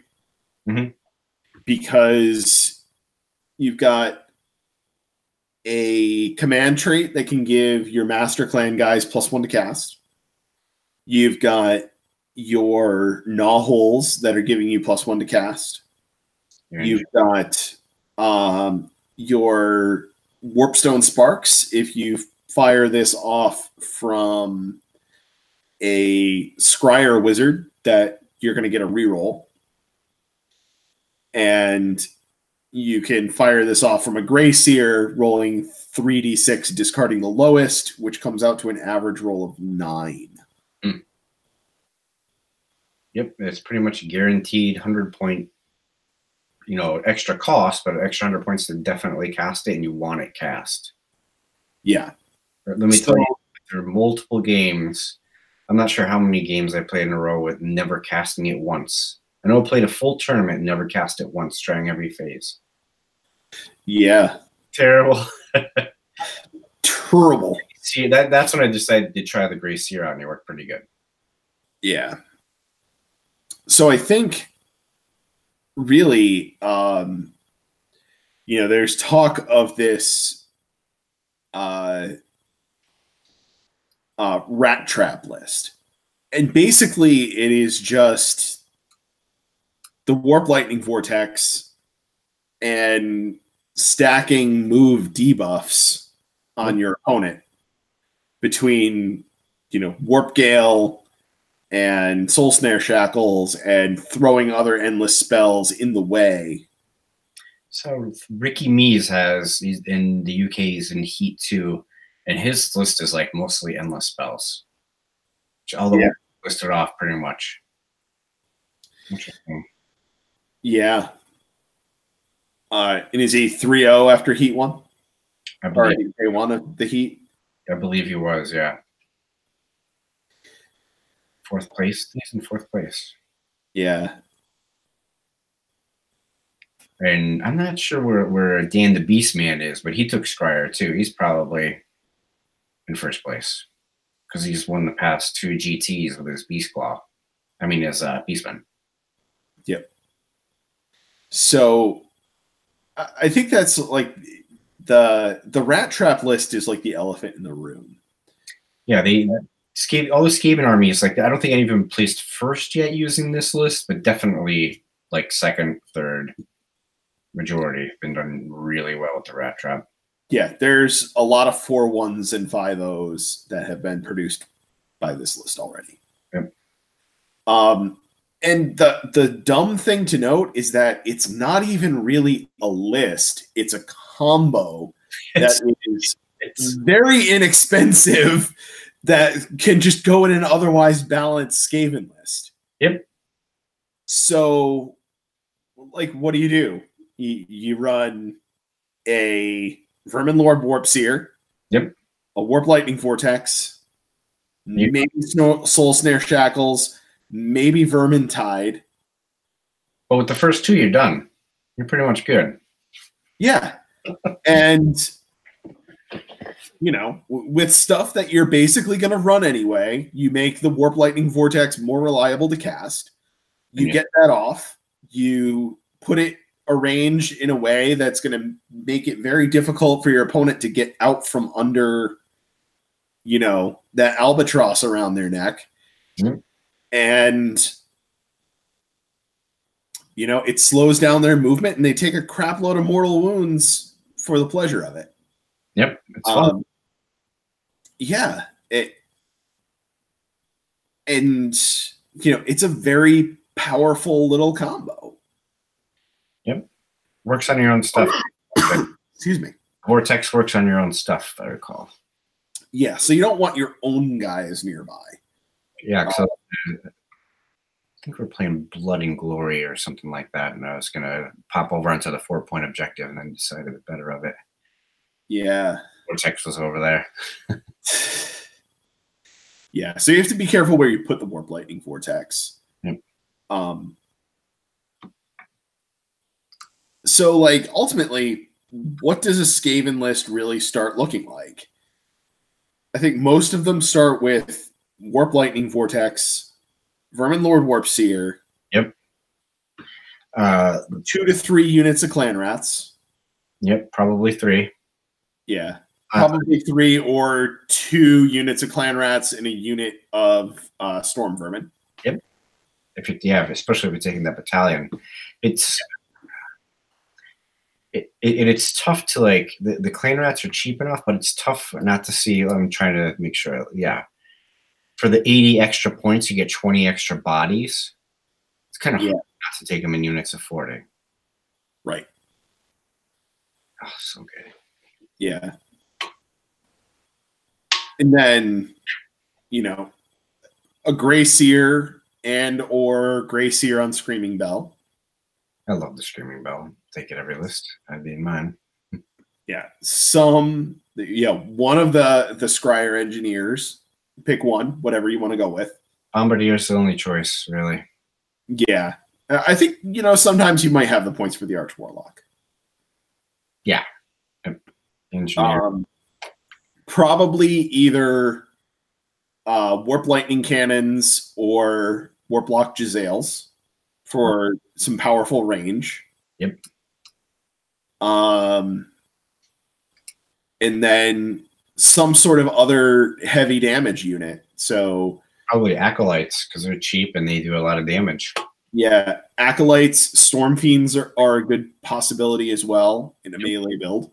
Mm-hmm. Because you've got a command trait that can give your Master Clan guys +1 to cast. You've got your gnaw holes that are giving you +1 to cast. You've got your Warpstone Sparks. If you fire this off from a Scryer Wizard, that you're going to get a reroll. And you can fire this off from a Grey Seer, rolling 3d6, discarding the lowest, which comes out to an average roll of 9. Mm. Yep, it's pretty much guaranteed 100-point, extra cost, but extra 100 points to definitely cast it, and you want it cast. Yeah. Let me tell you, there are multiple games. I'm not sure how many games I played in a row with never casting it once. I know I played a full tournament and never cast it once, trying every phase. Yeah. Terrible. Terrible. See, that's when I decided to try the Grey Seer out, and it worked pretty good. Yeah. So I think really, there's talk of this rat trap list. And basically it is just the Warp Lightning Vortex and stacking move debuffs on your opponent between, Warp Gale and Soul Snare Shackles and throwing other endless spells in the way. So Ricky Mees he's in the UK, he's in Heat 2, and his list is like mostly endless spells. Which all the ones listed off pretty much. Interesting. Yeah. And is he 3-0 after Heat 1? I believe they won of the Heat. I believe he was, yeah. 4th place. He's in 4th place. Yeah. And I'm not sure where Dan the Beastman is, but he took Scryer too. He's probably in 1st place because he's won the past 2 GTs with his Beast Claw. I mean, his Beastman. Yep. So I think that's like the Rat Trap list is like the elephant in the room. Yeah, all the Skaven armies, like I don't think any of them placed 1st yet using this list, but definitely like 2nd, 3rd. Majority been done really well with the Rat Trap. Yeah, there's a lot of 4-1s and 5-0s that have been produced by this list already. Yep. And the dumb thing to note is that it's not even really a list; it's a combo that is very inexpensive that can just go in an otherwise balanced Skaven list. Yep. So, like, what do? You run a Vermin Lord Warp Seer. Yep. A Warp Lightning Vortex. Yep. Maybe Soul Snare Shackles. Maybe Vermin Tide. But with the first 2, you're done. You're pretty much good. Yeah. And, with stuff that you're basically going to run anyway, you make the Warp Lightning Vortex more reliable to cast. You get that off. You put it arranged in a way that's going to make it very difficult for your opponent to get out from under, that albatross around their neck. Mm-hmm. And, it slows down their movement and they take a crap load of mortal wounds for the pleasure of it. Yep. It's fun. Yeah. It's a very powerful little combo. Yep. Works on your own stuff. Excuse me. Vortex works on your own stuff, if I recall. Yeah, so you don't want your own guys nearby. Yeah, so I think we're playing Blood and Glory or something like that, and I was going to pop over onto the 4-point objective and then decide a bit better of it. Yeah. Vortex was over there. Yeah, so you have to be careful where you put the Warp Lightning Vortex. Yep. So, like, ultimately, what does a Skaven list really start looking like? I think most of them start with Warp Lightning Vortex, Vermin Lord Warp Seer. Yep. 2 to 3 units of Clan Rats. Yep, probably 3. Yeah. Probably 3 or 2 units of Clan Rats and a unit of Storm Vermin. Yep. Especially if you're taking that battalion. It's tough to, like, the Clan Rats are cheap enough, but it's tough not to see. I'm trying to make sure. Yeah. For the 80 extra points, you get 20 extra bodies. It's kind of hard not to take them in units of 40. Right. Oh, so good. Yeah. And then, a Grey Seer and or Grey Seer on Screaming Bell. I love the Screaming Bell. Take it every list. I'd be in mine. Yeah. One of the Scryer engineers. Pick one, whatever you want to go with. Bombardier's the only choice, really. Yeah. I think, sometimes you might have the points for the Arch Warlock. Yeah. Engineer. Probably either Warp Lightning Cannons or Warp Lock Jezzails for some powerful range. Yep. And then some sort of other heavy damage unit. So probably Acolytes, because they're cheap and they do a lot of damage. Yeah, Acolytes, Storm Fiends are a good possibility as well in a melee build.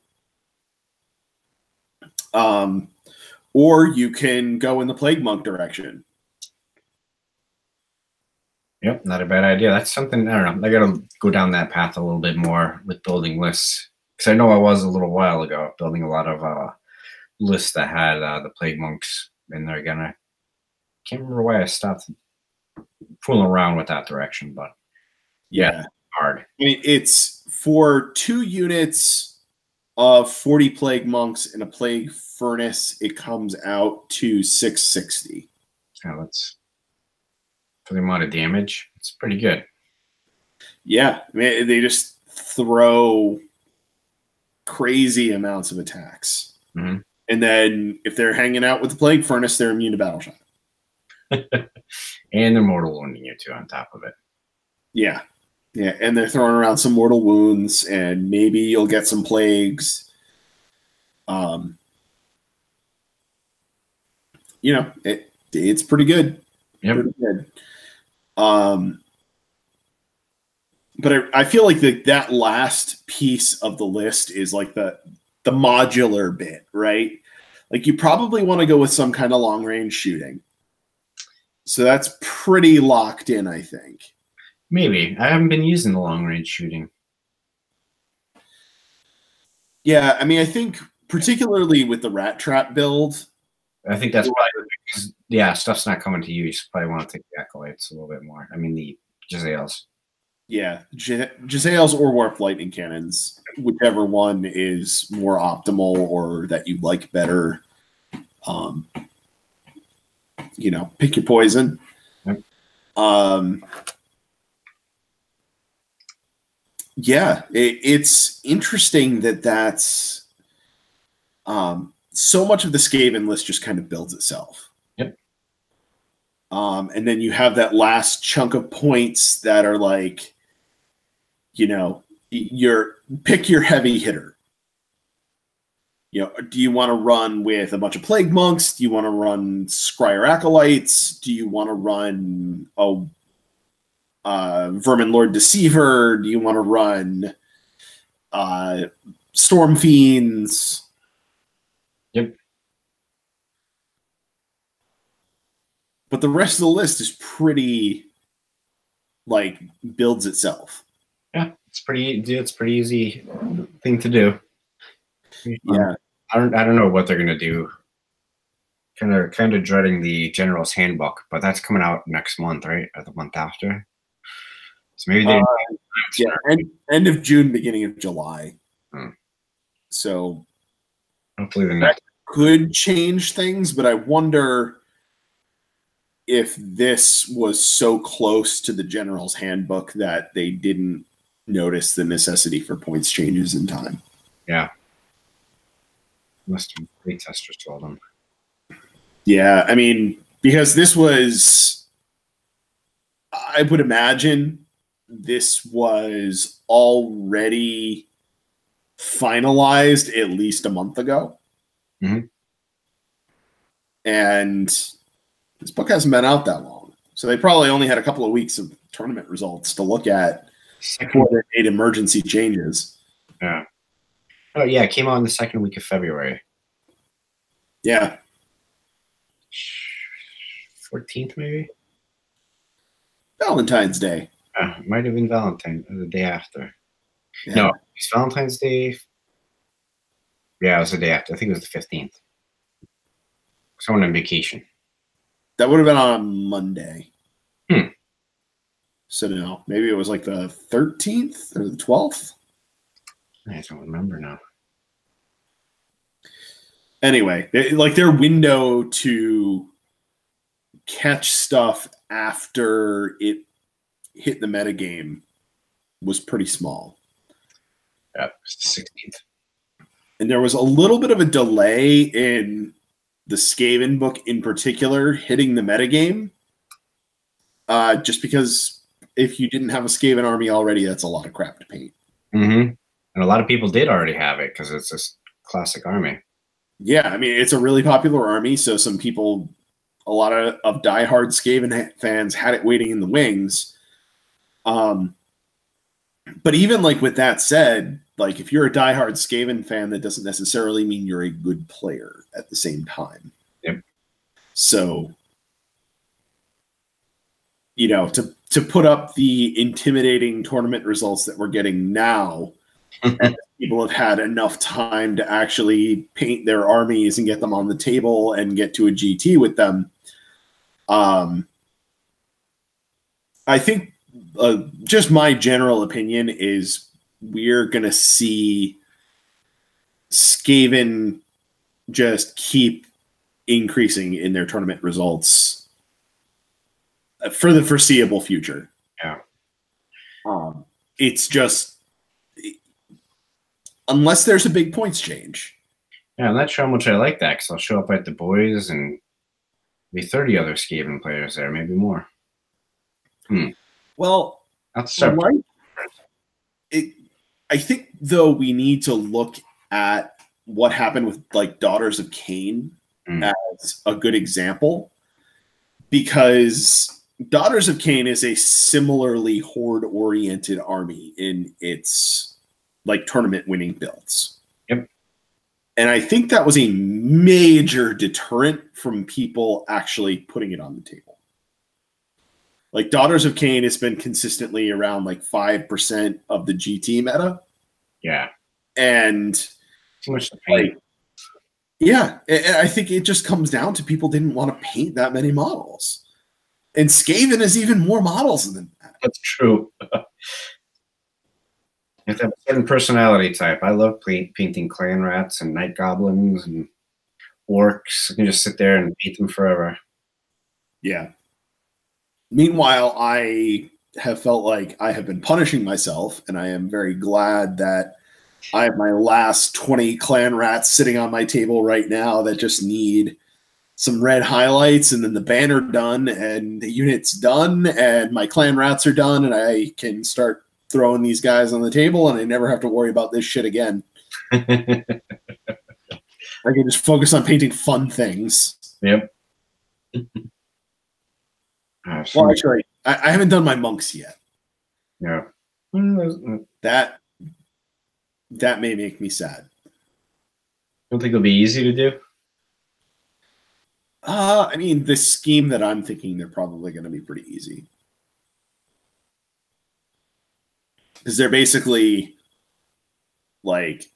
Or you can go in the Plague Monk direction. Yep, not a bad idea. That's something, I don't know. I got to go down that path a little bit more with building lists. Because I know I was a little while ago building a lot of lists that had the Plague Monks in there again. I can't remember why I stopped fooling around with that direction, but yeah, hard. I mean, it's for 2 units of 40 Plague Monks and a Plague Furnace, it comes out to 660. Yeah, that's for the amount of damage. It's pretty good. Yeah, I mean, they just throw crazy amounts of attacks. Mm-hmm. And then if they're hanging out with the Plague Furnace, they're immune to Battle Shot. And they're mortal wounding you too on top of it. Yeah. Yeah, and they're throwing around some mortal wounds, and maybe you'll get some plagues. You know, it's pretty good. Yep. Pretty good. But I feel like that last piece of the list is like the modular bit, right? Like you probably want to go with some kind of long range shooting. So that's pretty locked in, I think. Maybe. I haven't been using the long range shooting. Yeah, I mean, I think particularly with the Rat Trap build, I think that's probably because, yeah, stuff's not coming to you. You probably want to take the Acolytes a little bit more. I mean, the Jezzails. Yeah, Jezzails or Warp Lightning Cannons, whichever one is more optimal or that you like better. You know, pick your poison. Yep. Yeah, it's interesting that's so much of the Skaven list just kind of builds itself. Yep. And then you have that last chunk of points that are like, you know, pick your heavy hitter. You know, do you want to run with a bunch of Plague Monks? Do you want to run Scryer Acolytes? Do you want to run Vermin Lord Deceiver? Do you want to run Storm Fiends? Yep. But the rest of the list is pretty, like, builds itself. Yeah, it's pretty easy thing to do. Yeah. I don't know what they're gonna do. Kind of dreading the General's Handbook, but that's coming out next month, right? Or the month after. So maybe they end of June, beginning of July. Hmm. So hopefully the next could change things, but I wonder if this was so close to the General's Handbook that they didn't notice the necessity for points changes in time. Yeah. Must have playtesters told them. Yeah, I mean, because this was, I would imagine this was already finalized at least a month ago. Mm-hmm. And this book hasn't been out that long. So they probably only had a couple of weeks of tournament results to look at before they made emergency changes. Yeah. Oh, yeah, it came out in the second week of February. Yeah. 14th, maybe? Valentine's Day. It might have been Valentine's, the day after. Yeah. No, it's Valentine's Day. Yeah, it was the day after. I think it was the 15th. Someone on vacation. That would have been on Monday. Hmm. So no, maybe it was like the 13th or the 12th. I don't remember now. Anyway, like their window to catch stuff after it hit the metagame was pretty small. Yeah, it was the 16th. And there was a little bit of a delay in the Skaven book in particular hitting the metagame. Just because if you didn't have a Skaven army already, that's a lot of crap to paint. Mm-hmm. And a lot of people did already have it because it's this classic army. Yeah, I mean, it's a really popular army, so some people, a lot of diehard Skaven fans had it waiting in the wings. But even like with that said, like if you're a diehard Skaven fan, that doesn't necessarily mean you're a good player at the same time. Yep. So, you know, to to put up the intimidating tournament results that we're getting now. People have had enough time to actually paint their armies and get them on the table and get to a GT with them. I think just my general opinion is we're going to see SKAVEN just keep increasing in their tournament results for the foreseeable future. Yeah. It's just, unless there's a big points change. Yeah, I'm not sure how much I like that, because I'll show up at the boys and be 30 other SKAVEN players there, maybe more. Well, that's so I think, though, we need to look at what happened with like Daughters of Cain as a good example, because Daughters of Cain is a similarly horde-oriented army in its like tournament winning builds. Yep. And I think that was a major deterrent from people actually putting it on the table. Like Daughters of Cain has been consistently around like 5% of the GT meta. Yeah. And too much to paint. Like, yeah. And I think it just comes down to people didn't want to paint that many models. And SKAVEN has even more models than that. That's true. You have to have a certain personality type. I love painting clan rats and night goblins and orcs. I can just sit there and paint them forever. Yeah. Meanwhile, I have felt like I have been punishing myself, and I am very glad that I have my last 20 clan rats sitting on my table right now that just need some red highlights, and then the banner done, and the unit's done, and my clan rats are done, and I can start throwing these guys on the table, and I never have to worry about this shit again. I can just focus on painting fun things. Yep. Well, actually, I haven't done my monks yet. Yeah. That may make me sad. Don't think it'll be easy to do? I mean, the scheme that I'm thinking, they're probably going to be pretty easy. Because they're basically like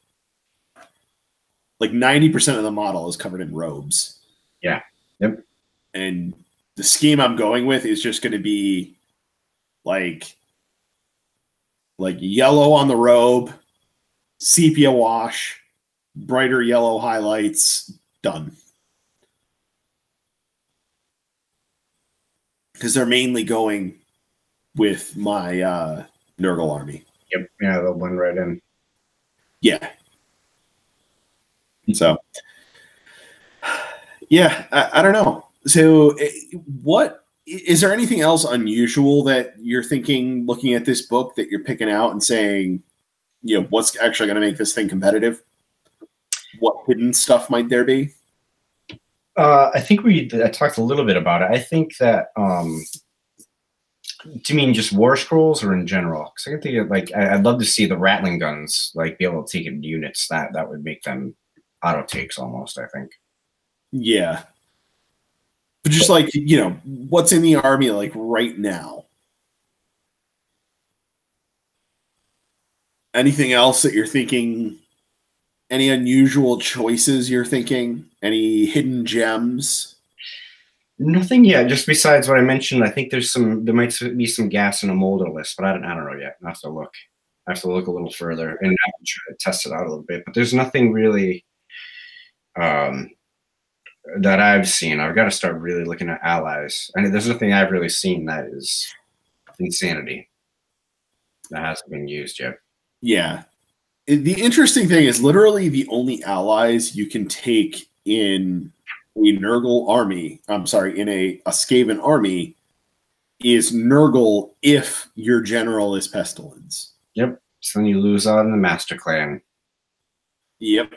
90% of the model is covered in robes. Yeah. Yep. And the scheme I'm going with is just going to be like yellow on the robe, sepia wash, brighter yellow highlights, done. Because they're mainly going with my Nurgle army. Yep. Yeah, they'll blend right in. Yeah. So, yeah, I don't know. So, what is there anything else unusual that you're thinking, looking at this book, that you're picking out and saying, you know, what's actually going to make this thing competitive? What hidden stuff might there be? I think I talked a little bit about it. I think that, do you mean just War Scrolls or in general? Because I can think of, like, I'd love to see the Rattling guns, like, be able to take in units. That would make them auto takes almost, I think. Yeah. But just like, you know, what's in the army like right now? Anything else that you're thinking? Any unusual choices you're thinking? Any hidden gems? Nothing yet. Just besides what I mentioned, I think there might be some gas in a Mulder list, but I don't know yet. I have to look. I have to look a little further and try to test it out a little bit. But there's nothing really that I've seen. I've got to start really looking at allies. I mean, there's nothing I've really seen that is insanity that hasn't been used yet. Yeah. The interesting thing is literally the only allies you can take in a Nurgle army, I'm sorry, in a SKAVEN army is Nurgle if your general is Pestilence. Yep. So then you lose out in the Master Clan. Yep.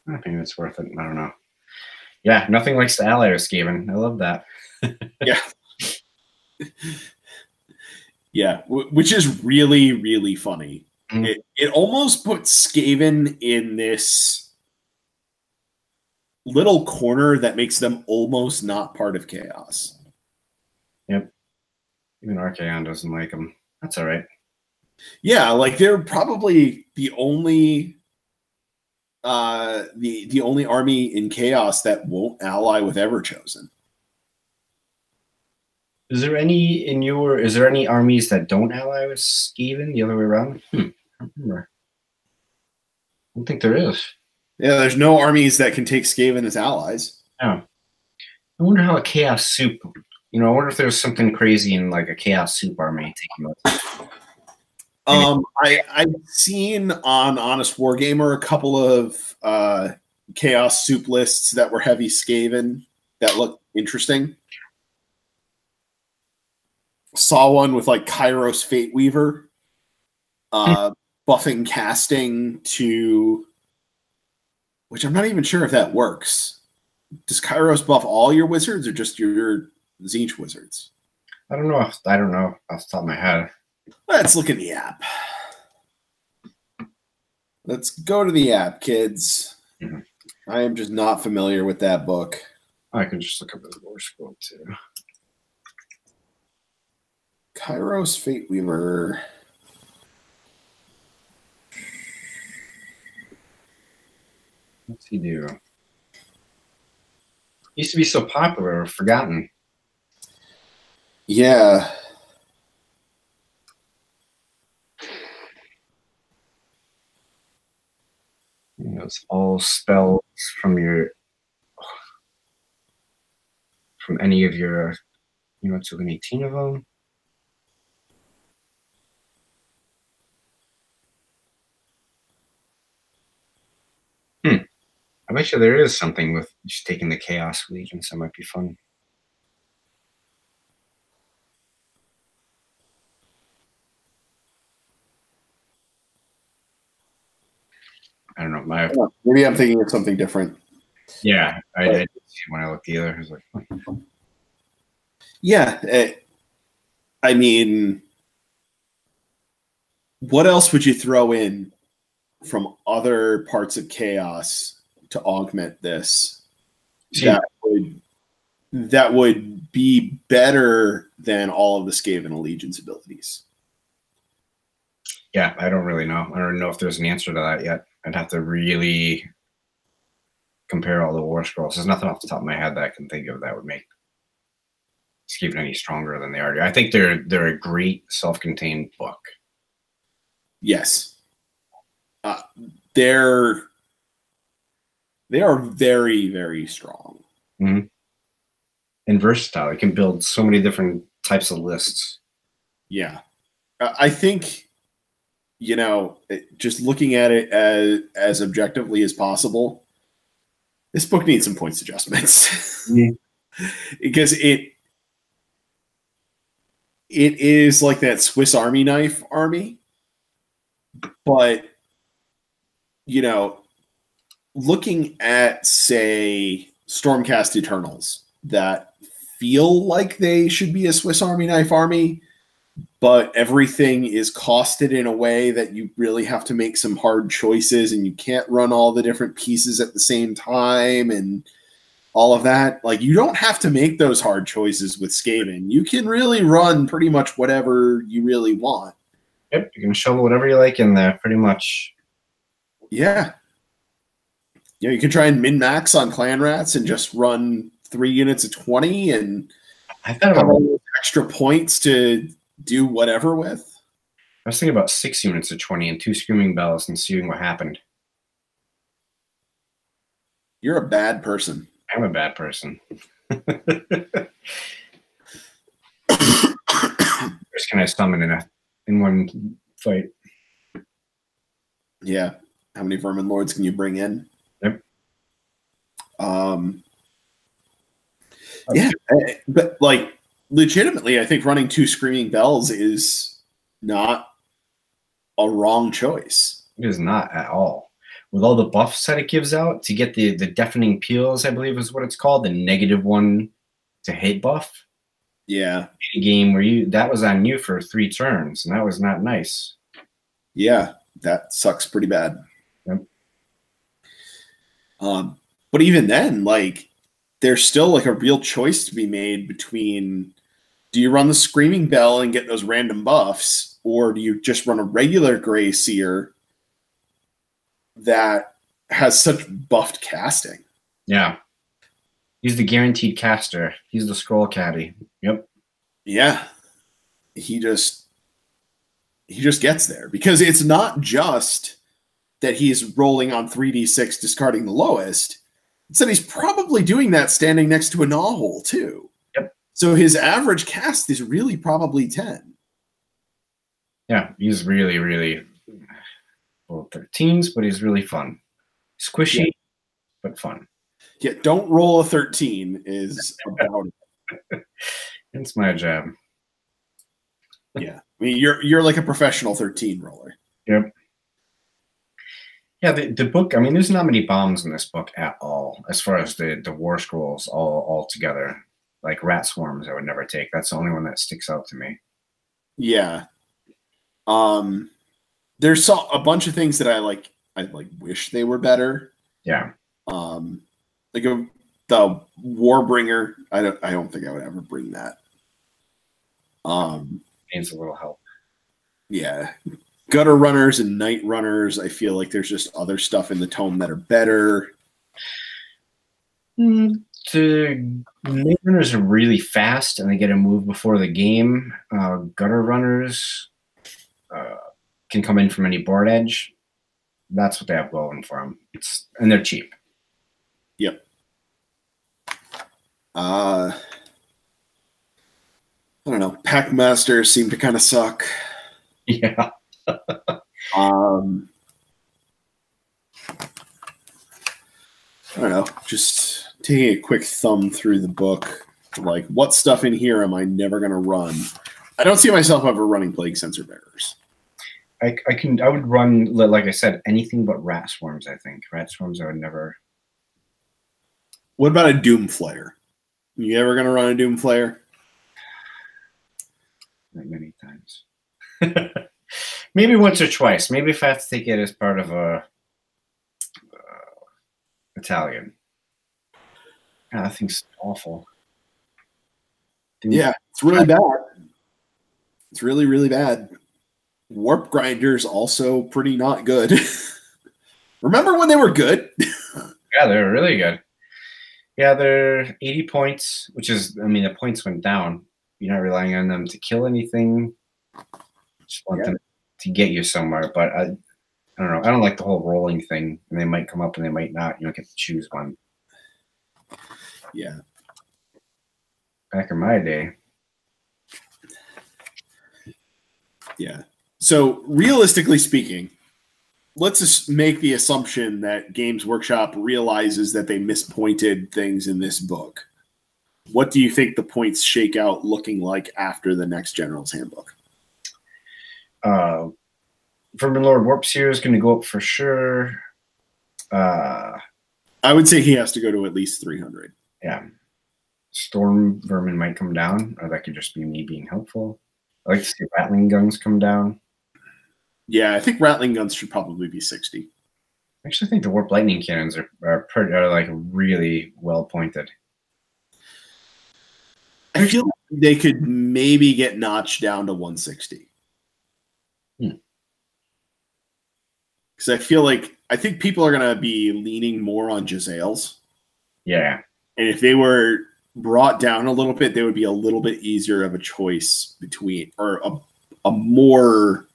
I think it's worth it. I don't know. Yeah, nothing likes the ally of SKAVEN. I love that. Yeah. Yeah, which is really, really funny. Mm-hmm. It almost puts SKAVEN in this little corner that makes them almost not part of chaos. Yep. Even Archaon doesn't like them. That's all right. Yeah, like they're probably the only the only army in Chaos that won't ally with Everchosen. Is there any armies that don't ally with Skaven the other way around? I don't remember. I don't think there is. Yeah, there's no armies that can take Skaven as allies. Yeah. I wonder how a Chaos Soup, I wonder if there's something crazy in like a Chaos Soup army taking out. I've seen on Honest Wargamer a couple of Chaos Soup lists that were heavy Skaven that looked interesting. Saw one with like Kairos Fate Weaver, buffing casting to, which I'm not even sure if that works. Does Kairos buff all your wizards or just your Tzeentch wizards? I don't know off the top of my head. Let's look at the app. Let's go to the app, kids. Mm-hmm. I am just not familiar with that book. I can just look up the lore scroll too. Kairos Fate Weaver. What's he do? He used to be so popular or forgotten. Yeah. It's all spells from any of your, it's within 18 of them. I bet you there is something with just taking the Chaos Legions that might be fun. I don't know. Maybe I'm thinking of something different. Yeah, I did see when I looked either. I was like, yeah. I mean, what else would you throw in from other parts of Chaos to augment this? That would be better than all of the Skaven Allegiance abilities. Yeah, I don't really know. I don't know if there's an answer to that yet. I'd have to really compare all the war scrolls. There's nothing off the top of my head that I can think of that would make Skaven any stronger than they are. I think they're a great self-contained book. Yes. They are very, very strong. Mm-hmm. And versatile. You can build so many different types of lists. Yeah. I think, just looking at it as objectively as possible, this book needs some points adjustments. Mm-hmm. Because it is like that Swiss Army knife army. But, looking at, say, Stormcast Eternals that feel like they should be a Swiss Army knife army, but everything is costed in a way that you really have to make some hard choices and you can't run all the different pieces at the same time and all of that. Like, you don't have to make those hard choices with Skaven. You can really run pretty much whatever you really want. Yep, you can shovel whatever you like in there, pretty much. Yeah. You can try and min-max on Clan Rats and just run 3 units of 20 and I thought about extra points to do whatever with. I was thinking about 6 units of 20 and 2 Screaming Bells and seeing what happened. You're a bad person. I'm a bad person. First, can I summon in one fight? Yeah. How many Vermin Lords can you bring in? Yep. Yeah, but like legitimately, I think running 2 Screaming Bells is not a wrong choice. It is not at all. With all the buffs that it gives out to get the deafening peals, I believe is what it's called, the -1 to hit buff. Yeah. A game where that was on you for 3 turns, and that was not nice. Yeah, that sucks pretty bad. Yep. But even then, like, there's still like a real choice to be made between Do you run the Screaming Bell and get those random buffs, or do you just run a regular Gray Seer that has such buffed casting? Yeah. He's the guaranteed caster. He's the scroll caddy. Yep. Yeah. He just gets there, because it's not just that he's rolling on 3d6 discarding the lowest. It's that he's probably doing that standing next to a gnaw hole too. Yep. So his average cast is really probably 10. Yeah, he's really, really well 13s, but he's really fun. Squishy, but fun. Yeah, don't roll a 13 is about it. It's my job. Yeah. I mean, you're like a professional 13 roller. Yep. Yeah, the book, I mean, there's not many bombs in this book at all, as far as the war scrolls all together. Like rat swarms I would never take. That's the only one that sticks out to me. Yeah. There's a bunch of things that I wish they were better. Yeah. Like the Warbringer, I don't think I would ever bring that. Needs a little help. Yeah. Gutter Runners and Night Runners, I feel like there's just other stuff in the tome that are better. The Night Runners are really fast and they get a move before the game. Gutter Runners can come in from any board edge. That's what they have going for them. And they're cheap. Yep. I don't know. Pack Masters seem to kind of suck. Yeah. I don't know. Just taking a quick thumb through the book. Like, what stuff in here am I never going to run? I don't see myself ever running Plague Sensor Bearers. I would run, like I said, anything but rat swarms, I think. Rat swarms I would never. What about a Doom Flare? You ever going to run a Doom Flare? Not many times. Maybe once or twice. Maybe if I have to take it as part of a Italian. God, that thing's awful. Yeah, it's really bad. It's really, really bad. Warp Grinders also pretty not good. Remember when they were good? Yeah, they were really good. Yeah, they're 80 points, which is, I mean, the points went down. You're not relying on them to kill anything. Just want them to get you somewhere. But I don't know. I don't like the whole rolling thing. And they might come up and they might not. You don't get to choose one. Yeah. Back in my day. Yeah. So realistically speaking, let's just make the assumption that Games Workshop realizes that they mispointed things in this book. What do you think the points shake out looking like after the next General's Handbook? Vermin Lord Warp Seer is going to go up for sure. I would say he has to go to at least 300. Yeah. Storm Vermin might come down, or that could just be me being helpful. I like to see Rattling Guns come down. Yeah, I think Rattling Guns should probably be 60. I actually think the Warp Lightning Cannons are like really well pointed. I feel like they could maybe get notched down to 160. Because I think people are going to be leaning more on Jezzail's. Yeah. And if they were brought down a little bit, they would be a little bit easier of a choice between, or a more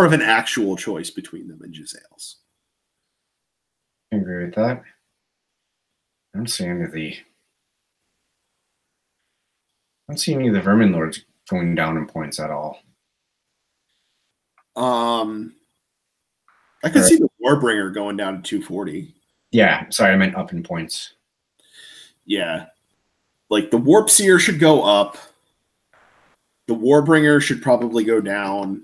of an actual choice between them and Jezzail's. I agree with that. I don't see any of the Vermin Lords going down in points at all. I could see the Warbringer going down to 240. Yeah, sorry, I meant up in points. Yeah. Like the Warp Seer should go up. The Warbringer should probably go down.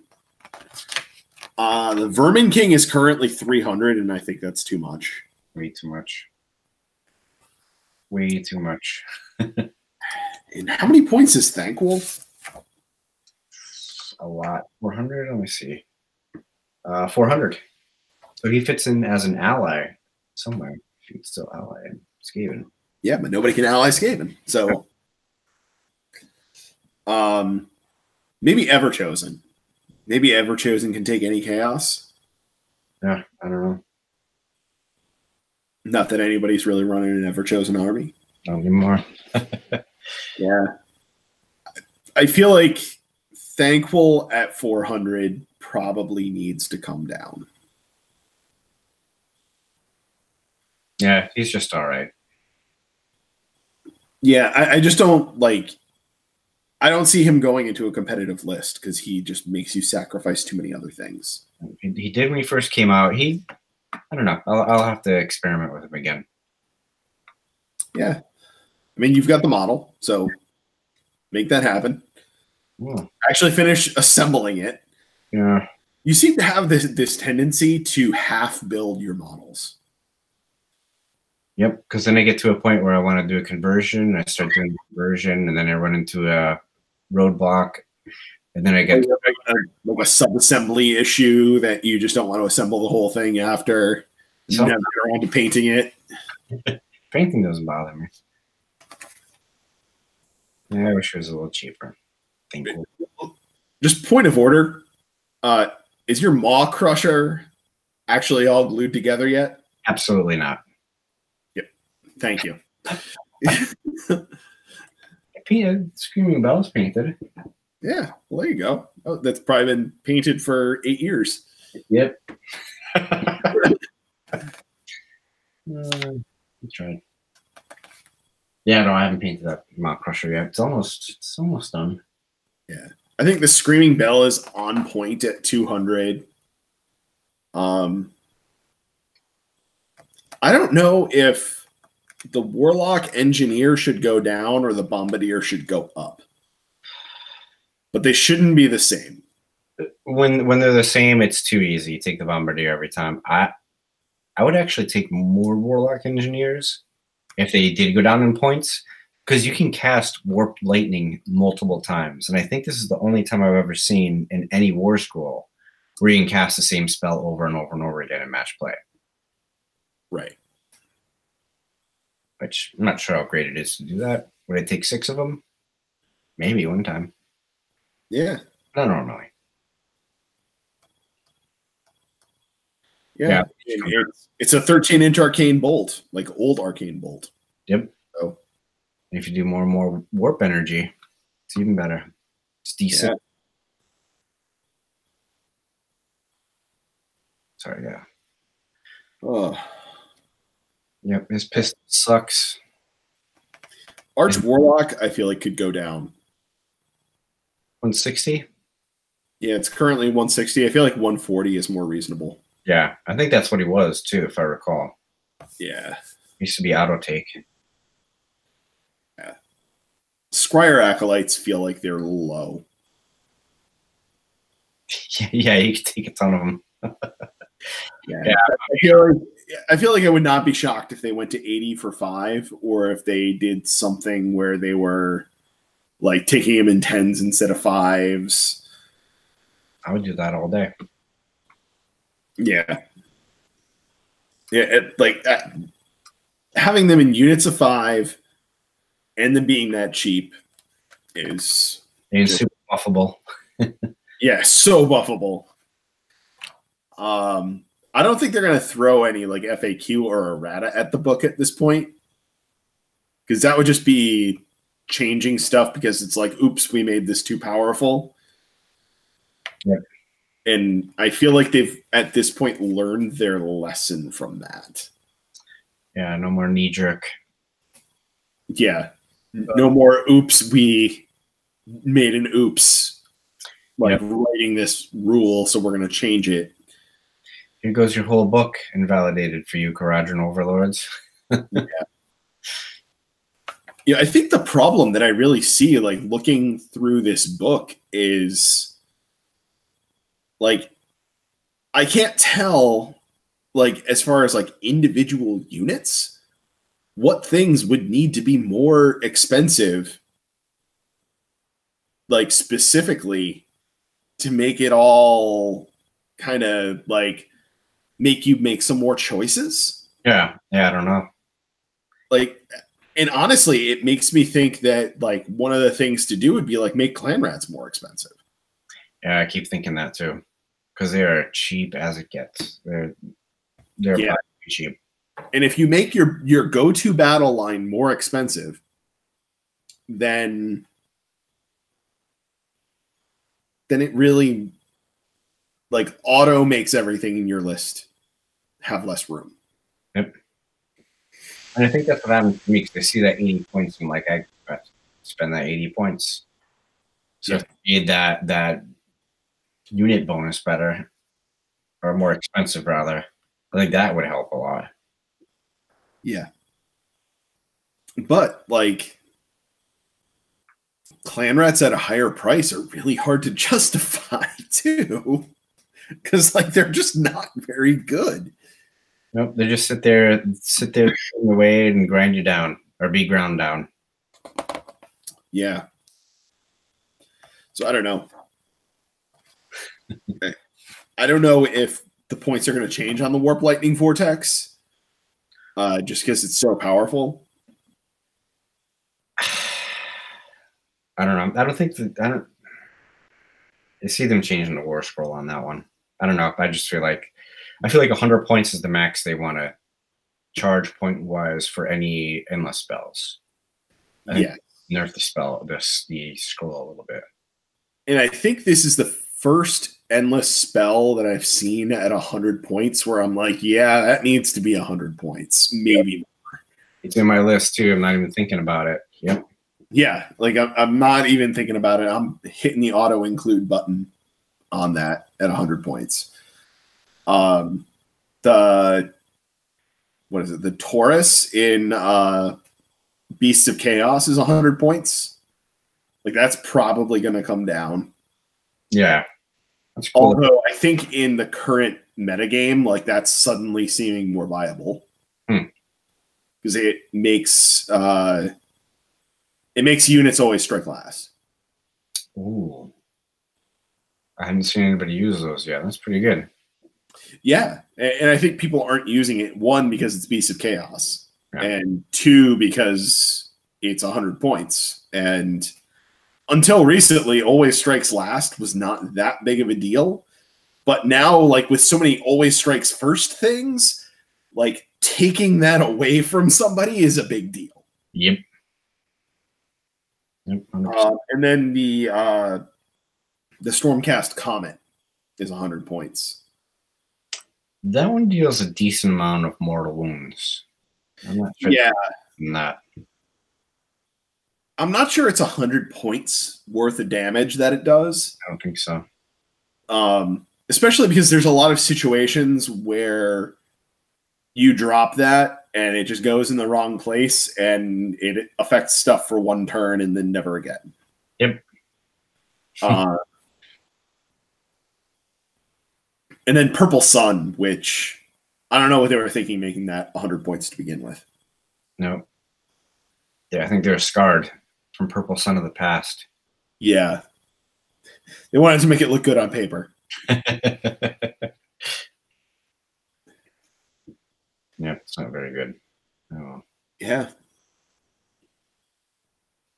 The Vermin King is currently 300, and I think that's too much. Way too much. Way too much. And how many points is Thankwolf? A lot. 400? Let me see. 400. So he fits in as an ally somewhere. He could still ally in Skaven. Yeah, but nobody can ally Skaven. So Maybe Everchosen. Maybe Everchosen can take any chaos. Yeah, I don't know. Not that anybody's really running an Everchosen army. Not anymore. Yeah. I feel like Thankful at 400 probably needs to come down. Yeah, he's just all right. Yeah, I just don't like. I don't see him going into a competitive list because he just makes you sacrifice too many other things. He did when he first came out. I don't know. I'll have to experiment with him again. Yeah. I mean, you've got the model, so make that happen. Yeah. Actually finish assembling it. Yeah. You seem to have this tendency to half build your models. Yep, because then I get to a point where I want to do a conversion. I start doing the conversion, and then I run into a roadblock, and then I get like a sub-assembly issue that you just don't want to assemble the whole thing after you never get around to painting it. Painting doesn't bother me. Yeah, I wish it was a little cheaper. Thank you. Just point of order. Is your Maw Crusher actually all glued together yet? Absolutely not. Yep. Thank you. Screaming Bells painted. Yeah, well, there you go. Oh, that's probably been painted for 8 years. Yep. That's right. Yeah, no, I haven't painted that Maw Crusher yet. It's almost done. Yeah. I think the Screaming Bell is on point at 200. I don't know if the Warlock Engineer should go down or the Bombardier should go up. But they shouldn't be the same. When they're the same, it's too easy. You take the Bombardier every time. I would actually take more Warlock Engineers if they did go down in points, because you can cast Warped Lightning multiple times. And I think this is the only time I've ever seen in any War Scroll where you can cast the same spell over and over and over again in match play. Right. Which I'm not sure how great it is to do that. Would I take 6 of them? Maybe one time. Yeah. Not normally. Yeah. It's a 13-inch arcane bolt, like old arcane bolt. Yep. So if you do more and more warp energy, it's even better. It's decent. Yeah. Sorry, yeah. Oh. Yep, his pistol sucks. Arch Warlock, I feel like, could go down. 160? Yeah, it's currently 160. I feel like 140 is more reasonable. Yeah, I think that's what he was, too, if I recall. Yeah. He used to be auto take. Yeah. Scryer Acolytes feel like they're low. Yeah, you could take a ton of them. Yeah. I feel like I would not be shocked if they went to 80 for 5, or if they did something where they were like taking him in 10s instead of 5s. I would do that all day. Yeah. Yeah, having them in units of 5 and them being that cheap is super buffable. Yeah, so buffable. I don't think they're going to throw any like FAQ or errata at the book at this point, because that would just be changing stuff because it's like, oops, we made this too powerful. Yep. And I feel like they've at this point learned their lesson from that. Yeah, no more knee jerk. Yeah, no more oops, we made an oops, like writing this rule, so we're going to change it. Here goes your whole book invalidated for you, Caradron overlords. Yeah, I think the problem that I really see, like looking through this book, is like I can't tell, like as far as like individual units, what things would need to be more expensive, like specifically to make it all kind of like make you make some more choices. Yeah, I don't know. Like, And honestly, it makes me think that like one of the things to do would be like make clan rats more expensive. Yeah, I keep thinking that too, because they are cheap as it gets. They're Yeah. probably cheap. And if you make your go-to battle line more expensive, then it really like auto makes everything in your list have less room. Yep. And I think that's what happens to me, because I see that 80 points and like I spend that 80 points. So if you made that unit bonus better, or more expensive rather, I think that would help a lot. Yeah. But like clan rats at a higher price are really hard to justify too. Because like they're just not very good. Nope, they just sit there in the way and grind you down, or be ground down. Yeah. So I don't know. I don't know if the points are going to change on the Warp Lightning Vortex, just because it's so powerful. I don't know. I don't think that I see them changing the war scroll on that one. I don't know. I feel like 100 points is the max they want to charge point wise for any endless spells. Yeah. Nerf the scroll a little bit. And I think this is the first endless spell that I've seen at 100 points where I'm like, yeah, that needs to be 100 points, maybe more. It's in my list too. I'm not even thinking about it. Yep. Yeah, like I'm not even thinking about it. I'm hitting the auto include button on that at 100 points. The what is it? The Taurus in Beasts of Chaos is 100 points. Like that's probably going to come down. Yeah, that's cool. Although I think in the current metagame, like that's suddenly seeming more viable because it makes units always strike last. Ooh, I haven't seen anybody use those yet. That's pretty good. Yeah, and I think people aren't using it, one, because it's Beast of Chaos, and two, because it's 100 points. And until recently, Always Strikes Last was not that big of a deal. But now, like with so many Always Strikes First things, like taking that away from somebody is a big deal. Yep. And then the Stormcast Comet is 100 points. That one deals a decent amount of mortal wounds. I'm not sure. Yeah. Not. I'm not sure it's 100 points worth of damage that it does. I don't think so. Especially because there's a lot of situations where you drop that and it just goes in the wrong place and it affects stuff for one turn and then never again. Yep. And then Purple Sun, which I don't know what they were thinking making that 100 points to begin with. No. Yeah, I think they're scarred from Purple Sun of the past. Yeah. They wanted to make it look good on paper. Yeah, it's not very good. Oh. Yeah.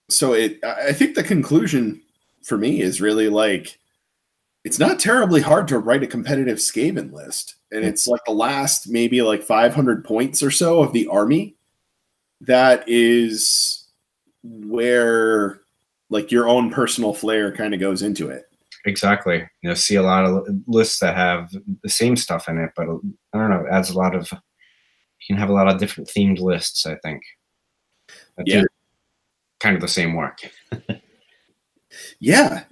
So I think the conclusion for me is really like, it's not terribly hard to write a competitive Skaven list. And it's like the last maybe like 500 points or so of the army. That is where like your own personal flair kind of goes into it. Exactly. You'll see a lot of lists that have the same stuff in it, but I don't know, it adds a lot of, you can have a lot of different themed lists, I think. That do kind of the same work. Yeah.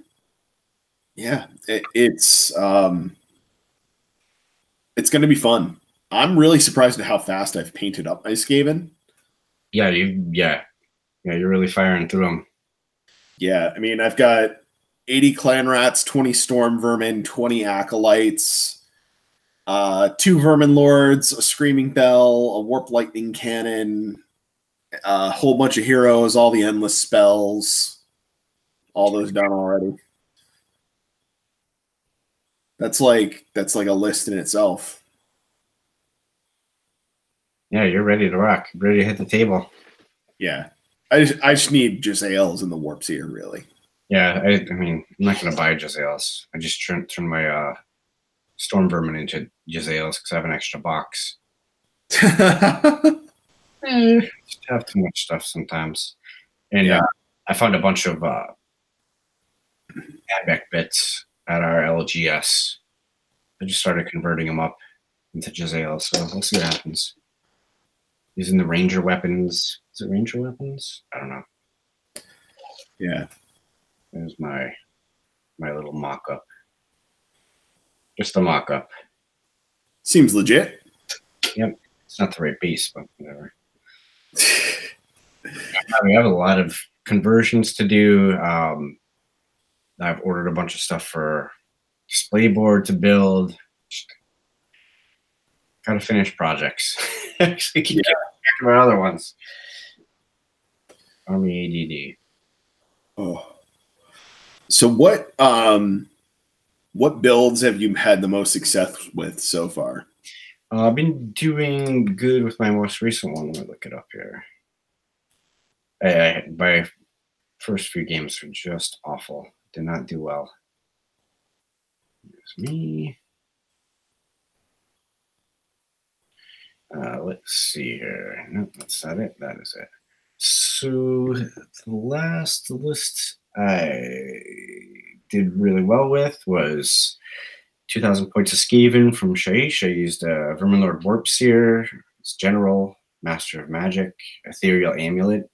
Yeah. It's going to be fun. I'm really surprised at how fast I've painted up my Skaven. Yeah, you're really firing through them. Yeah, I mean, I've got 80 clan rats, 20 storm vermin, 20 acolytes, 2 vermin lords, a screaming bell, a warp lightning cannon, a whole bunch of heroes, all the endless spells, all those done already. That's like a list in itself. Yeah, you're ready to rock. Ready to hit the table. Yeah. I just need Jezzails in the Warp Seer, really. Yeah, I mean, I'm not gonna buy Jezzails. I just turn my Storm Vermin into Jezzails because I have an extra box. Just have too much stuff sometimes. And Yeah. I found a bunch of Admech bits at our LGS. I just started converting them up into Jezzails, so we'll see what happens. Using the Ranger weapons. Is it Ranger weapons? I don't know. Yeah. There's my little mock-up. Just a mock-up. Seems legit. Yep. It's not the right base, but whatever. We have a lot of conversions to do. I've ordered a bunch of stuff for display board to build. Got to finish projects. Actually, keep getting back to my other ones. Army ADD. Oh. So what builds have you had the most success with so far? I've been doing good with my most recent one. Let me look it up here. My first few games were just awful. Did not do well. Here's me. Let's see here. Nope, that's not it. That is it. So the last list I did really well with was 2,000 points of SKAVEN from Shaish. I used Verminlord Warp Seer, General, Master of Magic, Ethereal Amulet,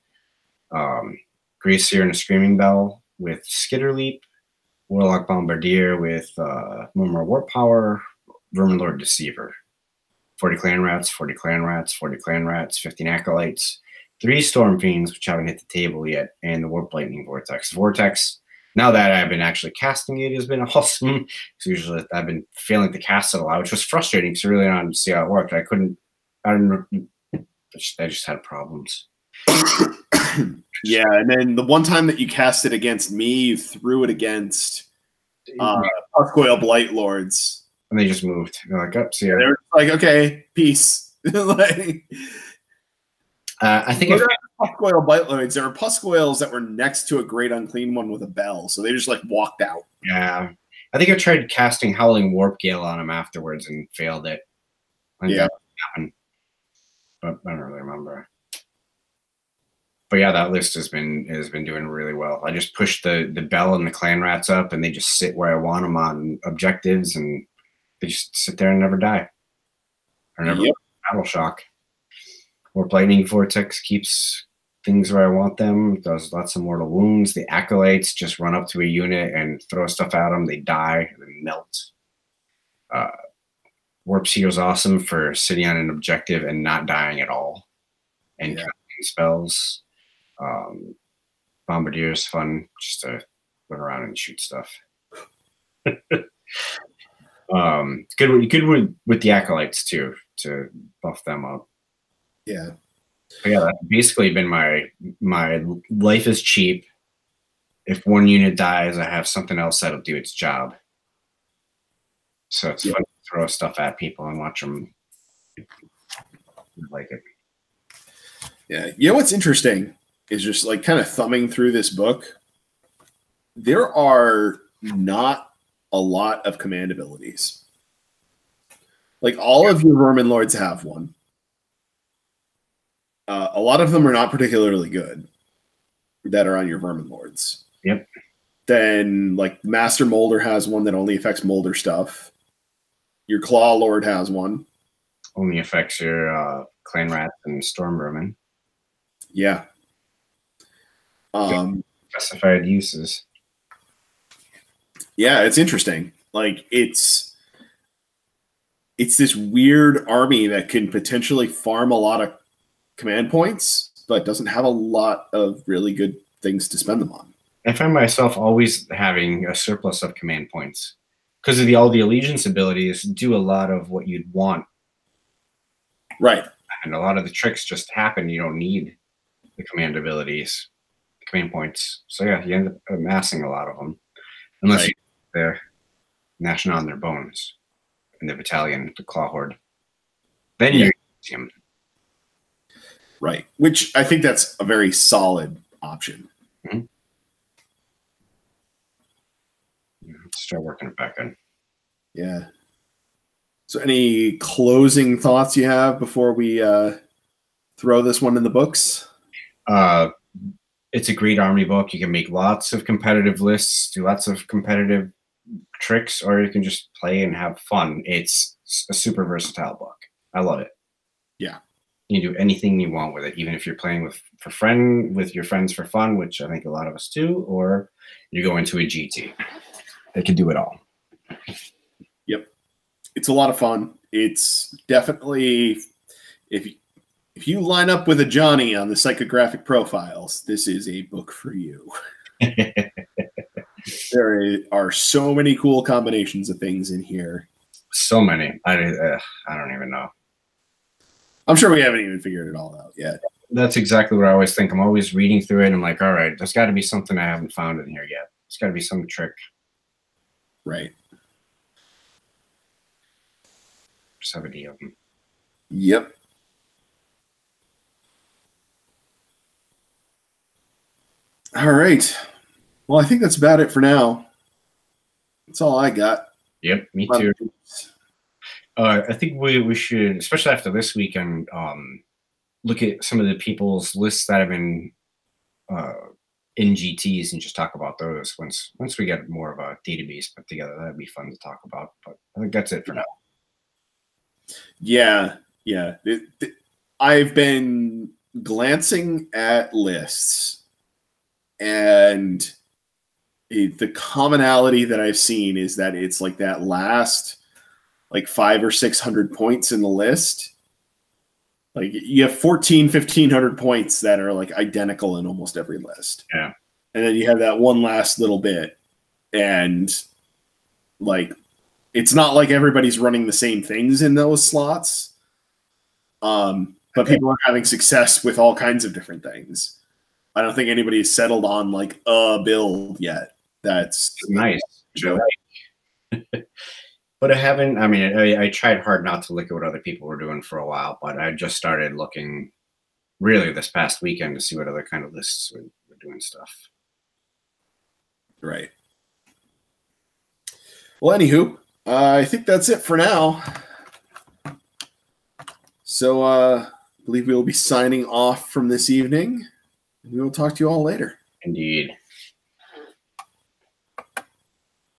Grey Seer and a Screaming Bell with Skitter Leap, Warlock Bombardier with Murmur Warp Power, Verminlord Deceiver. 40 Clan Rats, 40 Clan Rats, 40 Clan Rats, 15 Acolytes, 3 Storm Fiends, which haven't hit the table yet, and the Warp Lightning Vortex. Vortex, now that I've been actually casting it, has been awesome. Because usually I've been failing to cast it a lot, which was frustrating because I really wanted to see how it worked. I just had problems. Yeah, and then the one time that you cast it against me, you threw it against Puskoil Blight Lords. And they just moved. They're like, oh, see ya. They were like, okay, peace. Like, I think Puskoil Blight Lords. There were Puskoils that were next to a Great Unclean one with a bell, so they just like walked out. Yeah, I think I tried casting Howling Warp Gale on him afterwards and failed it. That happened, but I don't really remember. But yeah, that list has been doing really well. I just pushed the bell and the Clan Rats up, and they just sit where I want them on objectives, and they just sit there and never die. Or never battle shock. Warp Lightning Vortex keeps things where I want them. Does lots of mortal wounds. The Acolytes just run up to a unit and throw stuff at them. They die and then melt. Warp Seer is awesome for sitting on an objective and not dying at all. And casting spells. Bombardier is fun just to run around and shoot stuff. Good with the Acolytes too, to buff them up. Yeah. But yeah, that's basically been my life is cheap. If one unit dies, I have something else that'll do its job. So it's fun to throw stuff at people and watch them like it. Yeah. You know what's interesting is just like kind of thumbing through this book. There are not a lot of command abilities. Like all of your Vermin Lords have one. A lot of them are not particularly good that are on your Vermin Lords. Yep. Then like Master Mulder has one that only affects Mulder stuff. Your Claw Lord has one. Only affects your Clan Rats and Storm Vermin. Yeah. Specified uses. Yeah, it's interesting. Like it's this weird army that can potentially farm a lot of command points, but doesn't have a lot of really good things to spend them on. I find myself always having a surplus of command points because of all the allegiance abilities do a lot of what you'd want. Right. And a lot of the tricks just happen. You don't need the command abilities, command points. So yeah, you end up amassing a lot of them. Unless they're gnashing on their bones in the battalion, the Claw Horde. Then you see them. Right. Which I think that's a very solid option. Mm-hmm. Start working it back in. Yeah. So any closing thoughts you have before we throw this one in the books? It's a great army book. You can make lots of competitive lists, do lots of competitive tricks, or you can just play and have fun. It's a super versatile book. I love it. Yeah. You can do anything you want with it, even if you're playing with your friends for fun, which I think a lot of us do, or you go into a GT. It can do it all. Yep. It's a lot of fun. It's definitely, if you line up with a Johnny on the psychographic profiles, this is a book for you. There are so many cool combinations of things in here. So many. I don't even know. I'm sure we haven't even figured it all out yet. That's exactly what I always think. I'm always reading through it and I'm like, all right, there's got to be something I haven't found in here yet. There's got to be some trick. Right. 70 of them. Yep. All right. Well, I think that's about it for now. That's all I got. Yep, me too. I think we should, especially after this weekend, look at some of the people's lists that have been in GTs and just talk about those once we get more of a database put together. That'd be fun to talk about. But I think that's it for now. Yeah. I've been glancing at lists, and the commonality that I've seen is that it's like that last like 500 or 600 points in the list. Like you have 1,500 points that are like identical in almost every list. Yeah. And then you have that one last little bit, and like it's not like everybody's running the same things in those slots. But people are having success with all kinds of different things. I don't think anybody's settled on like a build yet. That's nice. But I haven't, I mean, I tried hard not to look at what other people were doing for a while, but I just started looking really this past weekend to see what other kind of lists were doing stuff. Right. Well, anywho, I think that's it for now. So I believe we will be signing off from this evening. We will talk to you all later. Indeed.